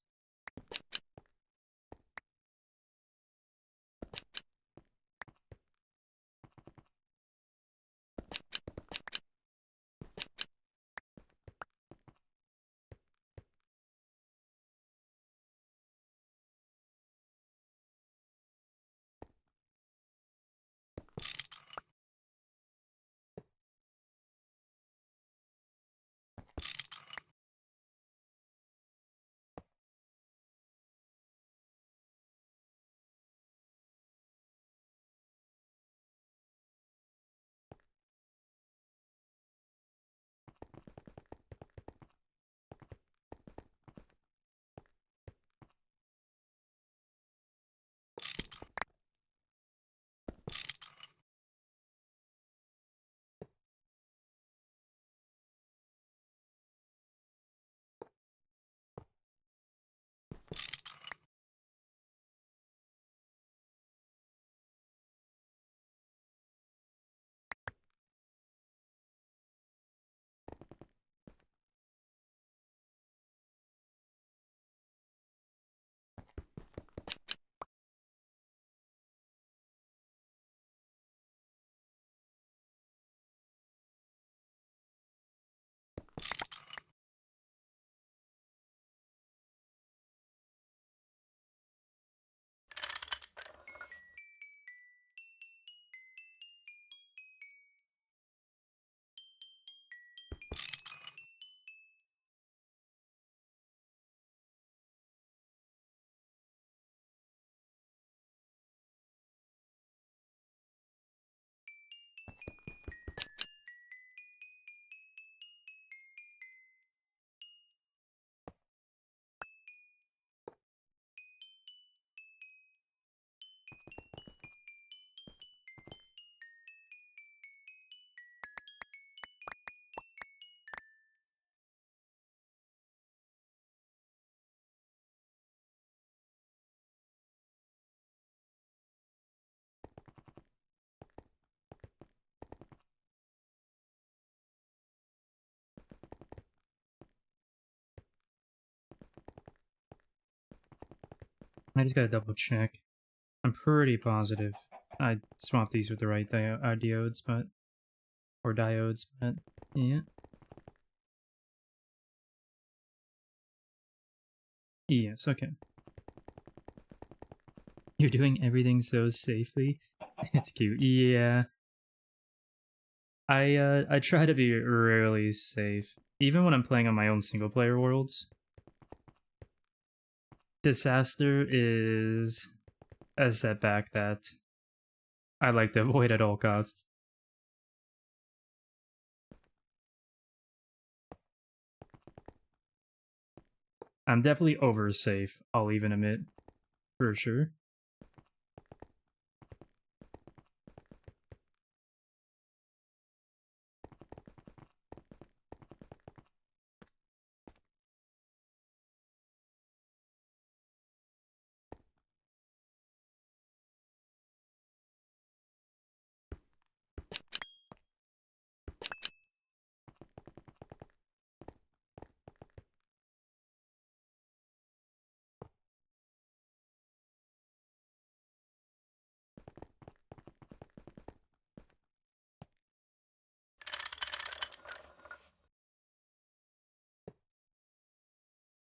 I just gotta double check. I'm pretty positive I swapped these with the right diodes, but... or diodes, but... yeah. Yes, okay. You're doing everything so safely. It's cute. Yeah. I try to be really safe. Even when I'm playing on my own single-player worlds. Disaster is a setback that I like to avoid at all costs. I'm definitely over safe, I'll even admit. For sure.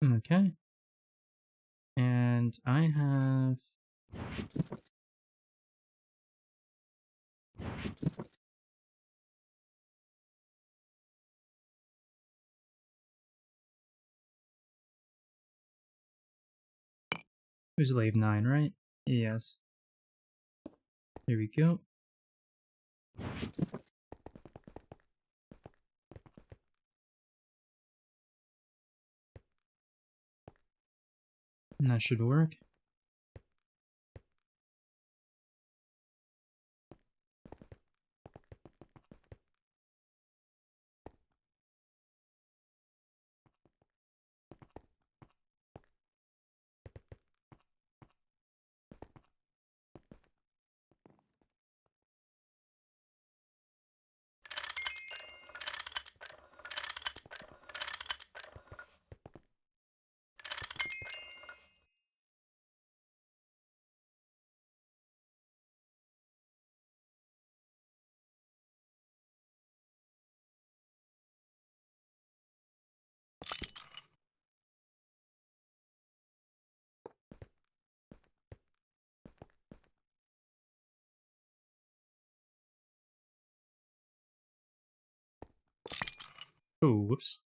Okay. And I have... It was Lave 9, right? Yes. Here we go. And that should work. Oh, whoops.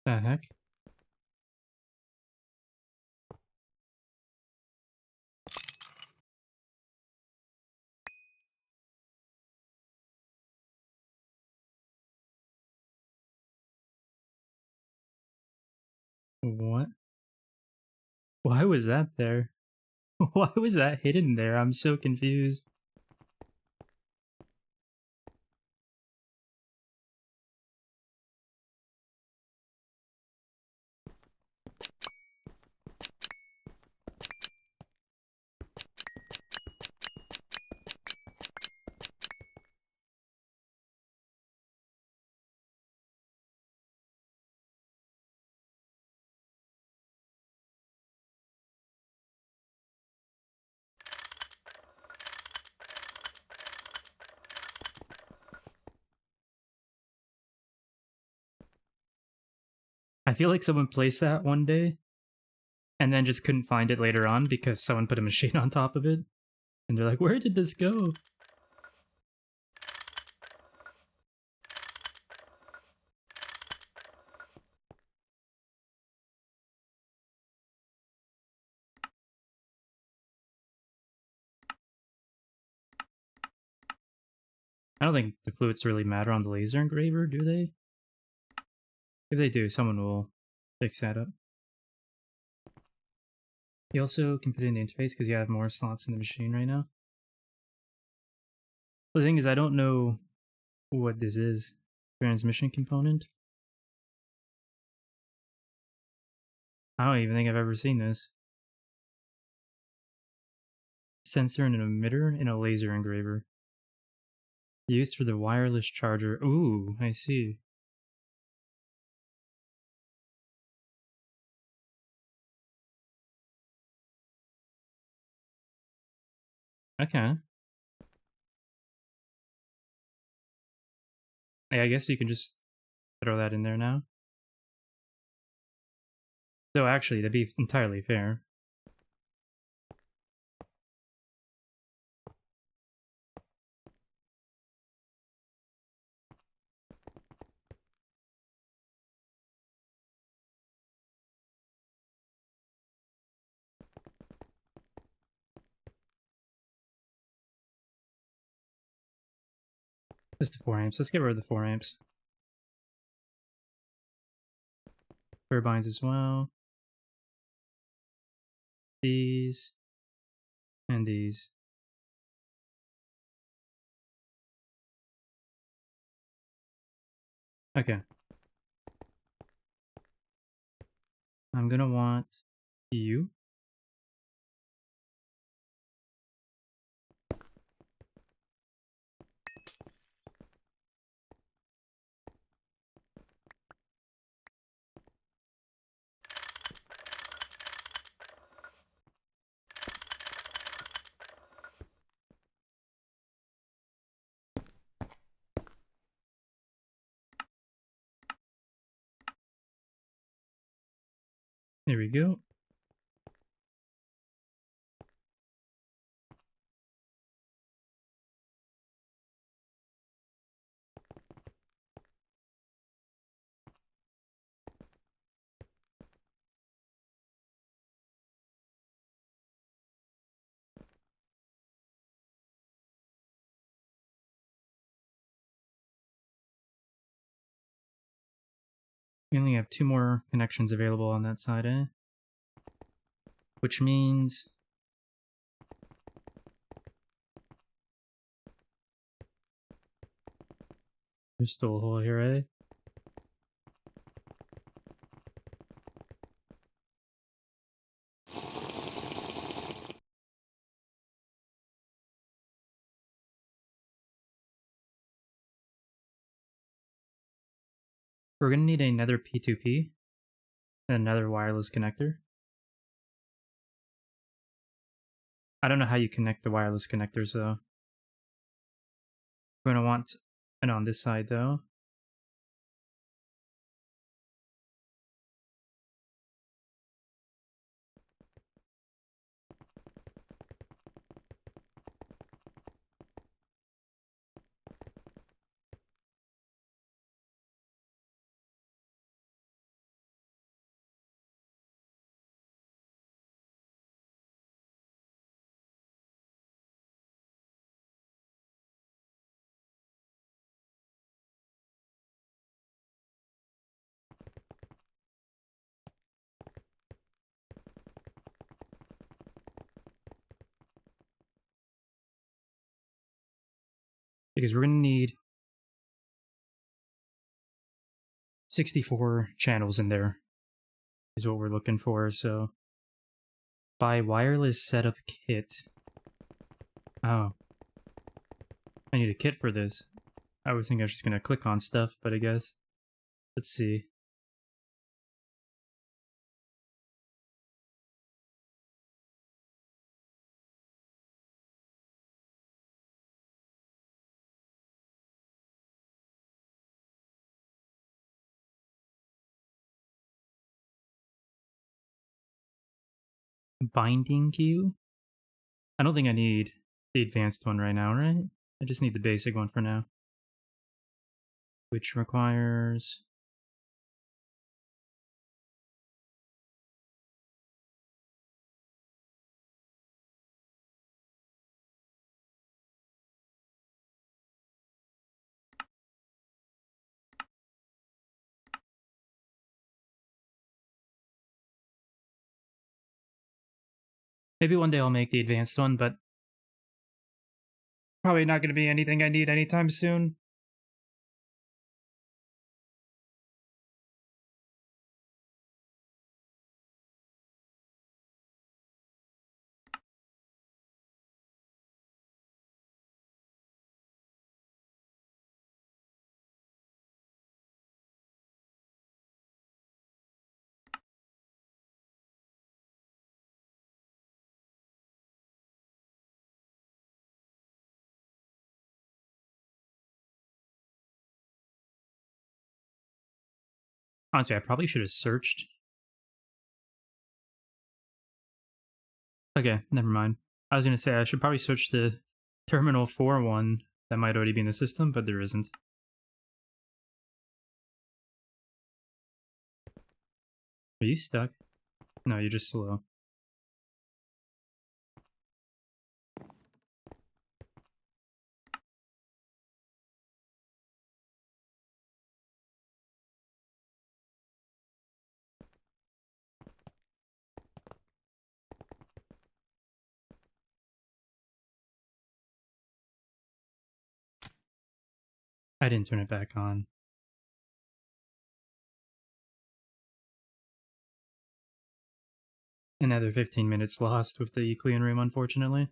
The heck? What? Why was that there? Why was that hidden there? I'm so confused. I feel like someone placed that one day and then just couldn't find it later on because someone put a machine on top of it. And they're like, where did this go? I don't think the fluids really matter on the laser engraver, do they? If they do, someone will fix that up. You also can put it in the interface because you have more slots in the machine right now. The thing is, I don't know what this is. Transmission component? I don't even think I've ever seen this. Sensor and an emitter in a laser engraver. Used for the wireless charger. Ooh, I see. Okay. Yeah, I guess you can just throw that in there now. Though actually, that'd be entirely fair. Just the 4 amps. Let's get rid of the 4 amps. Turbines as well. These. And these. Okay. I'm gonna want you. There we go. We only have 2 more connections available on that side, eh? Which means... there's still a hole here, eh? We're gonna need another P2P and another wireless connector. I don't know how you connect the wireless connectors though. We're gonna want it on this side though. Because we're gonna need 64 channels in there is what we're looking for, so buy wireless setup kit. Oh. I need a kit for this. I was thinking I was just gonna click on stuff, but I guess. Let's see. Binding queue? I don't think I need the advanced one right now, right? I just need the basic one for now. Which requires... maybe one day I'll make the advanced one, but probably not going to be anything I need anytime soon. Honestly, I probably should have searched. Okay, never mind. I was going to say I should probably search the Terminal 4 one that might already be in the system, but there isn't. Are you stuck? No, you're just slow. I didn't turn it back on. Another 15 minutes lost with the clean room, unfortunately.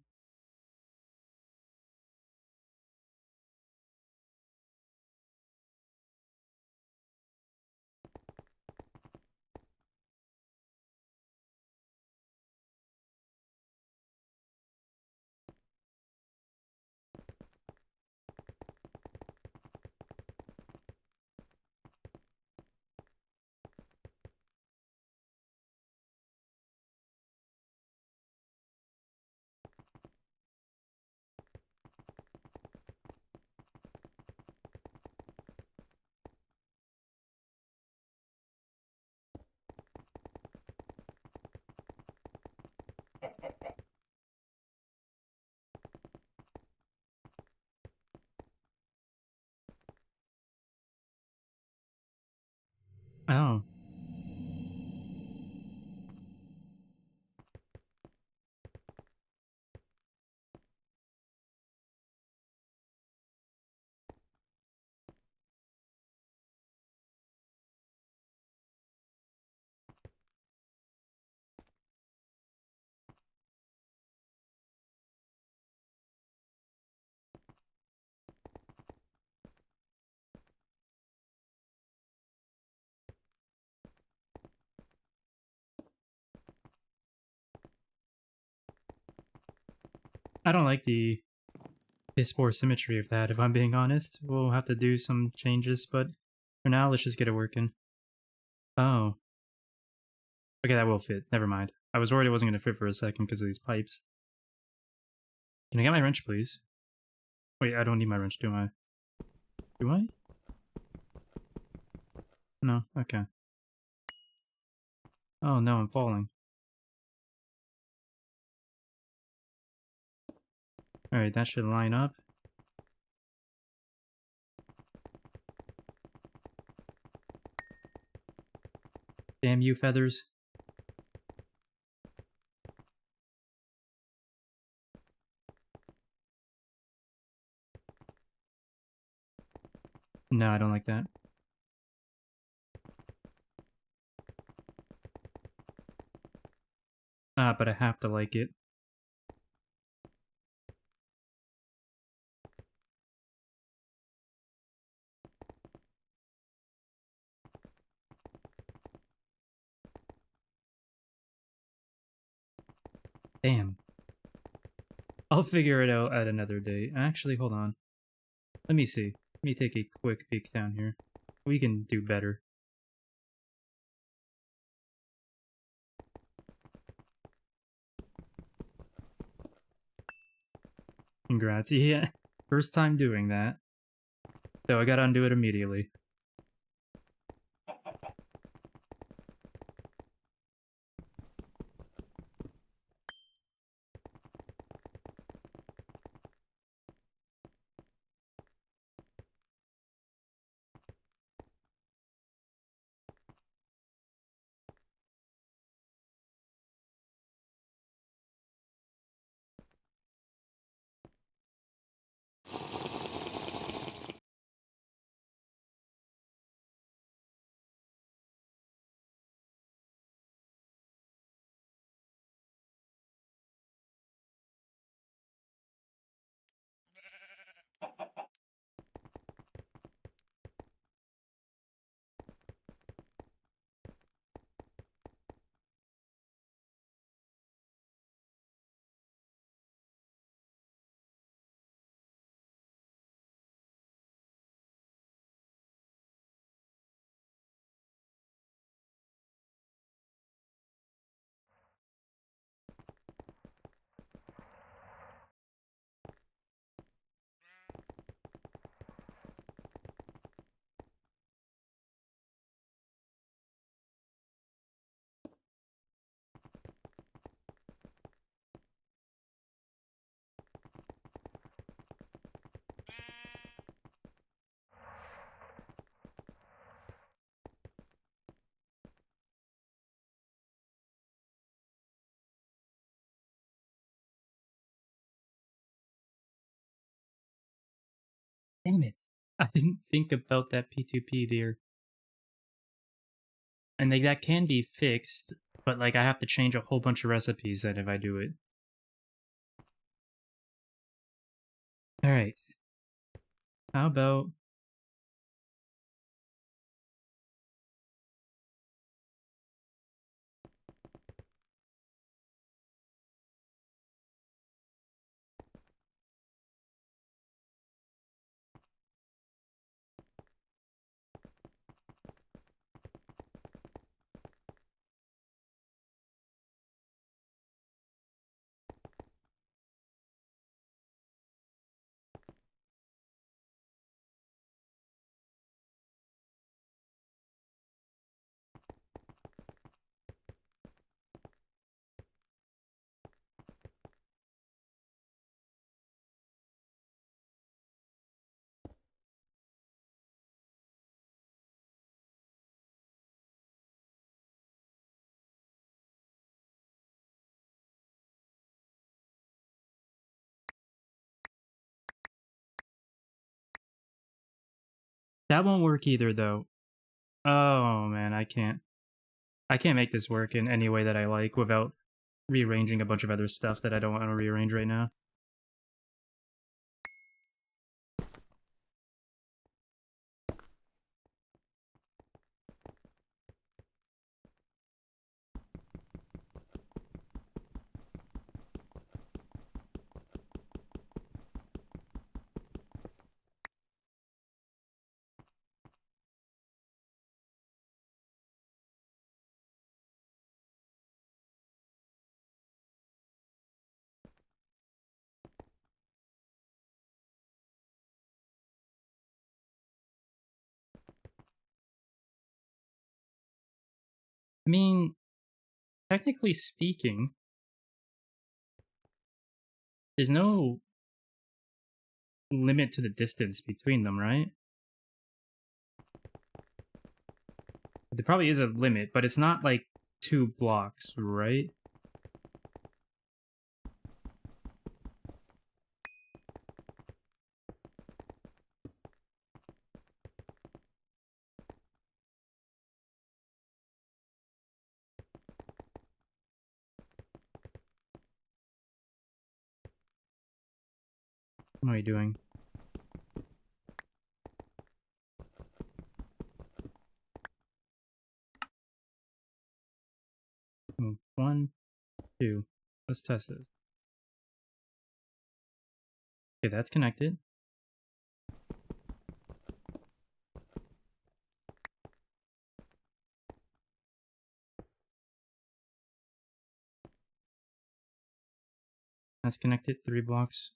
Oh. I don't like the piss poor symmetry of that, if I'm being honest. We'll have to do some changes, but for now, let's just get it working. Oh. Okay, that will fit. Never mind. I was worried it wasn't going to fit for a second because of these pipes. Can I get my wrench, please? Wait, I don't need my wrench, do I? Do I? No? Okay. Oh no, I'm falling. Alright, that should line up. Damn you, feathers. No, I don't like that. Ah, but I have to like it. Damn. I'll figure it out at another day. Actually, hold on. Let me see. Let me take a quick peek down here. We can do better. Congrats. Yeah. First time doing that. So I gotta undo it immediately. Damn it. I didn't think about that P2P there. And like that can be fixed, but like I have to change a whole bunch of recipes then if I do it. Alright. How about that won't work either though. Oh man, I can't. I can't make this work in any way that I like without rearranging a bunch of other stuff that I don't want to rearrange right now. I mean, technically speaking, there's no limit to the distance between them, right? There probably is a limit, but it's not like 2 blocks, right? What am I doing? One, two. Let's test this. Okay, that's connected. That's connected. 3 blocks.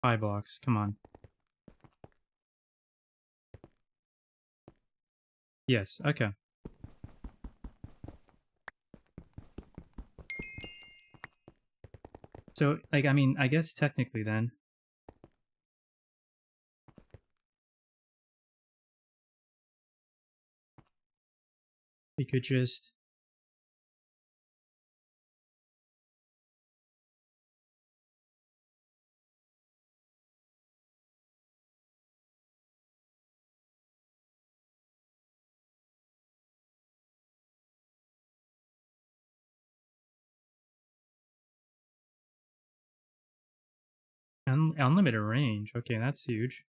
5 blocks. Come on. Yes, okay. So, like, I mean, I guess technically then, we could just... unlimited range. Okay, that's huge.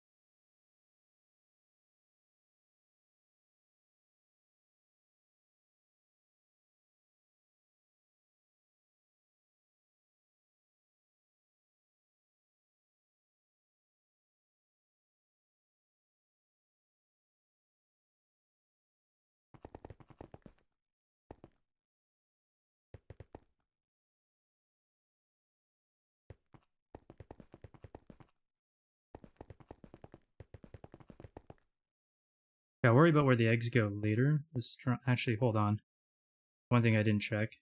Yeah, worry about where the eggs go later. Actually, hold on. One thing I didn't check.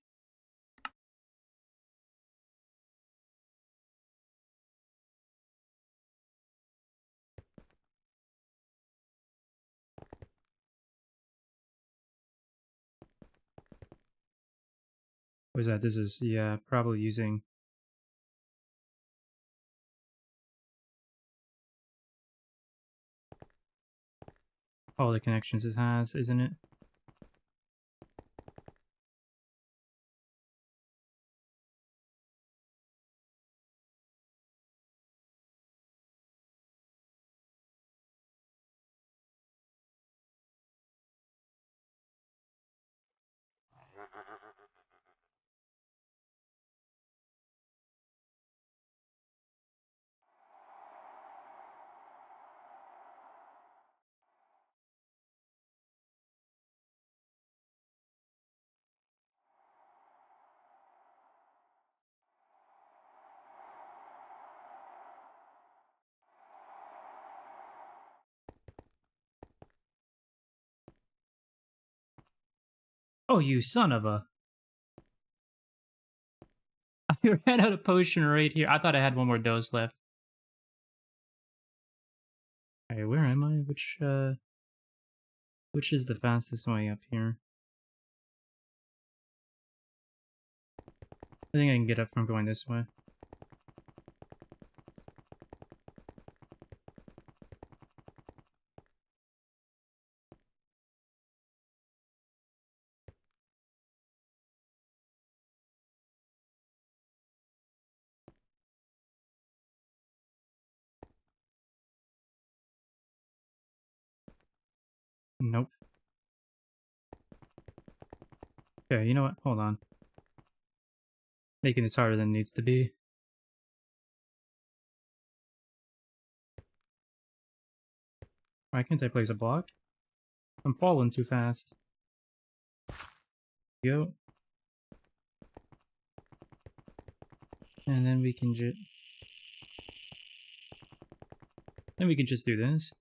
What is that? This is, yeah, probably using all the connections it has, isn't it? Oh, you son of a... I ran out of potion right here. I thought I had one more dose left. Alright, where am I? Which is the fastest way up here? I think I can get up from going this way. Nope. Okay, you know what? Hold on. Making this harder than it needs to be. Why can't I place a block? I'm falling too fast. Go. And then we can just... Then we can just do this.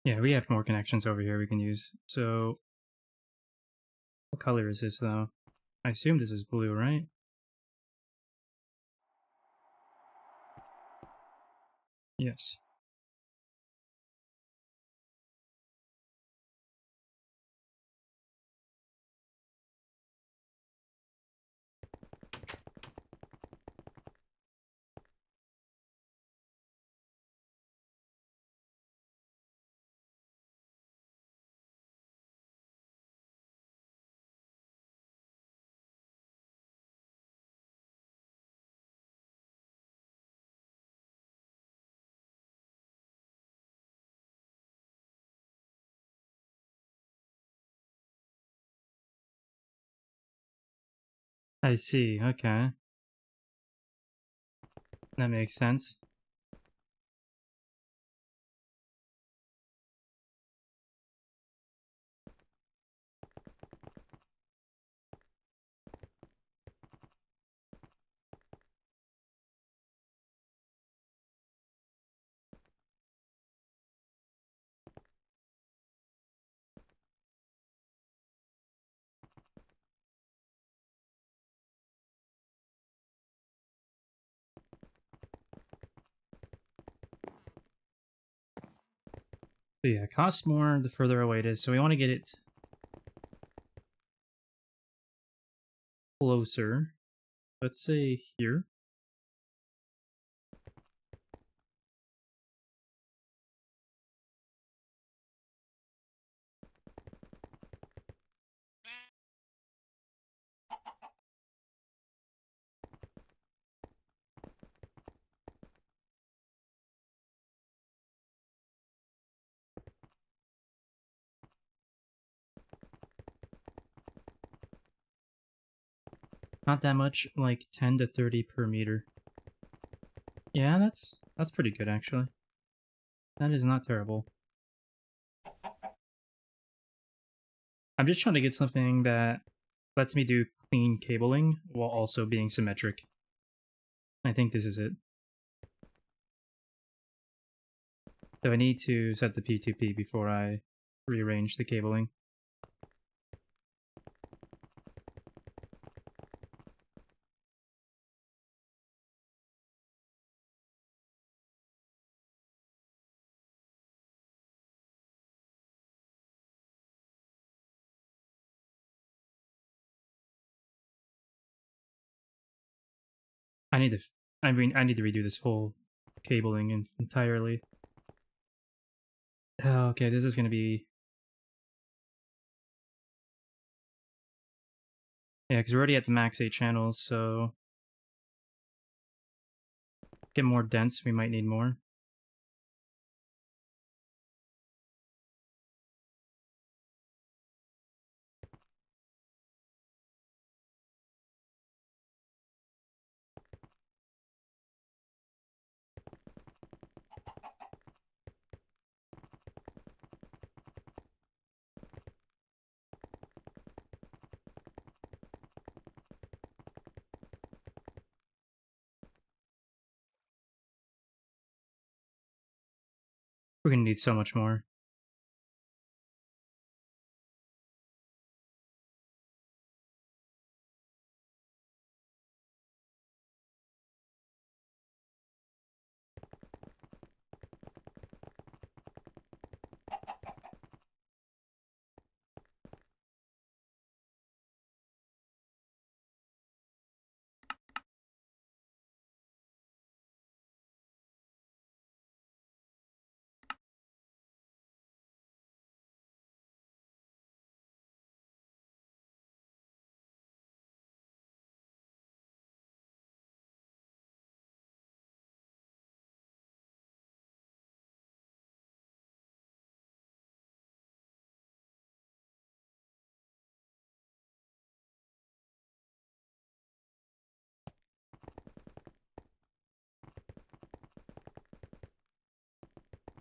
Yeah, we have more connections over here we can use. So, what color is this though? I assume this is blue, right? Yes. I see, okay. That makes sense. So yeah, it costs more the further away it is, so we want to get it closer. Let's say here. Not that much, like 10 to 30 per meter. Yeah, that's pretty good actually. That is not terrible. I'm just trying to get something that lets me do clean cabling while also being symmetric. I think this is it. So I need to set the P2P before I rearrange the cabling. I need to. I need to redo this whole cabling entirely. Oh, okay, this is gonna be. Yeah, because we're already at the max 8 channels, so get more dense. We might need more. We're gonna need so much more.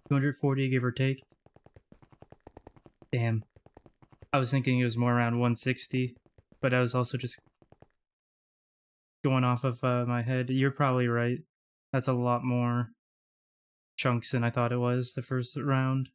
$240, give or take. Damn. I was thinking it was more around 160, but I was also just going off of my head. You're probably right. That's a lot more chunks than I thought it was the first round.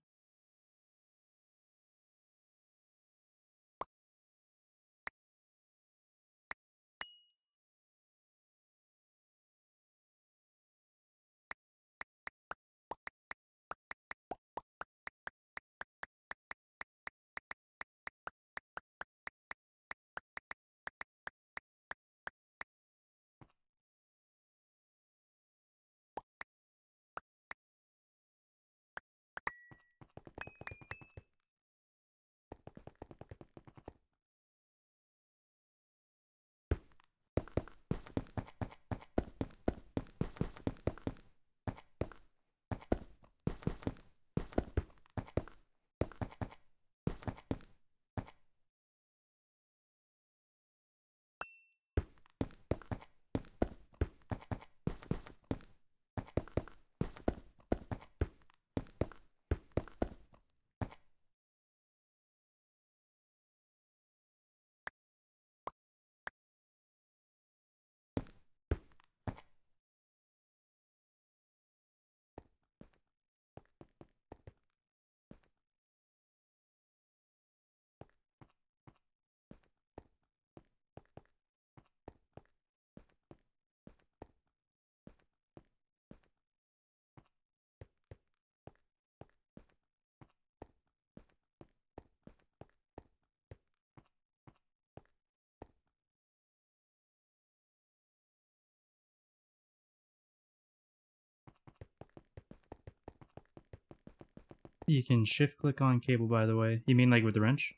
You can shift click on cable, by the way. You mean like with the wrench?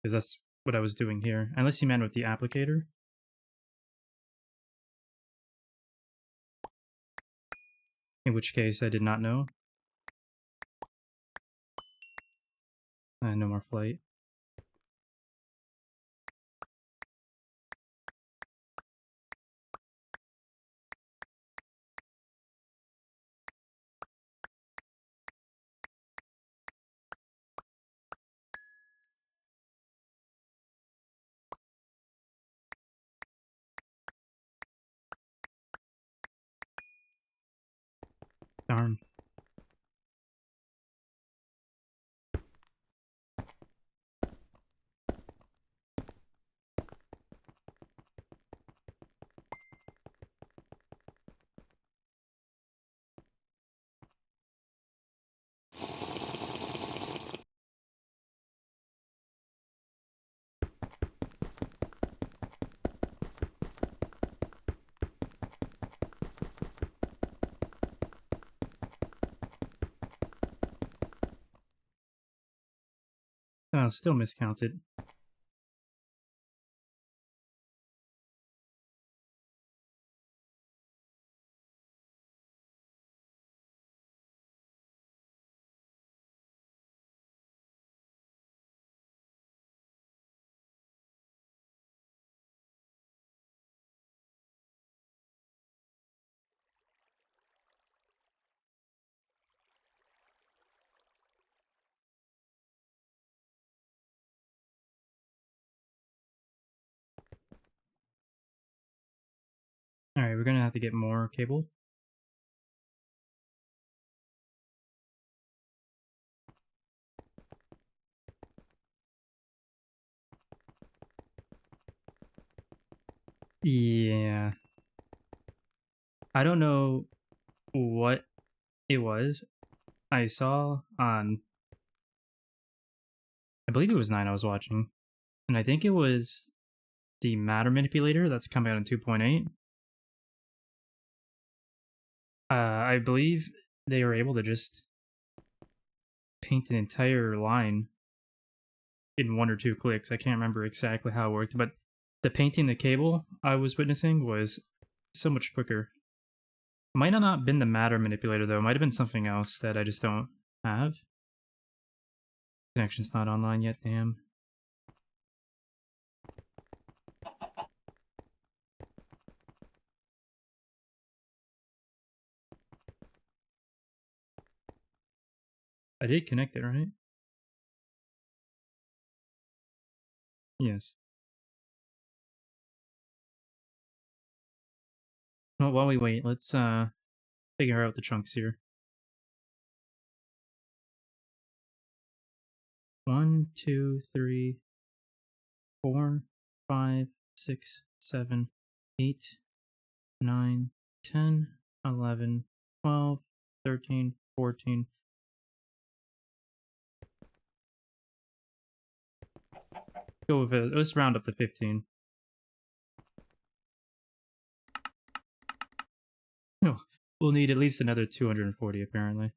Because that's what I was doing here. Unless you meant with the applicator. In which case, I did not know. No more flight. Darn. Oh, still miscounted. Alright, we're gonna have to get more cable. Yeah. I don't know what it was. I saw on, I believe it was 9 I was watching, and I think it was the matter manipulator that's coming out in 2.8. I believe they were able to just paint an entire line in 1 or 2 clicks. I can't remember exactly how it worked, but the painting the cable I was witnessing was so much quicker. Might have not been the matter manipulator though, might have been something else that I just don't have. Connection's not online yet, damn. I did connect it, right? Yes. Well, while we wait, let's figure out the chunks here. 1, 2, 3, 4, 5, 6, 7, 8, 9, 10, 11, 12, 13, 14. Go with it. Let's round up to 15. No, we'll need at least another 240 apparently.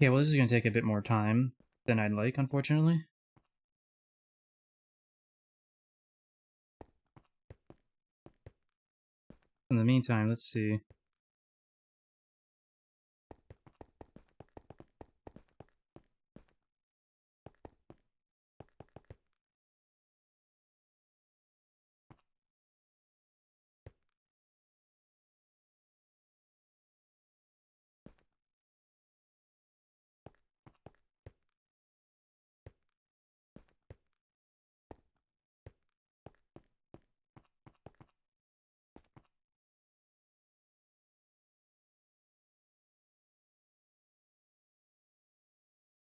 Okay, well, this is going to take a bit more time than I'd like, unfortunately. In the meantime, let's see.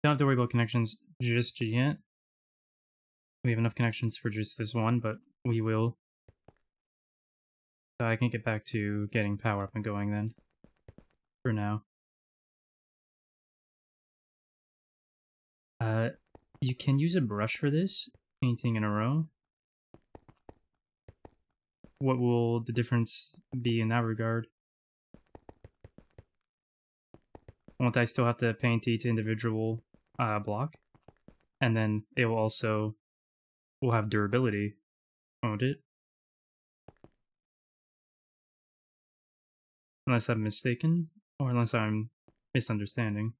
Don't have to worry about connections just yet. We have enough connections for just this one, but we will. So I can get back to getting power up and going then. For now. You can use a brush for this, painting in a row. What will the difference be in that regard? Won't I still have to paint each individual block? And then it will also will have durability, won't it? Unless I'm mistaken, or unless I'm misunderstanding.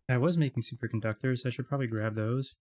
I was making superconductors, I should probably grab those.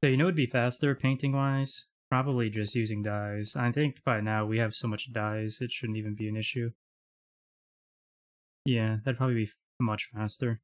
So you know it'd be faster painting-wise? Probably just using dyes. I think by now we have so much dyes, it shouldn't even be an issue. Yeah, that'd probably be much faster.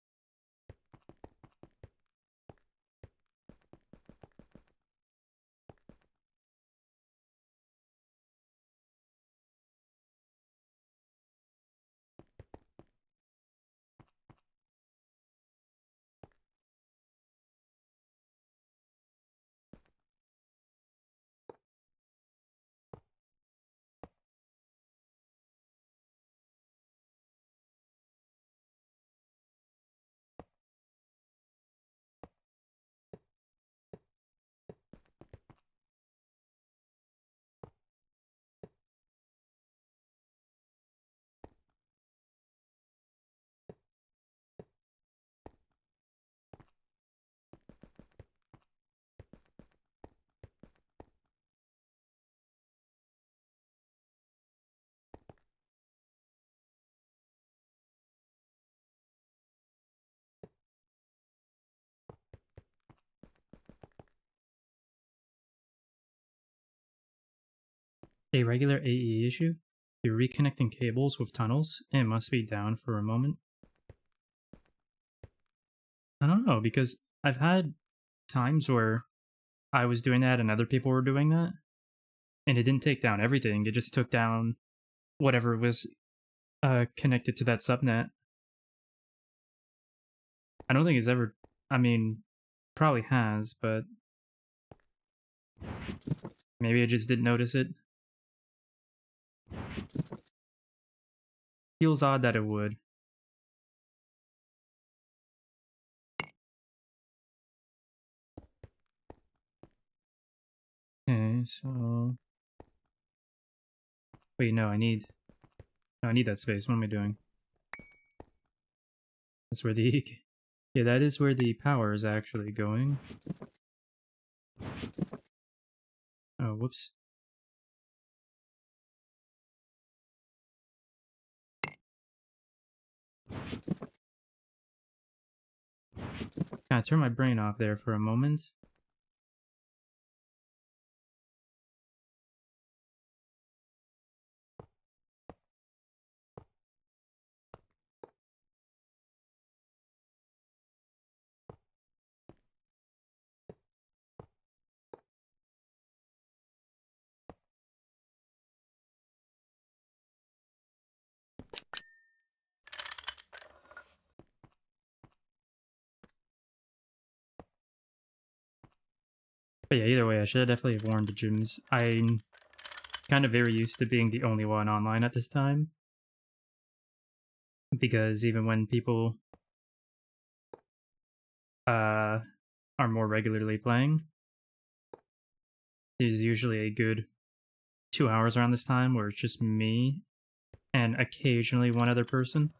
A regular AE issue? You're reconnecting cables with tunnels? It must be down for a moment. I don't know, because I've had times where I was doing that and other people were doing that, and it didn't take down everything, it just took down whatever was connected to that subnet. I don't think it's ever... I mean, probably has, but maybe I just didn't notice it. Feels odd that it would. Okay, so... Wait, no, I need that space. What am I doing? That's where the... Yeah, that is where the power is actually going. Oh, whoops. Can I turn my brain off there for a moment? But yeah, either way, I should have definitely have warned the gyms. I'm kind of very used to being the only one online at this time. Because even when people are more regularly playing, there's usually a good 2 hours around this time where it's just me and occasionally one other person.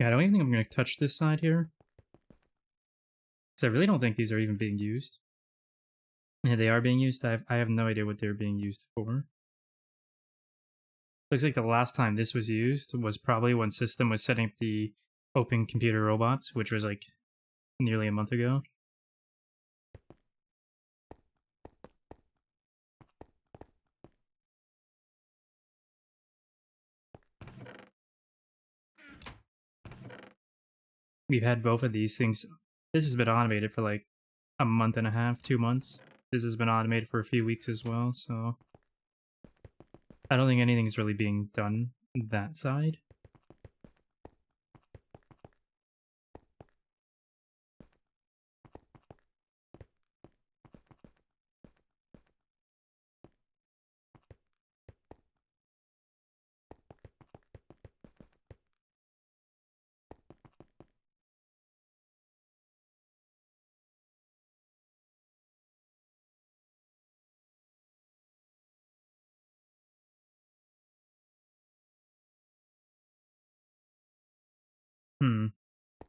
Yeah, I don't even think I'm going to touch this side here. Because I really don't think these are even being used. Yeah, they are being used. I have no idea what they're being used for. Looks like the last time this was used was probably when System was setting up the open computer robots, which was like nearly a month ago. We've had both of these things. This has been automated for like a month and a half, 2 months. This has been automated for a few weeks as well, so I don't think anything's really being done that side.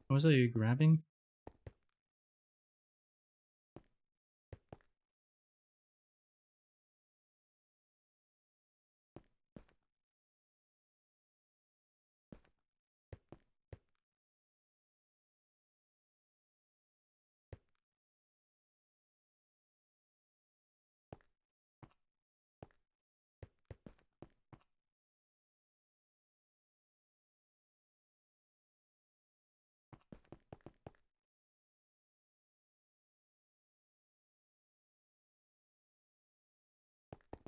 What was I grabbing?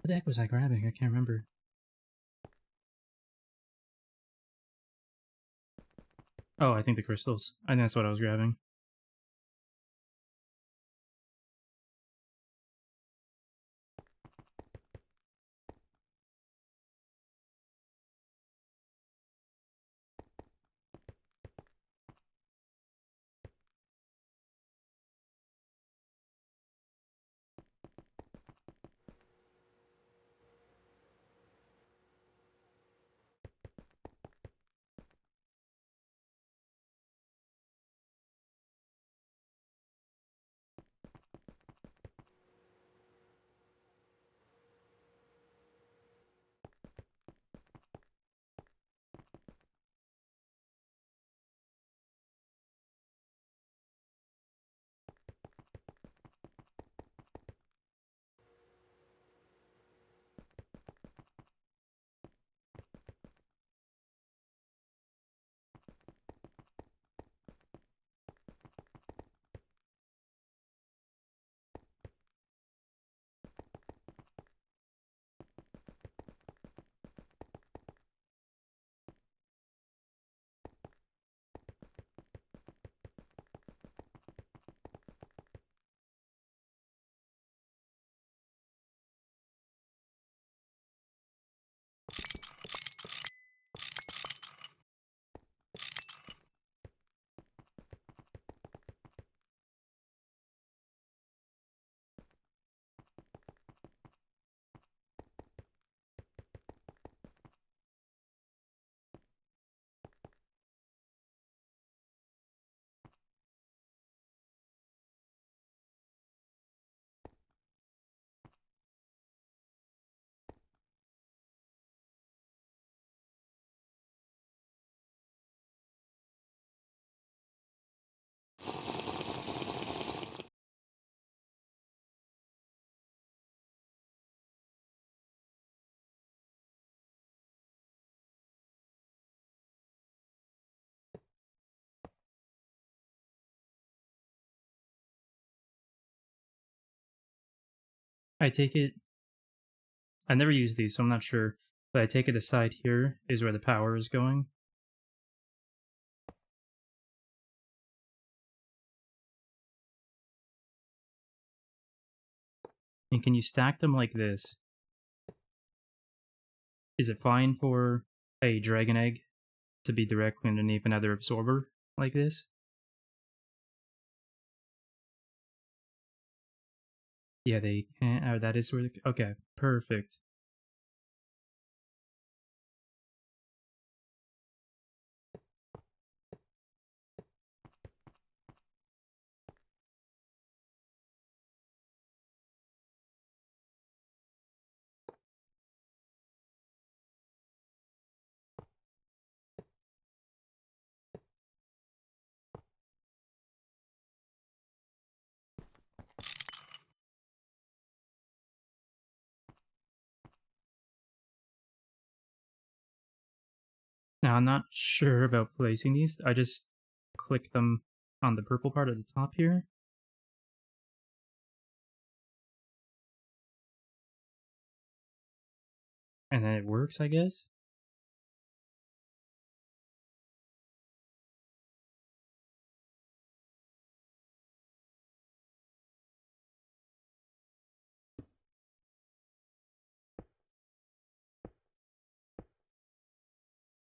What the heck was I grabbing? I can't remember. Oh, I think the crystals. I think that's what I was grabbing. I take it... I never used these, so I'm not sure. But I take it the side here is where the power is going. And can you stack them like this? Is it fine for a dragon egg to be directly underneath another absorber like this? Yeah, they can. Oh, that is where. Okay, perfect. Now, I'm not sure about placing these. I just click them on the purple part at the top here. And then it works, I guess.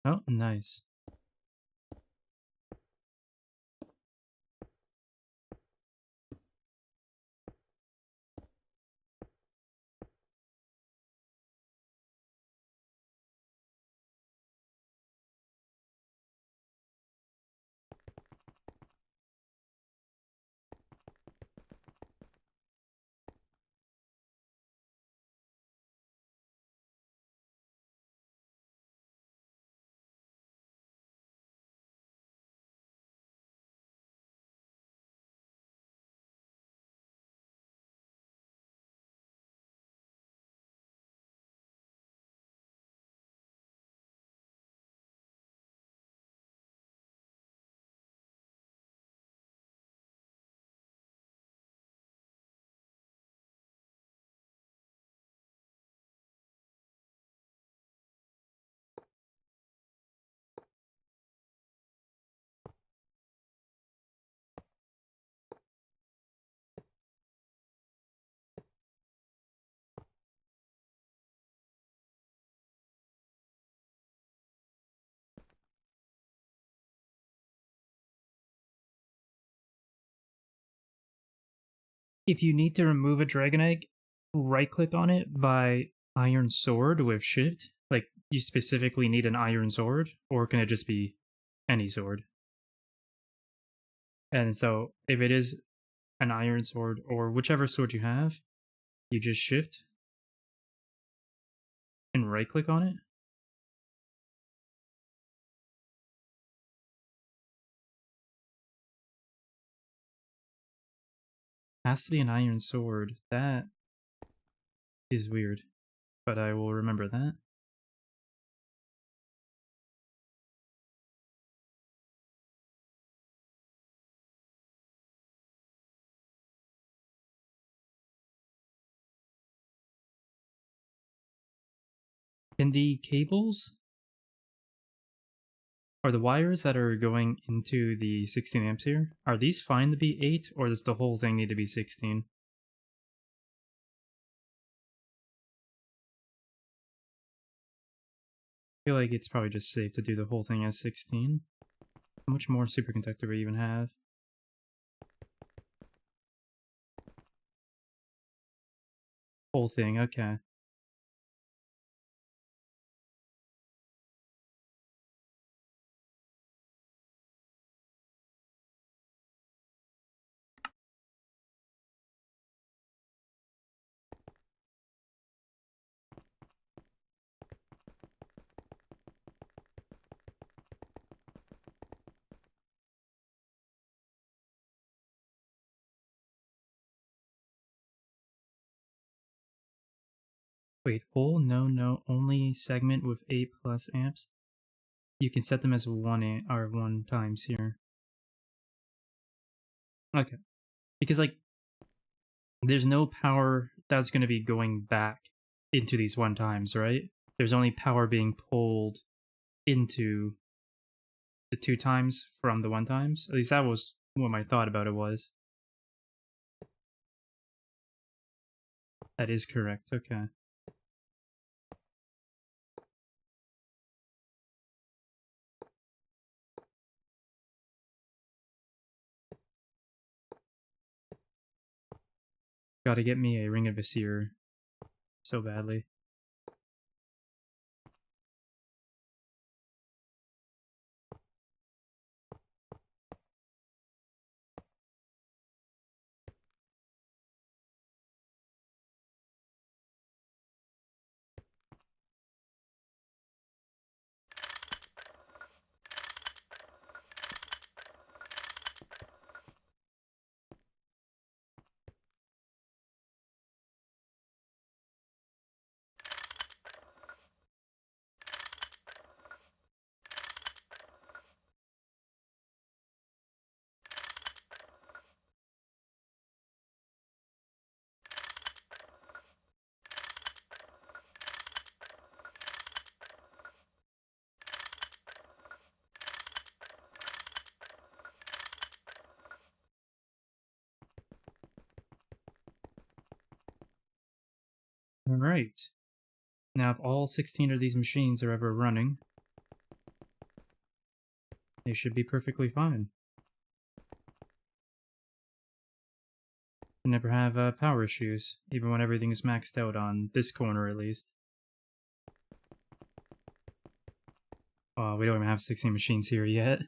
Oh, nice. If you need to remove a dragon egg, right click on it by iron sword with shift. Like, you specifically need an iron sword, or can it just be any sword? And so, if it is an iron sword, or whichever sword you have, you just shift and right click on it. Has to be an iron sword. That is weird, but I will remember that. Can the cables or the wires that are going into the 16 amps here, are these fine to be 8, or does the whole thing need to be 16? I feel like it's probably just safe to do the whole thing as 16. How much more superconductor do we even have? Whole thing, okay. Wait, whole? No, only segment with 8 plus amps? You can set them as 1 amp, or 1 times here. Okay. Because, like, there's no power that's going to be going back into these 1 times, right? There's only power being pulled into the 2 times from the 1 times. At least that was what my thought about it was. That is correct, okay. Gotta get me a Ring of Visir so badly. Alright. Now, if all 16 of these machines are ever running, they should be perfectly fine. Never have power issues, even when everything is maxed out on this corner at least. We don't even have 16 machines here yet.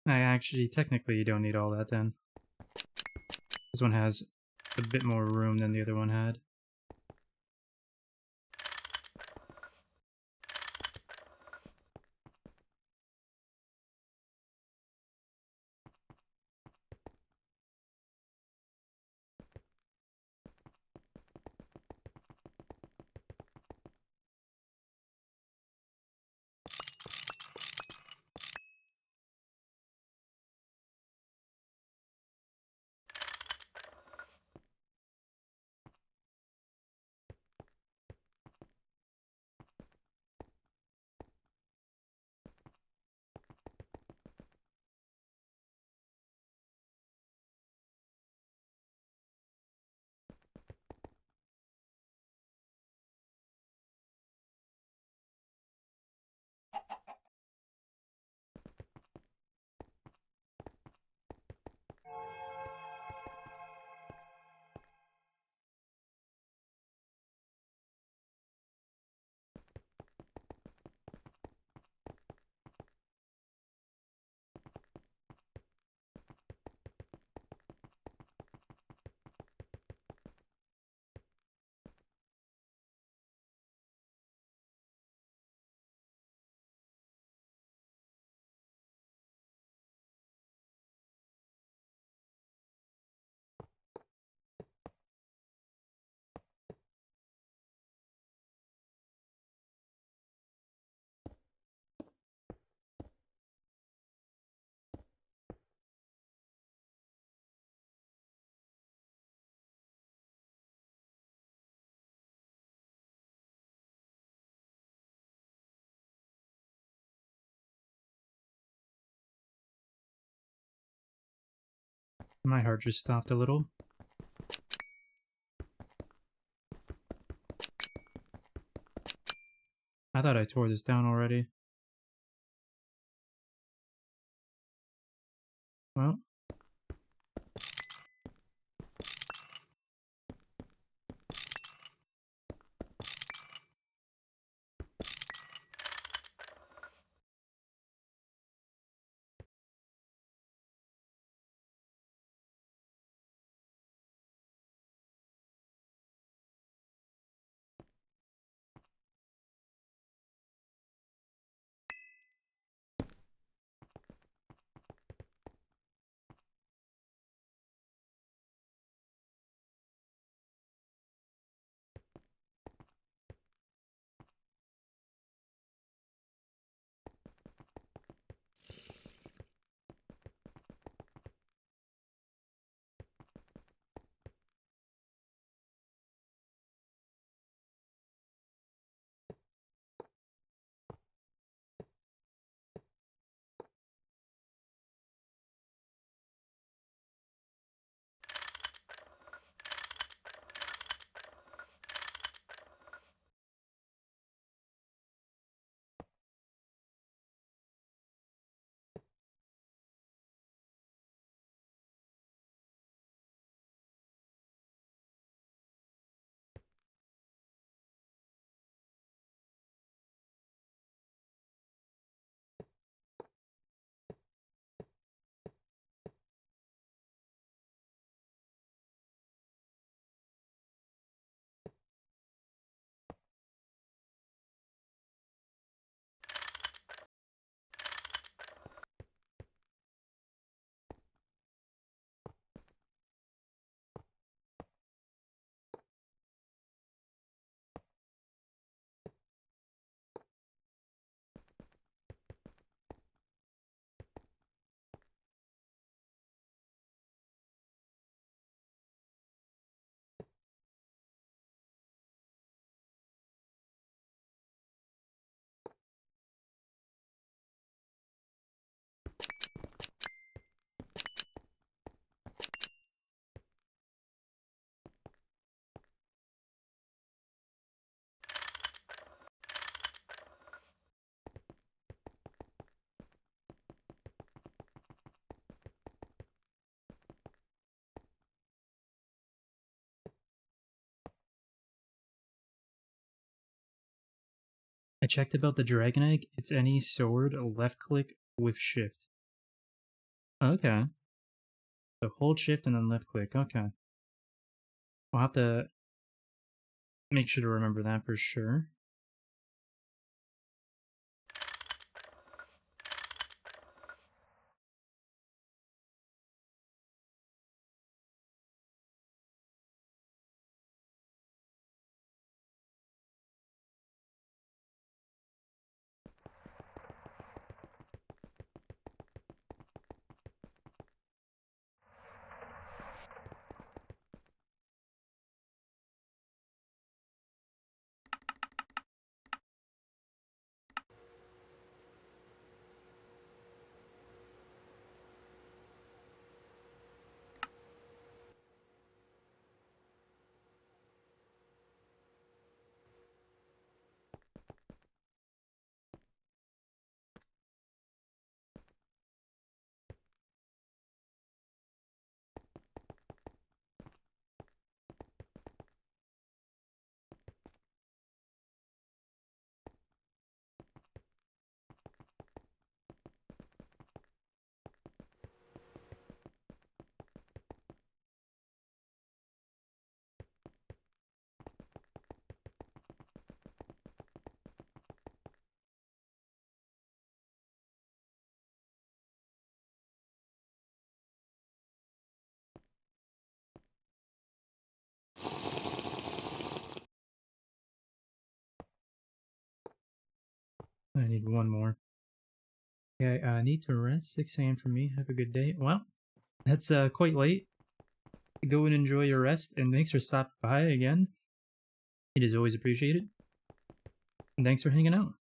I actually, technically, you don't need all that then. This one has a bit more room than the other one had. My heart just stopped a little. I thought I tore this down already. Well, I checked about the dragon egg. It's any sword, left click with shift. Okay. So hold shift and then left click. Okay. I'll have to make sure to remember that for sure. I need one more. Okay, I need to rest. 6 a.m. for me. Have a good day. Well, that's quite late. Go and enjoy your rest, and thanks for stopping by again. It is always appreciated. And thanks for hanging out.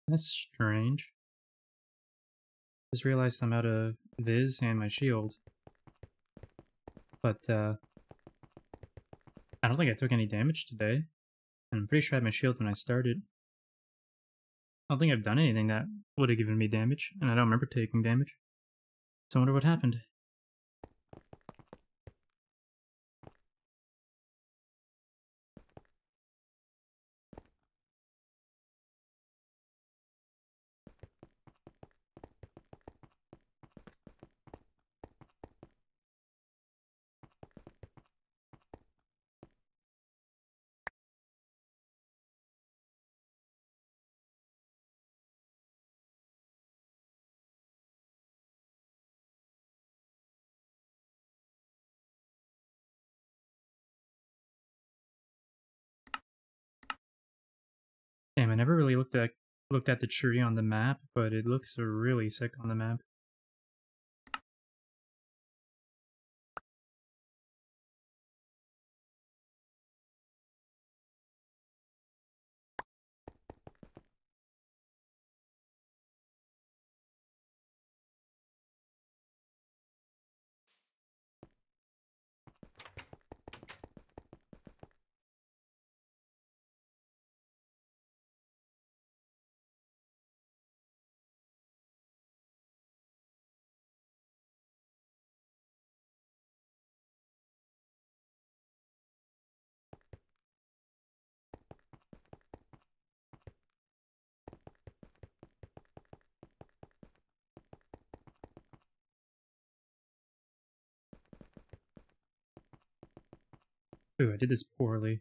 That's strange. Just realized I'm out of Viz and my shield. But, I don't think I took any damage today. And I'm pretty sure I had my shield when I started. I don't think I've done anything that would have given me damage, and I don't remember taking damage. So I wonder what happened. Damn, I never really looked at the tree on the map, but it looks really sick on the map. Ooh, I did this poorly.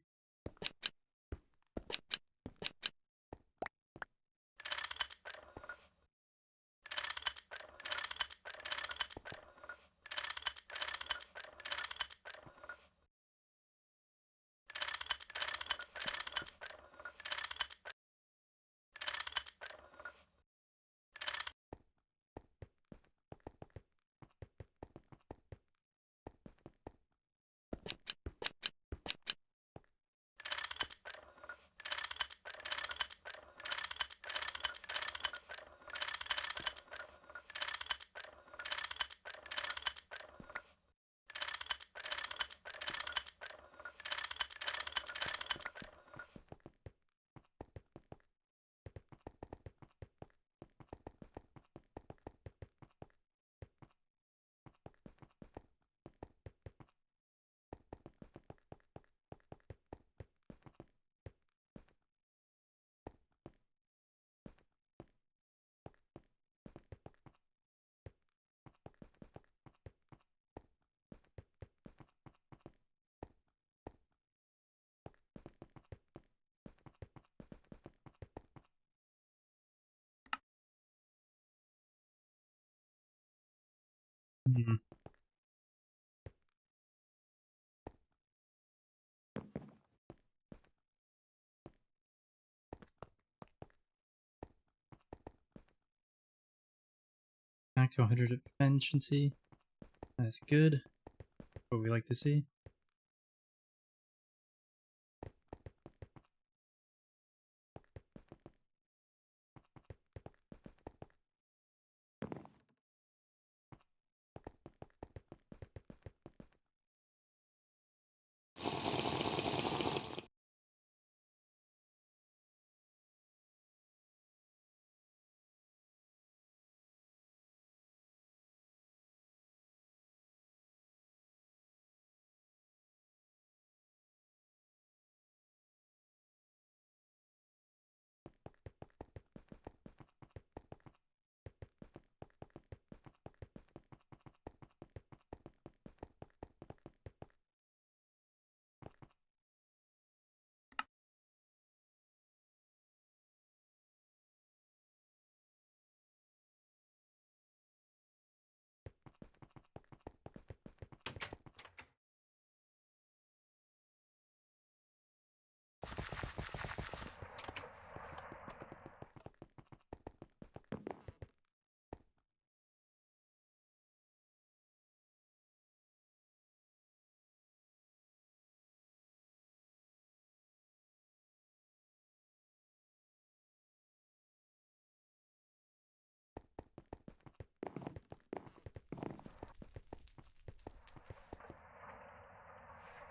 Hmm. Back to 100 efficiency. That's good. What we like to see.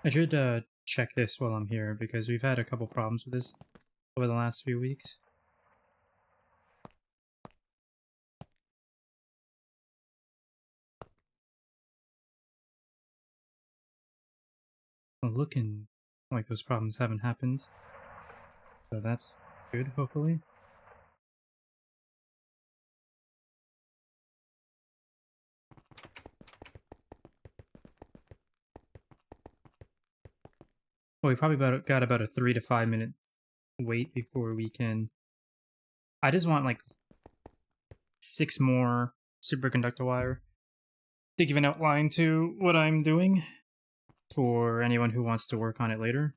I should check this while I'm here, because we've had a couple problems with this over the last few weeks. Well, looking like those problems haven't happened, so that's good, hopefully. Well, we probably got about a 3 to 5 minute wait before we can... I just want like 6 more superconductor wire to give an outline to what I'm doing for anyone who wants to work on it later.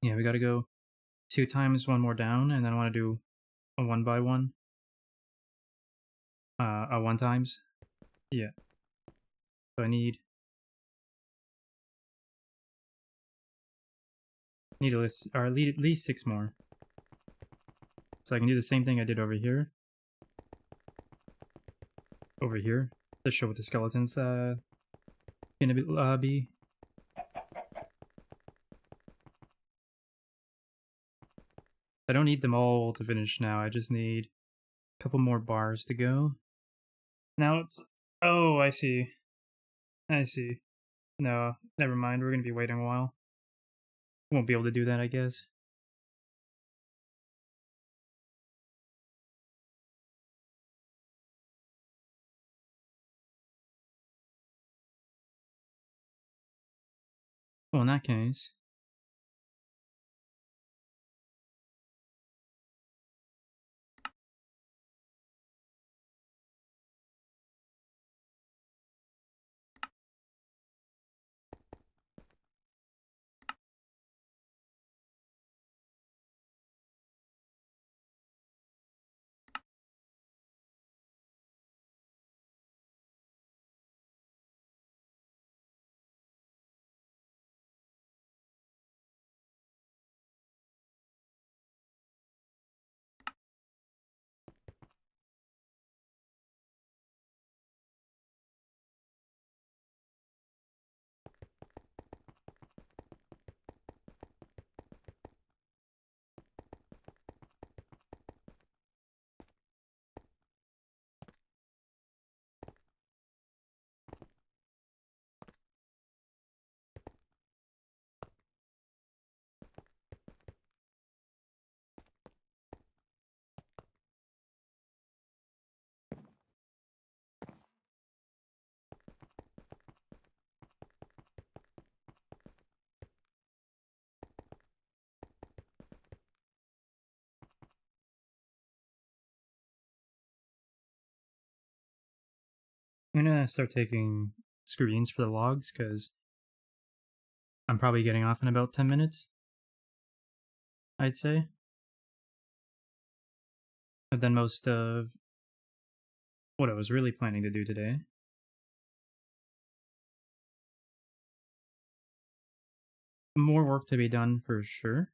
Yeah, we gotta go 2 times, 1 more down, and then I want to do a 1 by 1. A 1 times. Yeah. So I need at least 6 more. So I can do the same thing I did over here. Over here. To show what the skeleton's gonna be. I don't need them all to finish now, I just need a couple more bars to go. Now it's... Oh, I see. I see. No, never mind, we're gonna be waiting a while. Won't be able to do that, I guess. Well, in that case... I'm gonna start taking screens for the logs, because I'm probably getting off in about 10 minutes, I'd say. I've done most of what I was really planning to do today. More work to be done for sure.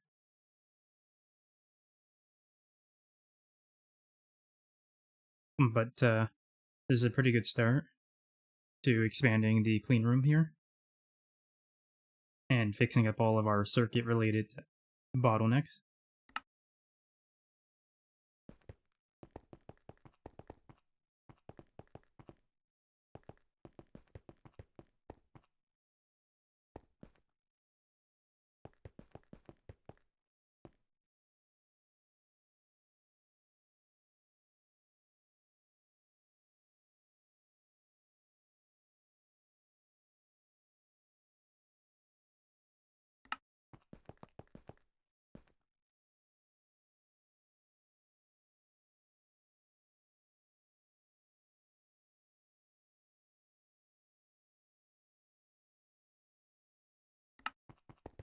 But this is a pretty good start to expanding the clean room here and fixing up all of our circuit related bottlenecks.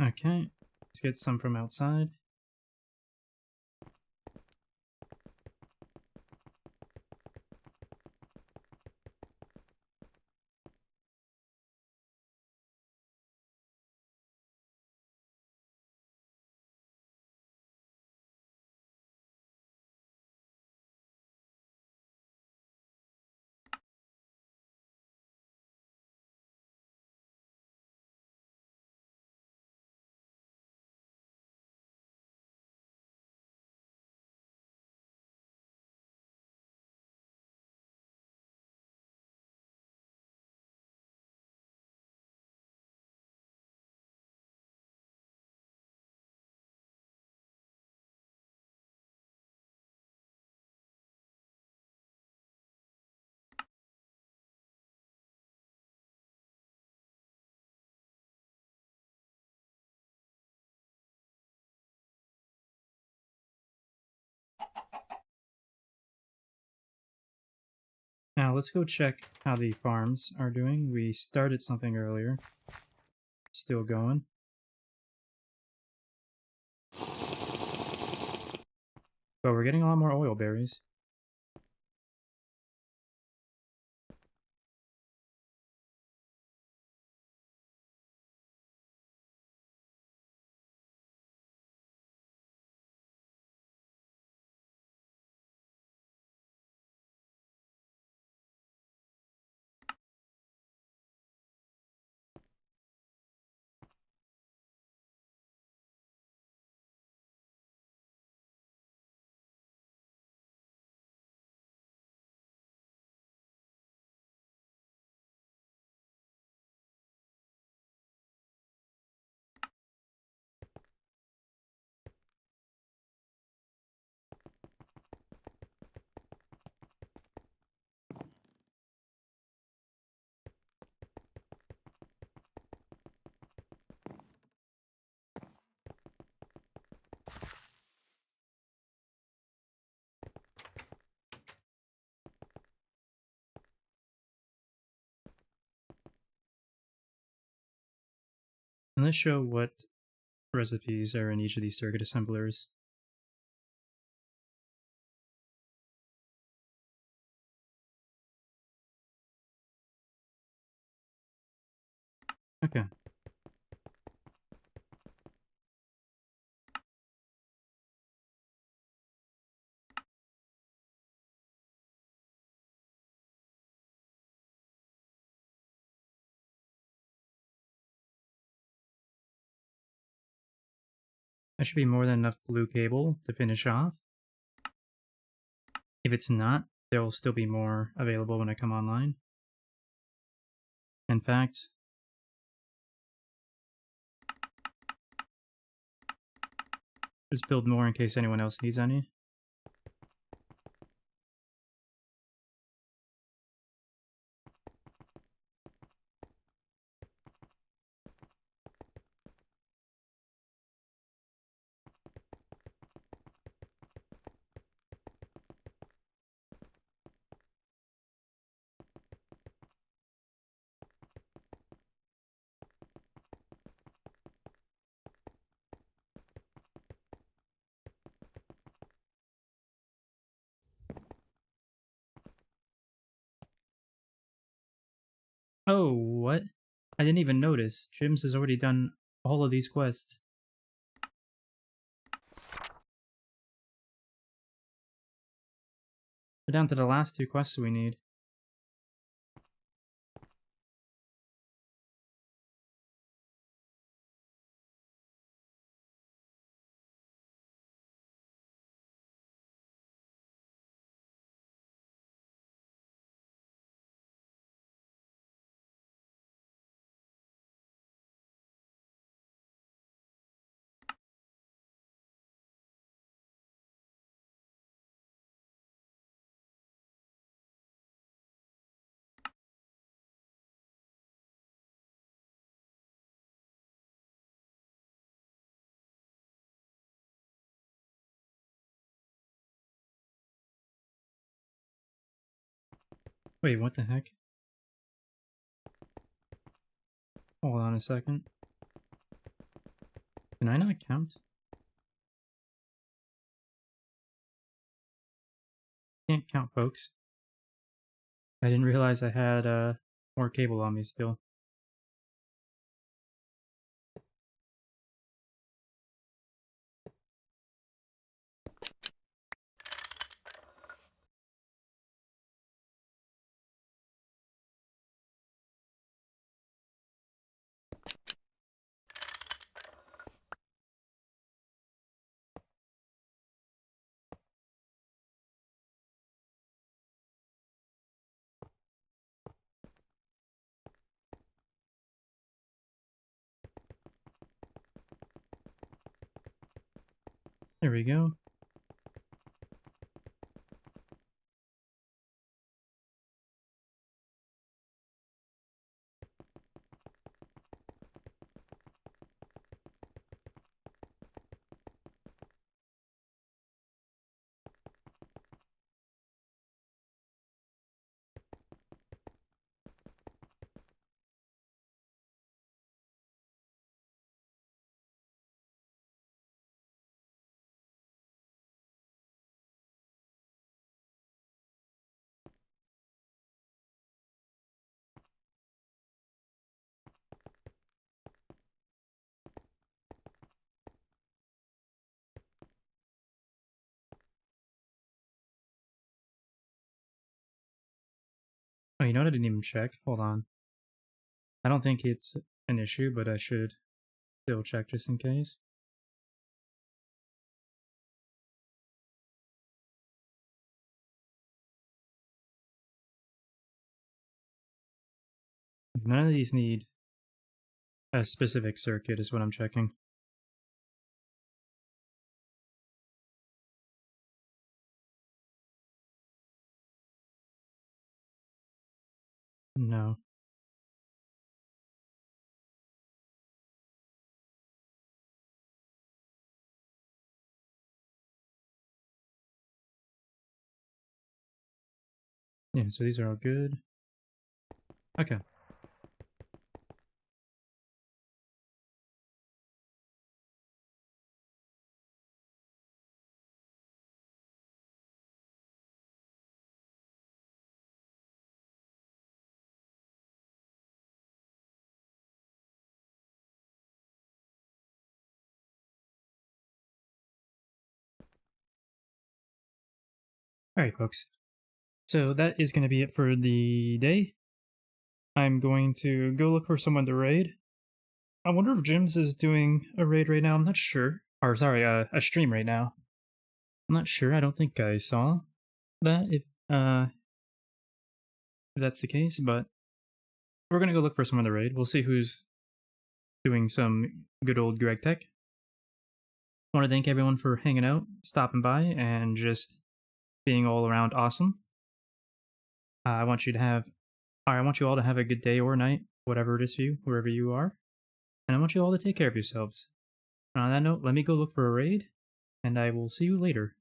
Okay, let's get some from outside. Now let's go check how the farms are doing. We started something earlier. Still going. But we're getting a lot more oil berries. And let's show what recipes are in each of these circuit assemblers. Okay. That should be more than enough blue cable to finish off. If it's not, there will still be more available when I come online. In fact, just build more in case anyone else needs any. Oh, what? I didn't even notice. Jims has already done all of these quests. We're down to the last two quests we need. Wait, what the heck? Hold on a second. Can I not count? Can't count, folks. I didn't realize I had more cable on me still. There we go. Oh, you know what? I didn't even check. Hold on. I don't think it's an issue, but I should still check just in case. None of these need a specific circuit is what I'm checking. No. Yeah, so these are all good. Okay. Alright, folks. So that is going to be it for the day. I'm going to go look for someone to raid. I wonder if Jims is doing a raid right now. I'm not sure. Or, sorry, a stream right now. I'm not sure. I don't think I saw that if that's the case, but we're going to go look for someone to raid. We'll see who's doing some good old Greg Tech. I want to thank everyone for hanging out, stopping by, and just being all around awesome. I want you all to have a good day or night, whatever it is for you, wherever you are. And I want you all to take care of yourselves. And on that note, let me go look for a raid, and I will see you later.